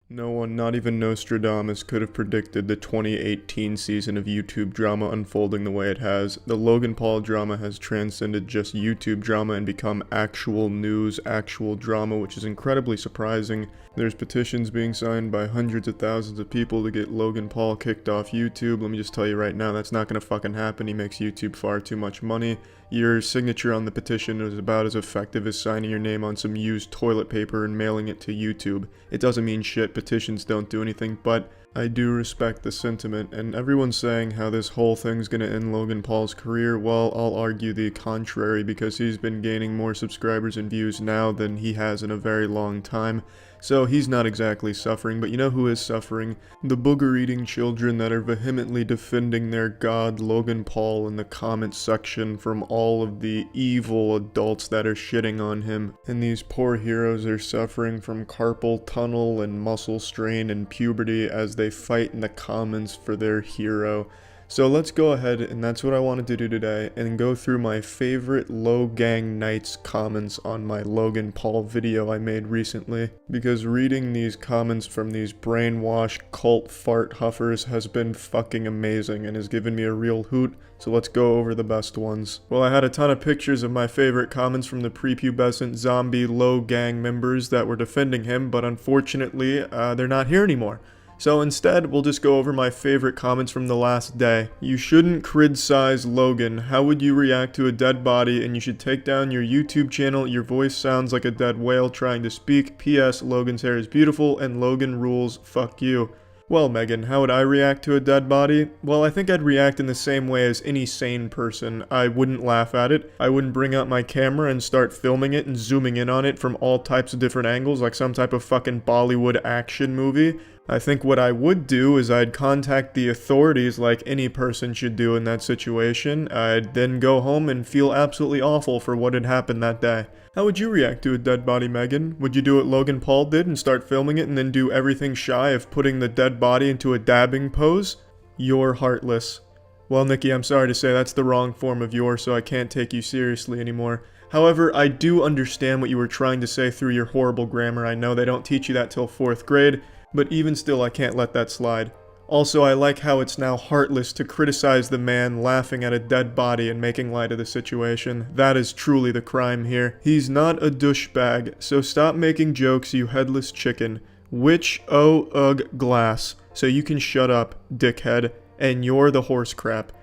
No one, not even Nostradamus, could have predicted the 2018 season of YouTube drama unfolding the way it has. The Logan Paul drama has transcended just YouTube drama and become actual news, actual drama, which is incredibly surprising. There's petitions being signed by hundreds of thousands of people to get Logan Paul kicked off YouTube. Let me just tell you right now, that's not gonna fucking happen. He makes YouTube far too much money. Your signature on the petition is about as effective as signing your name on some used toilet paper and mailing it to YouTube. It doesn't mean shit, petitions don't do anything, but I do respect the sentiment, and everyone's saying how this whole thing's gonna end Logan Paul's career. Well, I'll argue the contrary because he's been gaining more subscribers and views now than he has in a very long time. So he's not exactly suffering, but you know who is suffering? The booger-eating children that are vehemently defending their god Logan Paul in the comments section from all of the evil adults that are shitting on him. And these poor heroes are suffering from carpal tunnel and muscle strain and puberty as they fight in the comments for their hero. So let's go ahead, and that's what I wanted to do today, and go through my favorite Logang Knights comments on my Logan Paul video I made recently, because reading these comments from these brainwashed cult fart huffers has been fucking amazing and has given me a real hoot, so let's go over the best ones. Well, I had a ton of pictures of my favorite comments from the prepubescent zombie Logang members that were defending him, but unfortunately, they're not here anymore. So instead, we'll just go over my favorite comments from the last day. You shouldn't criticize Logan. How would you react to a dead body? And you should take down your YouTube channel. Your voice sounds like a dead whale trying to speak. P.S. Logan's hair is beautiful and Logan rules. Fuck you. Well, Megan, how would I react to a dead body? Well, I think I'd react in the same way as any sane person. I wouldn't laugh at it. I wouldn't bring out my camera and start filming it and zooming in on it from all types of different angles like some type of fucking Bollywood action movie. I think what I would do is I'd contact the authorities like any person should do in that situation. I'd then go home and feel absolutely awful for what had happened that day. How would you react to a dead body, Megan? Would you do what Logan Paul did and start filming it and then do everything shy of putting the dead body into a dabbing pose? You're heartless. Well, Nikki, I'm sorry to say that's the wrong form of you're, so I can't take you seriously anymore. However, I do understand what you were trying to say through your horrible grammar. I know they don't teach you that till 4th grade. But even still, I can't let that slide. Also, I like how it's now heartless to criticize the man laughing at a dead body and making light of the situation. That is truly the crime here. He's not a douchebag, so stop making jokes, you headless chicken. Which glass, so you can shut up, dickhead, and you're the horse crap.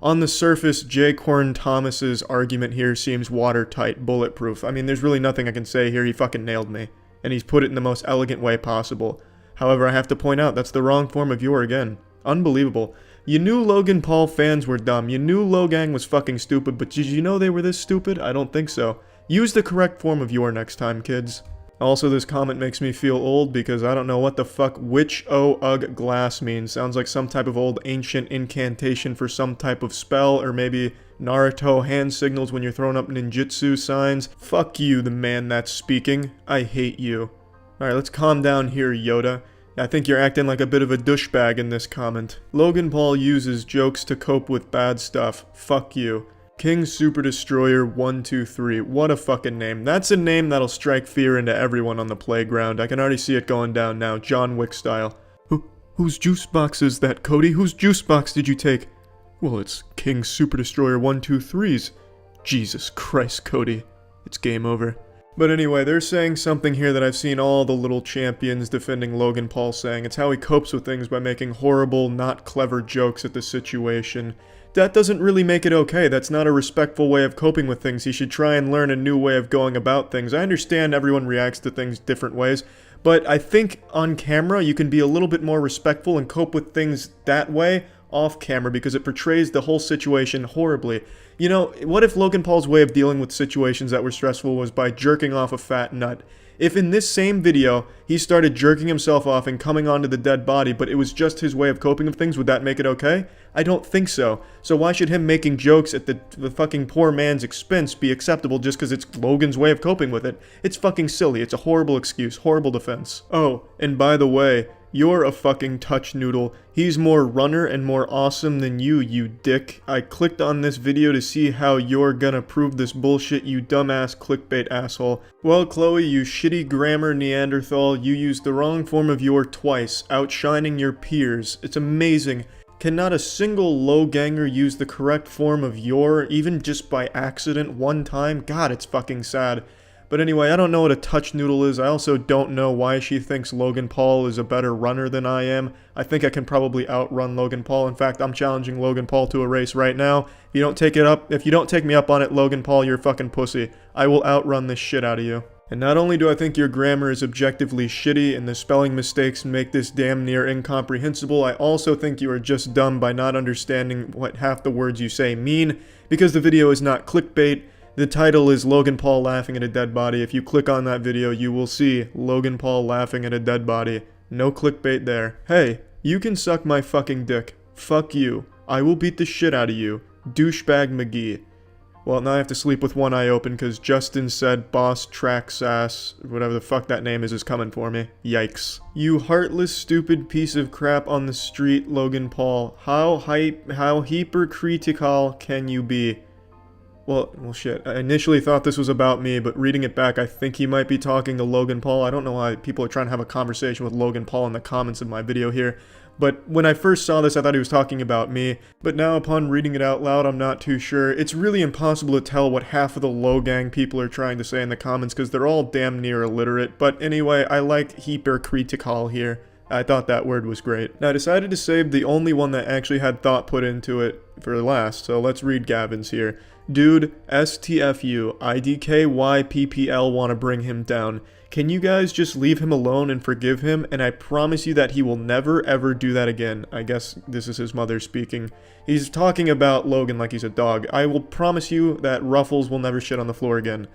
On the surface, J. Corn Thomas's argument here seems watertight, bulletproof. I mean, there's really nothing I can say here, he fucking nailed me. And he's put it in the most elegant way possible. However, I have to point out, that's the wrong form of you're again. Unbelievable. You knew Logan Paul fans were dumb. You knew Logang was fucking stupid, but did you know they were this stupid? I don't think so. Use the correct form of you're next time, kids. Also, this comment makes me feel old because I don't know what the fuck which glass means. Sounds like some type of old ancient incantation for some type of spell, or maybe Naruto hand signals when you're throwing up ninjutsu signs. Fuck you, the man that's speaking. I hate you. Alright, let's calm down here, Yoda. I think you're acting like a bit of a douchebag in this comment. Logan Paul uses jokes to cope with bad stuff. Fuck you. King Super Destroyer 123. What a fucking name. That's a name that'll strike fear into everyone on the playground. I can already see it going down now, John Wick style. Whose juice box is that, Cody? Whose juice box did you take? Well, it's King Super Destroyer 123's. Jesus Christ, Cody. It's game over. But anyway, they're saying something here that I've seen all the little champions defending Logan Paul saying. It's how he copes with things by making horrible, not clever jokes at the situation. That doesn't really make it okay. That's not a respectful way of coping with things. He should try and learn a new way of going about things. I understand everyone reacts to things different ways, but I think on camera you can be a little bit more respectful and cope with things that way off camera because it portrays the whole situation horribly. You know, what if Logan Paul's way of dealing with situations that were stressful was by jerking off a fat nut? If in this same video, he started jerking himself off and coming onto the dead body, but it was just his way of coping with things, would that make it okay? I don't think so. So why should him making jokes at the fucking poor man's expense be acceptable just because it's Logan's way of coping with it? It's fucking silly. It's a horrible excuse. Horrible defense. Oh, and by the way, you're a fucking touch noodle. He's more runner and more awesome than you dick. I clicked on this video to see how you're gonna prove this bullshit, you dumbass clickbait asshole. Well, Chloe, you shitty grammar Neanderthal, you used the wrong form of your twice, outshining your peers. It's amazing. Cannot a single loganger use the correct form of your, even just by accident one time? God, it's fucking sad. But anyway, I don't know what a touch noodle is. I also don't know why she thinks Logan Paul is a better runner than I am. I think I can probably outrun Logan Paul. In fact, I'm challenging Logan Paul to a race right now. If you don't take me up on it, Logan Paul, you're a fucking pussy. I will outrun this shit out of you. And not only do I think your grammar is objectively shitty and the spelling mistakes make this damn near incomprehensible, I also think you are just dumb by not understanding what half the words you say mean, because the video is not clickbait. The title is Logan Paul laughing at a dead body. If you click on that video, you will see Logan Paul laughing at a dead body. No clickbait there. Hey, you can suck my fucking dick. Fuck you. I will beat the shit out of you. Douchebag McGee. Well, now I have to sleep with one eye open because Justin said boss track sass, whatever the fuck that name is coming for me. Yikes. You heartless stupid piece of crap on the street, Logan Paul. How hypercritical can you be? Well, shit. I initially thought this was about me, but reading it back, I think he might be talking to Logan Paul. I don't know why people are trying to have a conversation with Logan Paul in the comments of my video here. But when I first saw this, I thought he was talking about me. But now, upon reading it out loud, I'm not too sure. It's really impossible to tell what half of the logang people are trying to say in the comments, because they're all damn near illiterate. But anyway, I like hypercritical here. I thought that word was great. Now, I decided to save the only one that actually had thought put into it for last, so let's read Gavin's here. Dude, STFU, IDKYPPL wanna bring him down. Can you guys just leave him alone and forgive him? And I promise you that he will never ever do that again. I guess this is his mother speaking. He's talking about Logan like he's a dog. I will promise you that Ruffles will never shit on the floor again.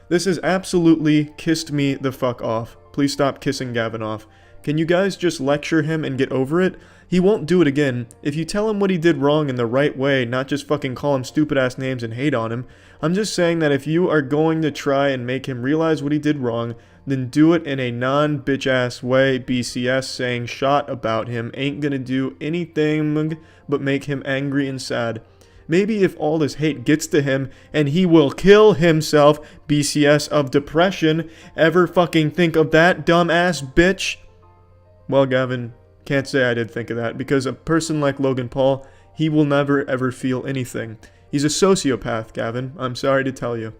This has absolutely kissed me the fuck off. Please stop kissing Gavin off. Can you guys just lecture him and get over it? He won't do it again. If you tell him what he did wrong in the right way, not just fucking call him stupid ass names and hate on him. I'm just saying that if you are going to try and make him realize what he did wrong, then do it in a non-bitch ass way. BCS saying shot about him ain't gonna do anything but make him angry and sad. Maybe if all this hate gets to him and he will kill himself, BCS of depression, ever fucking think of that dumb ass bitch? Well, Gavin, can't say I did think of that, because a person like Logan Paul, he will never ever feel anything. He's a sociopath, Gavin, I'm sorry to tell you.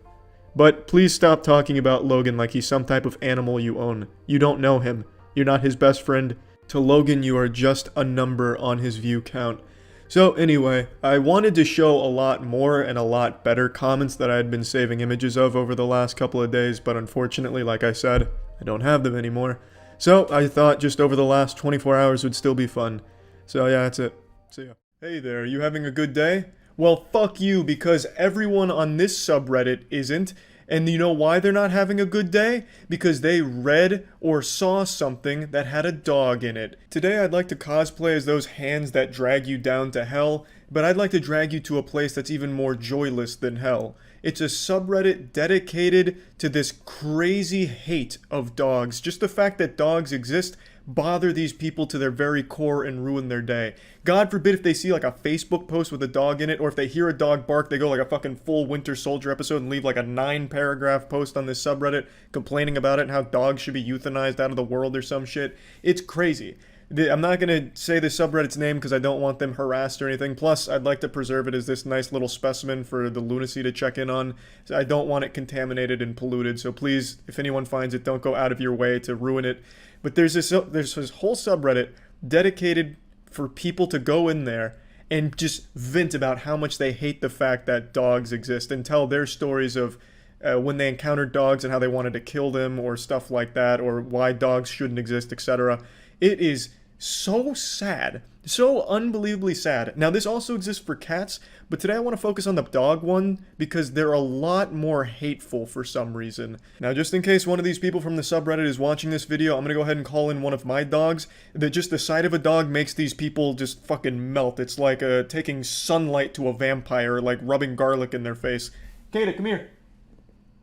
But please stop talking about Logan like he's some type of animal you own. You don't know him. You're not his best friend. To Logan, you are just a number on his view count. So anyway, I wanted to show a lot more and a lot better comments that I had been saving images of over the last couple of days, but unfortunately, like I said, I don't have them anymore. So I thought just over the last 24 hours would still be fun. So yeah, that's it. See ya. Hey there, you having a good day? Well, fuck you, because everyone on this subreddit isn't. And you know why they're not having a good day? Because they read or saw something that had a dog in it. Today I'd like to cosplay as those hands that drag you down to hell, but I'd like to drag you to a place that's even more joyless than hell. It's a subreddit dedicated to this crazy hate of dogs. Just the fact that dogs exist bother these people to their very core and ruin their day. God forbid if they see like a Facebook post with a dog in it, or if they hear a dog bark, they go like a fucking full Winter Soldier episode and leave like a 9-paragraph post on this subreddit complaining about it and how dogs should be euthanized out of the world or some shit. It's crazy. I'm not going to say the subreddit's name because I don't want them harassed or anything. Plus, I'd like to preserve it as this nice little specimen for the lunacy to check in on. So I don't want it contaminated and polluted. So please, if anyone finds it, don't go out of your way to ruin it. But there's this whole subreddit dedicated for people to go in there and just vent about how much they hate the fact that dogs exist and tell their stories of when they encountered dogs and how they wanted to kill them or stuff like that, or why dogs shouldn't exist, etc. It is so sad. So unbelievably sad. Now, this also exists for cats, but today I want to focus on the dog one because they're a lot more hateful for some reason. Now, just in case one of these people from the subreddit is watching this video, I'm going to go ahead and call in one of my dogs. Just the sight of a dog makes these people just fucking melt. It's like taking sunlight to a vampire, like rubbing garlic in their face. Kata, come here.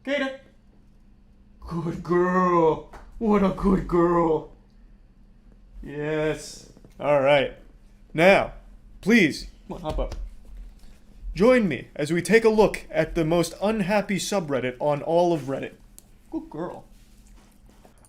Kata. Good girl. What a good girl. Yes. All right. Now, please, come on, hop up. Join me as we take a look at the most unhappy subreddit on all of Reddit. Good girl.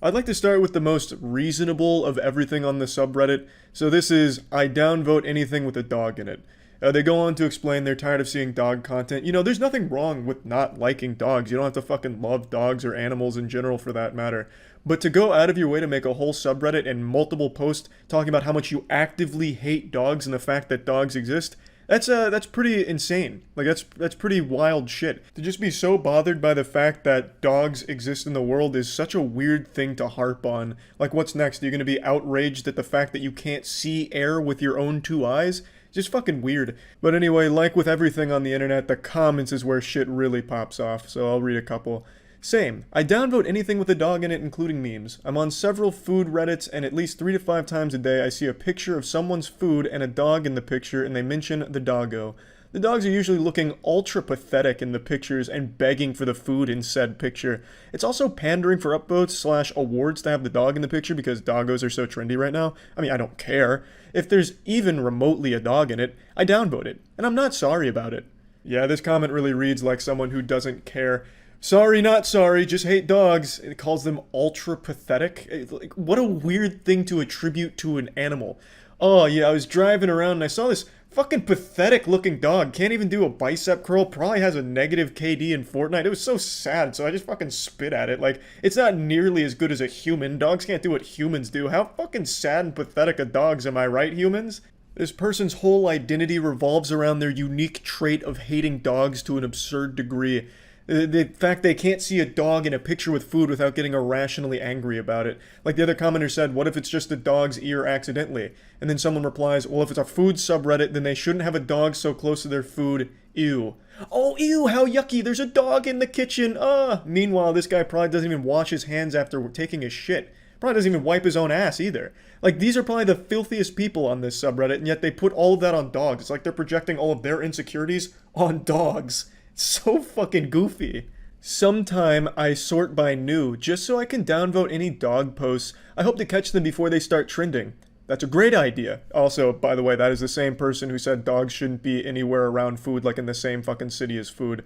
I'd like to start with the most reasonable of everything on the subreddit. So this is, I downvote anything with a dog in it. They go on to explain they're tired of seeing dog content. You know, there's nothing wrong with not liking dogs. You don't have to fucking love dogs or animals in general for that matter. But to go out of your way to make a whole subreddit and multiple posts talking about how much you actively hate dogs and the fact that dogs exist, that's pretty insane. Like, that's pretty wild shit. To just be so bothered by the fact that dogs exist in the world is such a weird thing to harp on. Like, what's next? Are you gonna be outraged at the fact that you can't see air with your own two eyes? Just fucking weird. But anyway, like with everything on the internet, the comments is where shit really pops off, so I'll read a couple. Same. I downvote anything with a dog in it, including memes. I'm on several food Reddits, and at least 3 to 5 times a day I see a picture of someone's food and a dog in the picture, and they mention the doggo. The dogs are usually looking ultra pathetic in the pictures and begging for the food in said picture. It's also pandering for upvotes / awards to have the dog in the picture because doggos are so trendy right now. I mean, I don't care. If there's even remotely a dog in it, I downvote it, and I'm not sorry about it. Yeah, this comment really reads like someone who doesn't care. Sorry, not sorry, just hate dogs. It calls them ultra pathetic. Like, what a weird thing to attribute to an animal. Oh yeah, I was driving around and I saw this fucking pathetic looking dog. Can't even do a bicep curl. Probably has a negative KD in Fortnite. It was so sad, so I just fucking spit at it. Like, it's not nearly as good as a human. Dogs can't do what humans do. How fucking sad and pathetic are dogs, am I right, humans? This person's whole identity revolves around their unique trait of hating dogs to an absurd degree. The fact they can't see a dog in a picture with food without getting irrationally angry about it. Like the other commenter said, what if it's just a dog's ear accidentally? And then someone replies, well, if it's a food subreddit, then they shouldn't have a dog so close to their food. Ew. Oh, ew, how yucky, there's a dog in the kitchen. Meanwhile, this guy probably doesn't even wash his hands after taking a shit. Probably doesn't even wipe his own ass either. Like, these are probably the filthiest people on this subreddit, and yet they put all of that on dogs. It's like they're projecting all of their insecurities on dogs. So fucking goofy. Sometime I sort by new, just so I can downvote any dog posts. I hope to catch them before they start trending. That's a great idea. Also, by the way, that is the same person who said dogs shouldn't be anywhere around food, like in the same fucking city as food.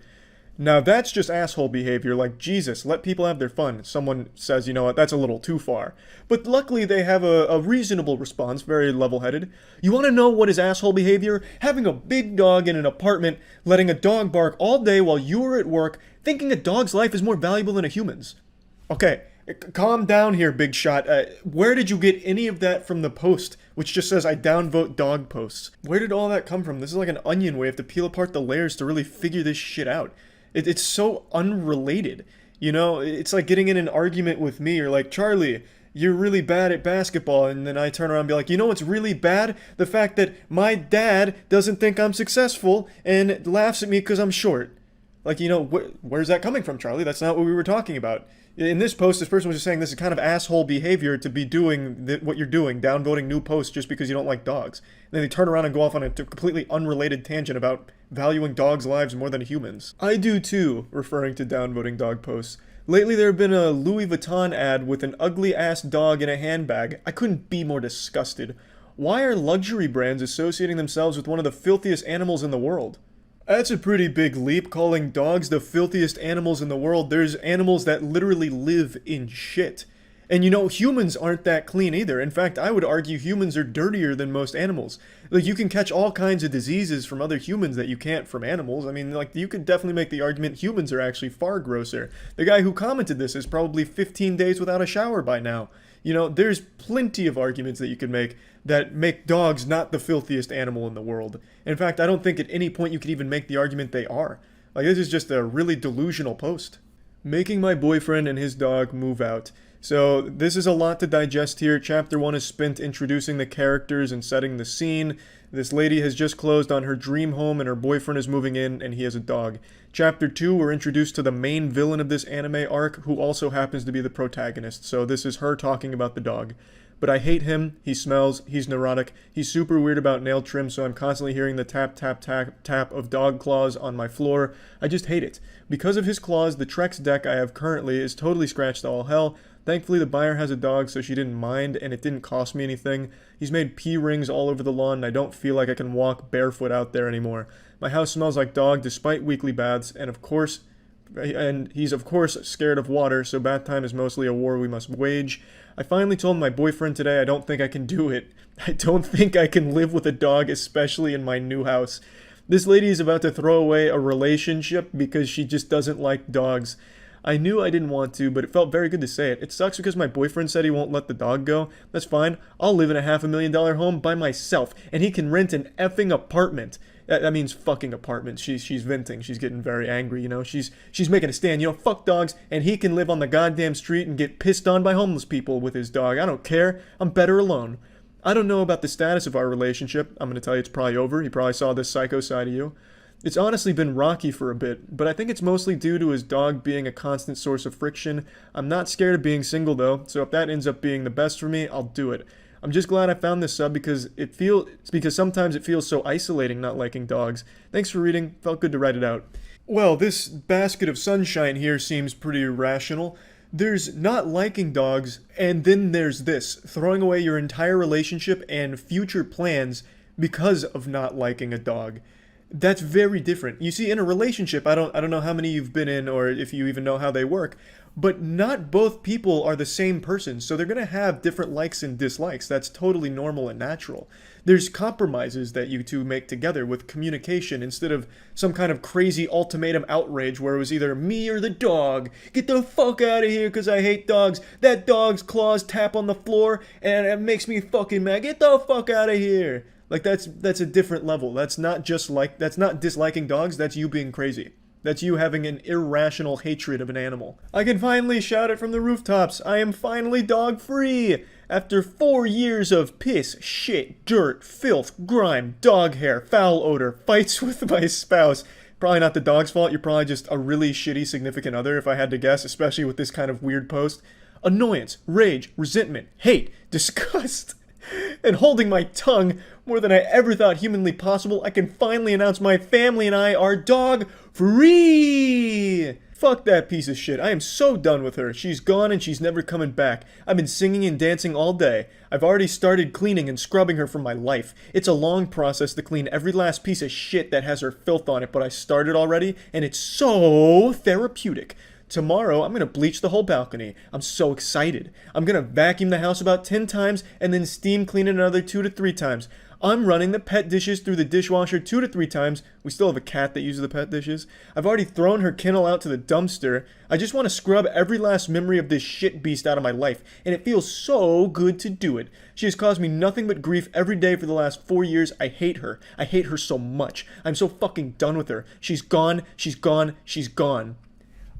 Now that's just asshole behavior, like Jesus, let people have their fun. Someone says, you know what, that's a little too far. But luckily they have a reasonable response, very level-headed. You want to know what is asshole behavior? Having a big dog in an apartment, letting a dog bark all day while you are at work, thinking a dog's life is more valuable than a human's. Okay, calm down here, big shot. Where did you get any of that from the post, which just says I downvote dog posts? Where did all that come from? This is like an onion. We have to peel apart the layers to really figure this shit out. It's so unrelated, you know? It's like getting in an argument with me, or like, Charlie, you're really bad at basketball, and then I turn around and be like, you know what's really bad? The fact that my dad doesn't think I'm successful and laughs at me because I'm short. Like, you know, where's that coming from, Charlie? That's not what we were talking about. In this post, this person was just saying this is kind of asshole behavior to be doing what you're doing, downvoting new posts just because you don't like dogs. And then they turn around and go off on a completely unrelated tangent about valuing dogs' lives more than humans. I do too, referring to downvoting dog posts. Lately there have been a Louis Vuitton ad with an ugly-ass dog in a handbag. I couldn't be more disgusted. Why are luxury brands associating themselves with one of the filthiest animals in the world? That's a pretty big leap, calling dogs the filthiest animals in the world. There's animals that literally live in shit. And you know, humans aren't that clean either. In fact, I would argue humans are dirtier than most animals. Like, you can catch all kinds of diseases from other humans that you can't from animals. I mean, like, you could definitely make the argument humans are actually far grosser. The guy who commented this is probably 15 days without a shower by now. You know, there's plenty of arguments that you could make that make dogs not the filthiest animal in the world. In fact, I don't think at any point you could even make the argument they are. Like, this is just a really delusional post. Making my boyfriend and his dog move out. So this is a lot to digest here. Chapter 1 is spent introducing the characters and setting the scene. This lady has just closed on her dream home and her boyfriend is moving in and he has a dog. Chapter 2, we're introduced to the main villain of this anime arc, who also happens to be the protagonist. So this is her talking about the dog. But I hate him, he smells, he's neurotic, he's super weird about nail trim, so I'm constantly hearing the tap, tap, tap, tap of dog claws on my floor. I just hate it. Because of his claws, the Trex deck I have currently is totally scratched to all hell. Thankfully, the buyer has a dog, so she didn't mind, and it didn't cost me anything. He's made pee rings all over the lawn, and I don't feel like I can walk barefoot out there anymore. My house smells like dog, despite weekly baths, and he's of course scared of water, so bath time is mostly a war we must wage. I finally told my boyfriend today I don't think I can do it. I don't think I can live with a dog, especially in my new house. This lady is about to throw away a relationship because she just doesn't like dogs. I knew I didn't want to, but it felt very good to say it. It sucks because my boyfriend said he won't let the dog go. That's fine. I'll live in a $500,000 home by myself, and he can rent an effing apartment. That means fucking apartment. She's venting. She's getting very angry, you know. She's making a stand. You know, fuck dogs, and he can live on the goddamn street and get pissed on by homeless people with his dog. I don't care. I'm better alone. I don't know about the status of our relationship. I'm going to tell you it's probably over. He probably saw this psycho side of you. It's honestly been rocky for a bit, but I think it's mostly due to his dog being a constant source of friction. I'm not scared of being single though, so if that ends up being the best for me, I'll do it. I'm just glad I found this sub because sometimes it feels so isolating not liking dogs. Thanks for reading. Felt good to write it out. Well, this basket of sunshine here seems pretty rational. There's not liking dogs, and then there's this, throwing away your entire relationship and future plans because of not liking a dog. That's very different. You see, in a relationship, I don't know how many you've been in or if you even know how they work, but not both people are the same person, so they're going to have different likes and dislikes. That's totally normal and natural. There's compromises that you two make together with communication instead of some kind of crazy ultimatum outrage where it was either me or the dog. Get the fuck out of here because I hate dogs. That dog's claws tap on the floor and it makes me fucking mad. Get the fuck out of here. Like, that's a different level. That's not disliking dogs, that's you being crazy. That's you having an irrational hatred of an animal. I can finally shout it from the rooftops. I am finally dog free! After 4 years of piss, shit, dirt, filth, grime, dog hair, foul odor, fights with my spouse. Probably not the dog's fault, you're probably just a really shitty significant other if I had to guess, especially with this kind of weird post. Annoyance, rage, resentment, hate, disgust. And holding my tongue more than I ever thought humanly possible, I can finally announce my family and I are dog free! Fuck that piece of shit. I am so done with her. She's gone and she's never coming back. I've been singing and dancing all day. I've already started cleaning and scrubbing her from my life. It's a long process to clean every last piece of shit that has her filth on it, but I started already, and it's so therapeutic. Tomorrow, I'm going to bleach the whole balcony. I'm so excited. I'm going to vacuum the house about 10 times and then steam clean it another 2 to 3 times. I'm running the pet dishes through the dishwasher 2 to 3 times. We still have a cat that uses the pet dishes. I've already thrown her kennel out to the dumpster. I just want to scrub every last memory of this shit beast out of my life, and it feels so good to do it. She has caused me nothing but grief every day for the last 4 years. I hate her. I hate her so much. I'm so fucking done with her. She's gone. She's gone. She's gone.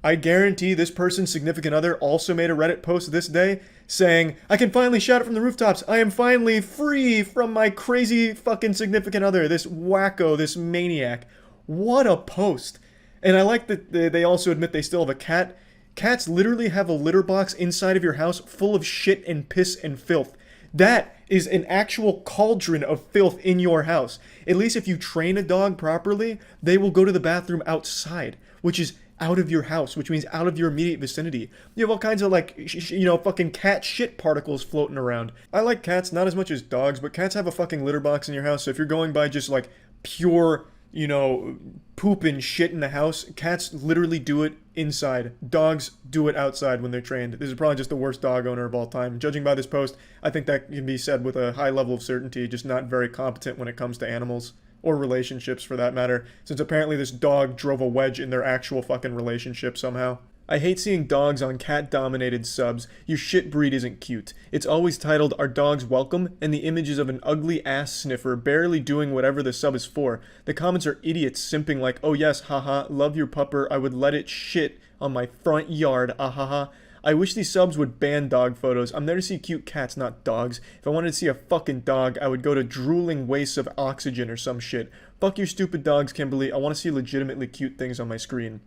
I guarantee this person's significant other also made a Reddit post this day saying, I can finally shout it from the rooftops. I am finally free from my crazy fucking significant other, this wacko, this maniac. What a post. And I like that they also admit they still have a cat. Cats literally have a litter box inside of your house full of shit and piss and filth. That is an actual cauldron of filth in your house. At least if you train a dog properly, they will go to the bathroom outside, which is out of your house, which means out of your immediate vicinity. You have all kinds of fucking cat shit particles floating around. I like cats not as much as dogs, but cats have a fucking litter box in your house, so if you're going by just like pure you know, poop and shit in the house. Cats literally do it inside. Dogs do it outside when they're trained. This is probably just the worst dog owner of all time. Judging by this post, I think that can be said with a high level of certainty, just not very competent when it comes to animals. Or relationships, for that matter, since apparently this dog drove a wedge in their actual fucking relationship somehow. I hate seeing dogs on cat-dominated subs. Your shit breed isn't cute. It's always titled, "Are Dogs Welcome?" and the images of an ugly ass sniffer barely doing whatever the sub is for. The comments are idiots simping like, "Oh yes, haha, love your pupper, I would let it shit on my front yard, ahaha." I wish these subs would ban dog photos. I'm there to see cute cats, not dogs. If I wanted to see a fucking dog, I would go to drooling wastes of oxygen or some shit. Fuck your stupid dogs, Kimberly. I want to see legitimately cute things on my screen.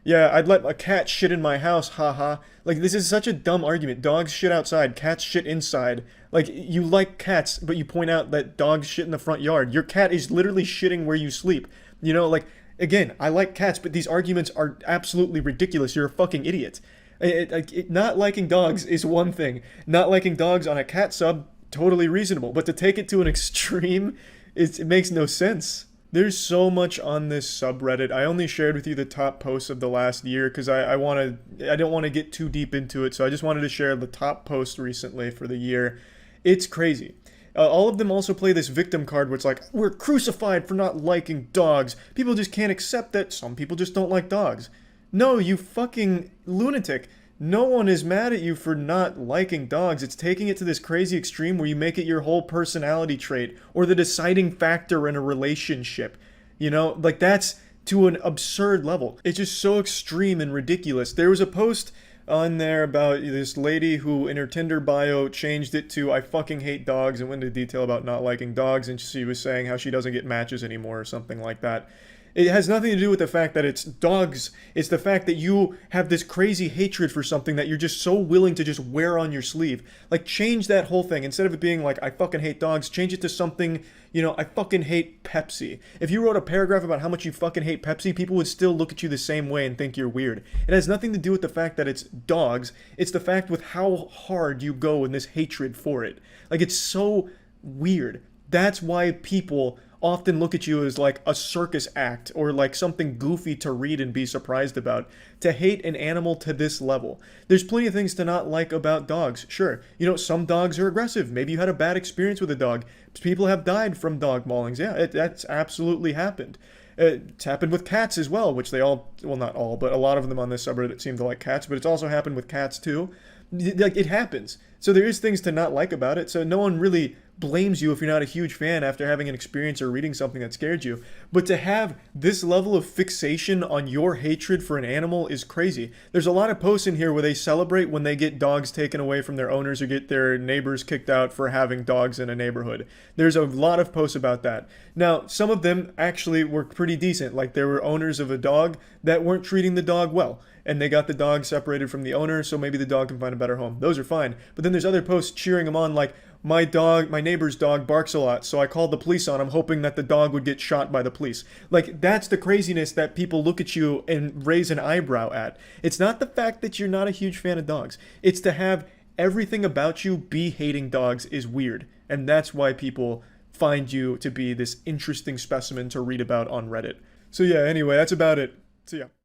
Yeah, I'd let a cat shit in my house, haha. Like, this is such a dumb argument. Dogs shit outside, cats shit inside. Like, you like cats, but you point out that dogs shit in the front yard. Your cat is literally shitting where you sleep. You know, like, again, I like cats, but these arguments are absolutely ridiculous. You're a fucking idiot. Not liking dogs is one thing. Not liking dogs on a cat sub, totally reasonable. But to take it to an extreme, it makes no sense. There's so much on this subreddit. I only shared with you the top posts of the last year because I don't want to get too deep into it. So I just wanted to share the top posts recently for the year. It's crazy. All of them also play this victim card where it's like, we're crucified for not liking dogs. People just can't accept that some people just don't like dogs. No, you fucking lunatic. No one is mad at you for not liking dogs. It's taking it to this crazy extreme where you make it your whole personality trait or the deciding factor in a relationship. You know, like that's to an absurd level. It's just so extreme and ridiculous. There was a post on there about this lady who in her Tinder bio changed it to "I fucking hate dogs" and went into detail about not liking dogs, and she was saying how she doesn't get matches anymore or something like that. It has nothing to do with the fact that it's dogs. It's the fact that you have this crazy hatred for something that you're just so willing to just wear on your sleeve. Like, change that whole thing. Instead of it being like, "I fucking hate dogs," change it to something, you know, "I fucking hate Pepsi." If you wrote a paragraph about how much you fucking hate Pepsi, people would still look at you the same way and think you're weird. It has nothing to do with the fact that it's dogs. It's the fact with how hard you go in this hatred for it. Like, it's so weird. That's why people often look at you as like a circus act or like something goofy to read and be surprised about. To hate an animal to this level. There's plenty of things to not like about dogs. Sure, you know, some dogs are aggressive. Maybe you had a bad experience with a dog. People have died from dog maulings. Yeah, that's absolutely happened. It's happened with cats as well, which they all, well, not all, but a lot of them on this subreddit seem to like cats, but it's also happened with cats too. Like, it happens. So there is things to not like about it. So no one really blames you if you're not a huge fan after having an experience or reading something that scared you. But to have this level of fixation on your hatred for an animal is crazy. There's a lot of posts in here where they celebrate when they get dogs taken away from their owners or get their neighbors kicked out for having dogs in a neighborhood. There's a lot of posts about that. Now, some of them actually were pretty decent. Like, there were owners of a dog that weren't treating the dog well, and they got the dog separated from the owner, so maybe the dog can find a better home. Those are fine. But then there's other posts cheering them on, like, my neighbor's dog barks a lot, so I called the police on him hoping that the dog would get shot by the police. Like, that's the craziness that people look at you and raise an eyebrow at. It's not the fact that you're not a huge fan of dogs. It's to have everything about you be hating dogs is weird. And that's why people find you to be this interesting specimen to read about on Reddit. So yeah, anyway, that's about it. See ya.